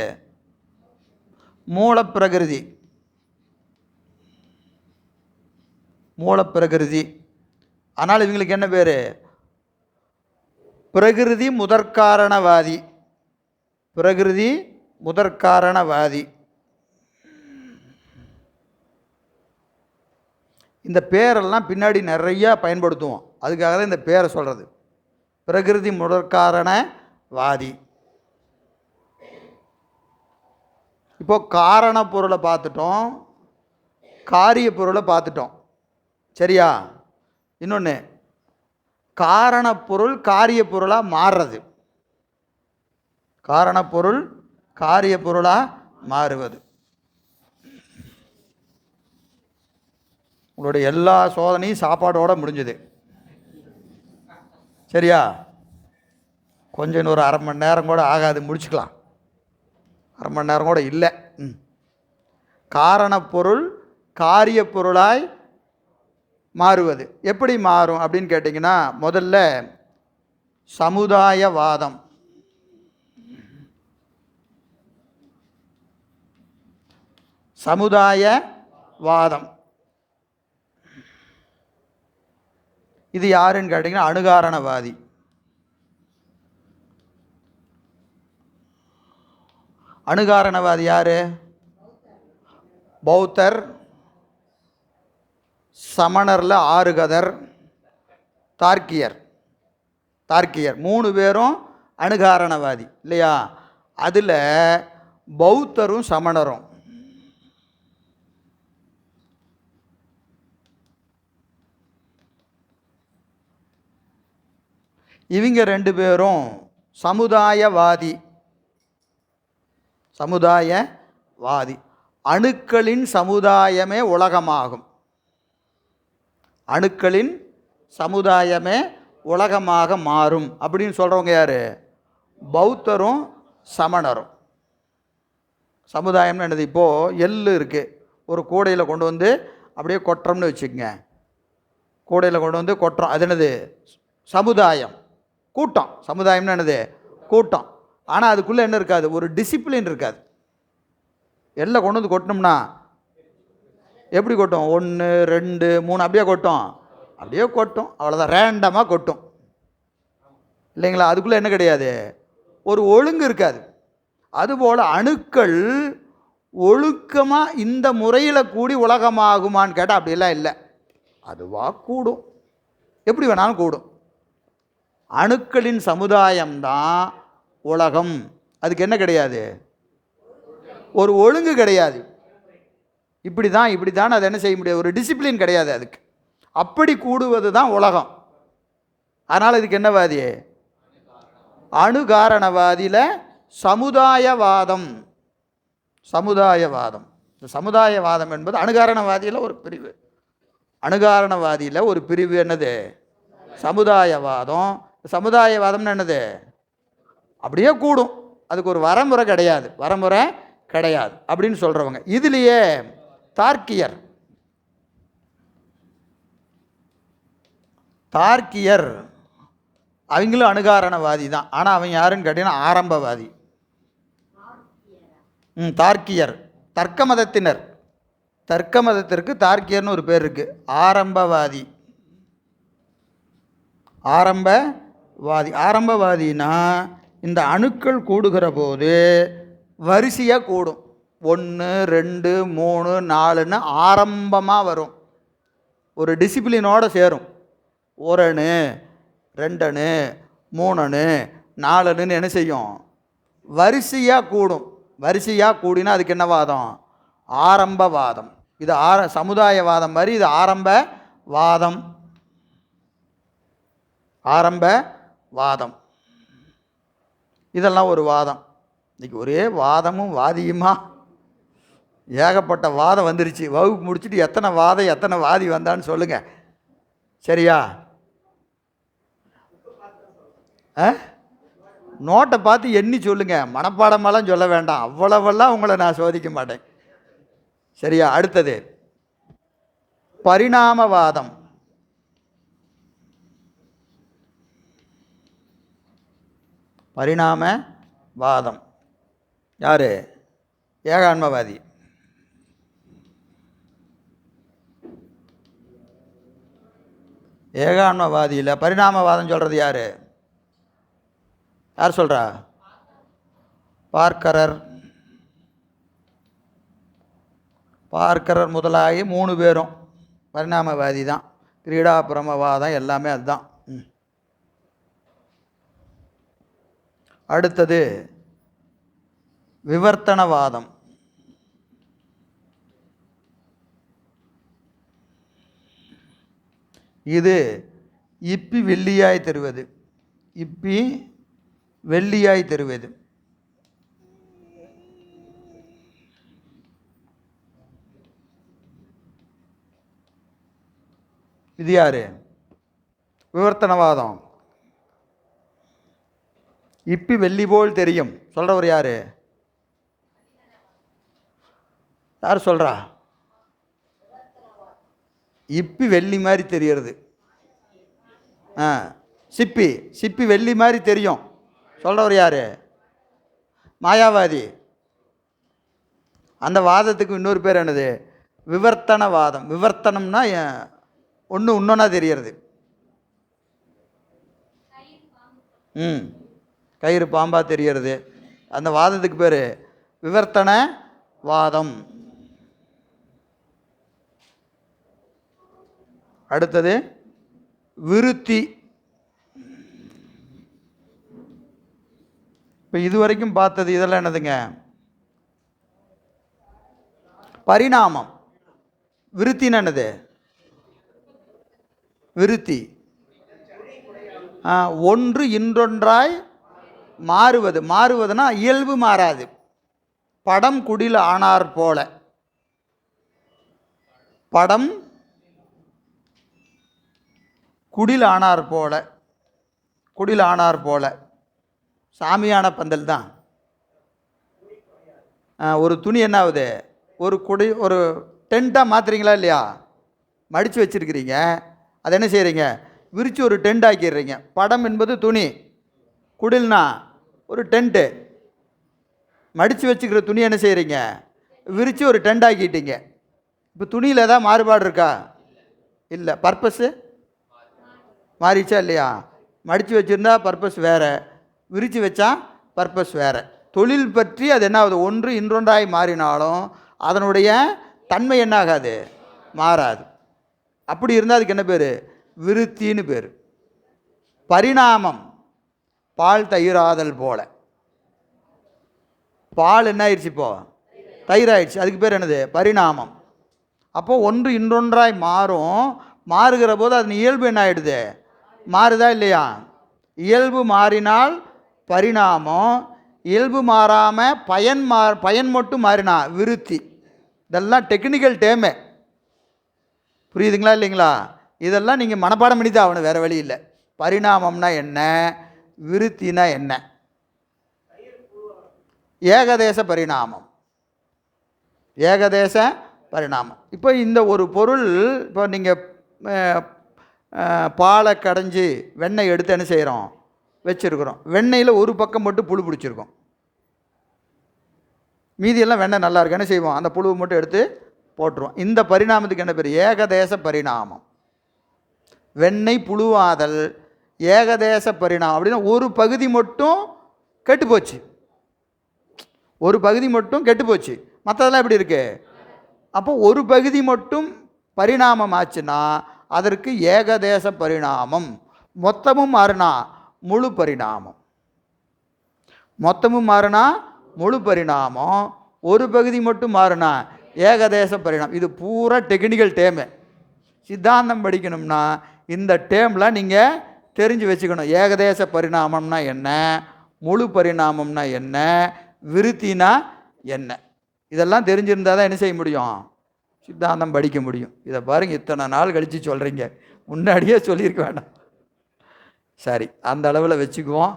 மூலப்பிரகிருதி. மூலப்பிரகிருதி. ஆனால் இவங்களுக்கு என்ன பேர்? பிரகிருதி முதற்காரணவாதி. பிரகிருதி முதற்காரணவாதி. இந்த பேரெல்லாம் பின்னாடி நிறையா பயன்படுத்துவோம். அதுக்காக தான் இந்த பேரை சொல்கிறது. பிரகிருதி முதற்காரணவாதி. இப்போ காரண பொருளை பார்த்துட்டோம், காரிய பொருளை பார்த்துட்டோம், சரியா? இன்னொன்று, காரணப்பொருள் காரிய பொருளாக மாறுறது. காரணப்பொருள் காரிய பொருளாக மாறுவது. உங்களுடைய எல்லா சோதனையும் சாப்பாடோடு முடிஞ்சுது, சரியா? கொஞ்சம் இன்னொரு அரை மணி நேரம் கூட ஆகாது, முடிச்சுக்கலாம். அரை மணி நேரம் கூட இல்லை. காரணப்பொருள் காரிய பொருளாய் மாறுவது எப்படி மாறும் அப்படின்னு கேட்டிங்கன்னா, முதல்ல சமுதாயவாதம். சமுதாயவாதம் இது யாருன்னு கேட்டிங்கன்னா அணுகாரணவாதி. அணுகாரணவாதி யார்? பௌத்தர், சமணரில் ஆறுகதர், தார்க்கியர். 3 பேரும் அணுகாரணவாதி இல்லையா? அதில் பௌத்தரும் சமணரும். இவங்க 2 பேரும் சமுதாயவாதி. சமுதாயவாதி. அணுக்களின் சமுதாயமே உலகமாகும். அணுக்களின் சமுதாயமே உலகமாக மாறும் அப்படின்னு சொல்கிறவங்க யார்? பௌத்தரும் சமணரும். சமுதாயம்னு என்னது? இப்போது எள்ளு இருக்குது, ஒரு கூடையில் கொண்டு வந்து அப்படியே கொட்டுறோம்னு வச்சுக்கோங்க. கூடையில் கொண்டு வந்து கொட்டுறோம், அது என்னது? சமுதாயம், கூட்டம். சமுதாயம்னு என்னது? கூட்டம். ஆனால் அதுக்குள்ளே என்ன இருக்காது? ஒரு டிசிப்ளின் இருக்காது. எல்லாம் கொண்டு வந்து கொட்டினோம்னா எப்படி கொட்டும்? 1 2 3 அப்படியே கொட்டும், அப்படியே கொட்டும், அவ்வளோதான். ரேண்டமாக கொட்டும் இல்லைங்களா? அதுக்குள்ளே என்ன கிடையாது? ஒரு ஒழுங்கு இருக்காது. அதுபோல் அணுக்கள் ஒழுக்கமாக இந்த முறையில் கூடி உலகமாகுமான்னு கேட்டால் அப்படியெல்லாம் இல்லை. அதுவாக கூடும், எப்படி வேணாலும் கூடும். அணுக்களின் சமுதாயம்தான் உலகம். அதுக்கு என்ன கிடையாது? ஒரு ஒழுங்கு கிடையாது. இப்படி தான் அதை என்ன செய்ய முடியாது? ஒரு டிசிப்ளின் கிடையாது அதுக்கு. அப்படி கூடுவது தான் உலகம். அதனால் இதுக்கு என்னவாதி? அணுகாரணவாதியில் சமுதாயவாதம். சமுதாயவாதம். இந்த சமுதாயவாதம் என்பது அணுகாரணவாதியில் ஒரு பிரிவு. அணுகாரணவாதியில் ஒரு பிரிவு என்னது? சமுதாயவாதம். சமுதாயவாதம்னு என்னது? அப்படியே கூடும், அதுக்கு ஒரு வரமுறை கிடையாது. வரமுறை கிடையாது அப்படின்னு சொல்கிறவங்க. இதுலேயே தார்க்கியர் அவங்களும் அணுகாரணவாதி தான். ஆனால் அவன் யாருன்னு கேட்டீங்கன்னா ஆரம்பவாதி. தார்க்கியர், தர்க்க மதத்தினர். தர்க்க மதத்திற்கு தார்க்கியர்னு ஒரு பேர் இருக்குது. ஆரம்பவாதி. ஆரம்பவாதினா இந்த அணுக்கள் கூடுகிற போது வரிசையாக கூடும். 1 2 3 4ன்னு ஆரம்பமாக வரும். ஒரு டிசிப்ளினோடு சேரும். 1 அணு 2 அணு 3 அணு 4 அணுன்னு என்ன செய்யும்? வரிசையாக கூடும். வரிசையாக கூடினா அதுக்கு என்ன வாதம்? ஆரம்பவாதம். இது சமுதாயவாதம் மாதிரி. இது ஆரம்பவாதம். ஆரம்பவாதம் இதெல்லாம் ஒரு வாதம். இன்றைக்கி ஒரே வாதமும் வாதியுமா ஏகப்பட்ட வாதம் வந்துருச்சு. வகுப்பு முடிச்சுட்டு எத்தனை வாதம் எத்தனை வாதி வந்தான்னு சொல்லுங்கள். சரியா? நோட்டை பார்த்து எண்ணி சொல்லுங்கள். மனப்பாடமெல்லாம் சொல்ல வேண்டாம். அவ்வளவெல்லாம் உங்களை நான் சோதிக்க மாட்டேன். சரியா? அடுத்தது பரிணாமவாதம். பரிணாமவாதம் யார்? ஏகான்மவாதி. ஏகான்மவாதியில் பரிணாமவாதம் சொல்கிறது யார்? யார் சொல்கிறா? பார்க்கரர் முதலாகி 3 பேரும் பரிணாமவாதி தான். கிரீடா பிரமவாதம் எல்லாமே அதுதான். அடுத்தது விவர்த்தனவாதம். இது இப்பி வெள்ளியாய் தருவது. இப்பி வெள்ளியாய் தருவது. இது யாரு? விவர்த்தனவாதம். இப்பி வெள்ளி போல் தெரியும் சொல்கிறவர் யார்? யார் சொல்கிறா? இப்பி வெள்ளி மாதிரி தெரியறது. சிப்பி வெள்ளி மாதிரி தெரியும் சொல்கிறவர் யார்? மாயாவாதி. அந்த வாதத்துக்கு இன்னொரு பேர் என்னது? விவர்த்தனவாதம். விவர்த்தனம்னா இன்னொன்னா தெரியறது. கயிறு பாம்பா தெரியறது. அந்த வாதத்துக்கு பேர் விவர்த்தனவாதம். அடுத்தது விருத்தி. இப்போ இதுவரைக்கும் பார்த்தது இதெல்லாம் என்னதுங்க? பரிணாமம். விருத்தின்னு என்னது? விருத்தி ஒன்று இன்னொன்றாய் மாறுவது. மாறுவதுன்னா இயல்பு மாறாது. படம் குடில் ஆனார் போல. படம் குடில் ஆனார் போல. குடில் ஆனார் போல சாமியான பந்தல் தான். ஒரு துணி என்ன ஆகுது? ஒரு டென்ட்டாக மாற்றுறீங்களா இல்லையா? மடித்து வச்சுருக்கிறீங்க. அதை என்ன செய்கிறீங்க? விரித்து ஒரு டென்ட் ஆக்கிடுறீங்க. படம் என்பது துணி, குடில்னா ஒரு டென்ட்டு. மடித்து வச்சுக்கிற துணி என்ன செய்கிறீங்க? விரித்து ஒரு டென்ட் ஆக்கிட்டீங்க. இப்போ துணியில் ஏதாவது மாறுபாடு இருக்கா? இல்லை. பர்பஸ்ஸு மாறிச்சா இல்லையா? மடித்து வச்சுருந்தா பர்பஸ் வேறு, விரித்து வச்சா பர்பஸ் வேறு. தொழில் பற்றி அது என்ன ஆகுது? ஒன்று இன்னொன்றாய் மாறினாலும் அதனுடைய தன்மை என்ன ஆகாது? மாறாது. அப்படி இருந்தால் அதுக்கு என்ன பேர்? விருத்தின்னு பேர். பரிணாமம் பால் தயிராதல் போல. பால் என்ன ஆயிடுச்சு? இப்போது தயிராயிடுச்சு. அதுக்கு பேர் என்னது? பரிணாமம். அப்போது ஒன்று இன்னொன்றாய் மாறும். மாறுகிற போது அதன் இயல்பு என்ன ஆகிடுது? மாறுதா இல்லையா? இயல்பு மாறினால் பரிணாமம். இயல்பு மாறாமல் பயன் மட்டும் மாறினா விருத்தி. இதெல்லாம் டெக்னிக்கல் டேமு. புரியுதுங்களா இல்லைங்களா? இதெல்லாம் நீங்கள் மனப்பாடம் பண்ணி தான் ஆகணும், வேறு வழி இல்லை. பரிணாமம்னா என்ன? விருத்தினா என்ன? ஏகதேச பரிணாமம். ஏகதேச பரிணாமம். இப்போ இந்த ஒரு பொருள், இப்போ நீங்கள் பாலை கடைஞ்சி வெண்ணெய் எடுத்து என்ன செய்கிறோம்? வச்சுருக்குறோம். வெண்ணெயில் ஒரு பக்கம் மட்டும் புழு பிடிச்சிருக்கோம். மீதியெல்லாம் வெண்ணெய் நல்லா இருக்கு என்ன செய்வோம், அந்த புழுவை மட்டும் எடுத்து போட்டுருவோம். இந்த பரிணாமத்துக்கு என்ன பேர்? ஏகதேச பரிணாமம். வெண்ணெய் புழுவாதல் ஏகதேச பரிணாமம். அப்படின்னா ஒரு பகுதி மட்டும் கெட்டு போச்சு, ஒரு பகுதி மட்டும் கெட்டு போச்சு, மற்றதெல்லாம் எப்படி இருக்கு? அப்போ ஒரு பகுதி மட்டும் பரிணாமம் ஆச்சுன்னா அதற்கு ஏகதேச பரிணாமம். மொத்தமும் மாறினா முழு பரிணாமம். மொத்தமும் மாறினா முழு பரிணாமம், ஒரு பகுதி மட்டும் மாறினா ஏகதேச பரிணாமம். இது பூரா டெக்னிக்கல் டேமு. சித்தாந்தம் படிக்கணும்னா இந்த டேமில் நீங்கள் தெரிஞ்சு வச்சுக்கணும். ஏகதேச பரிணாமம்னா என்ன, முழு பரிணாமம்னா என்ன, விருத்தினா என்ன, இதெல்லாம் தெரிஞ்சிருந்தால் தான் என்ன செய்ய முடியும்? சித்தாந்தம் படிக்க முடியும். இதை பாருங்கள், இத்தனை நாள் கழித்து சொல்கிறீங்க, முன்னாடியே சொல்லியிருக்க வேண்டாம். சரி, அந்த அளவில் வச்சுக்குவோம்.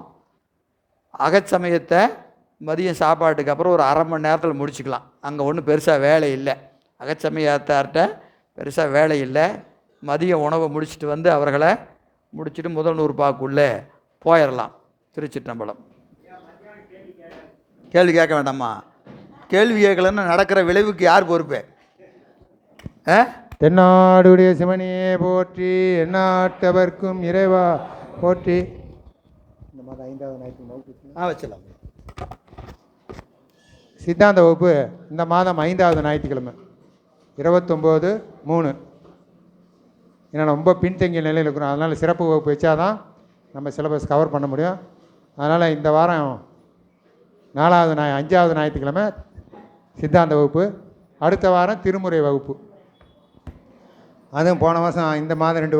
அகச்சமயத்தை மதியம் சாப்பாட்டுக்கு அப்புறம் ஒரு அரை மணி நேரத்தில் முடிச்சுக்கலாம். அங்கே ஒன்றும் பெருசாக வேலை இல்லை, அகச்சமயத்தார்கிட்ட பெருசாக வேலை இல்லை. மதிய உணவை முடிச்சுட்டு வந்து அவர்களை முடிச்சுட்டு முதல் 100 பாக்குள்ளே போயிடலாம். திருச்சிற்றம்பலம். கேள்வி கேட்க வேண்டாமா? கேள்வி கேட்கலன்னு நடக்கிற விளைவுக்கு யார் பொறுப்பு? தென்னாடுடைய சிவனையே போற்றி, எந்நாட்டவர்க்கும் இறைவா போற்றி. இந்த மாதம் 5வது ஞாயிற்றுக்கிழமை வச்சிடலாம். சித்தாந்த வகுப்பு இந்த மாதம் 5வது ஞாயிற்றுக்கிழமை 29/3. ஏன்னா ரொம்ப பின்தங்கிய நிலையில் இருக்கிறோம், அதனால் சிறப்பு வகுப்பு வச்சாதான் நம்ம சிலபஸ் கவர் பண்ண முடியும். அதனால் இந்த வாரம் 5வது ஞாயிற்றுக்கிழமை சித்தாந்த வகுப்பு, அடுத்த வாரம் திருமுறை வகுப்பு. அதுவும் போன மாதம் இந்த மாதம் 2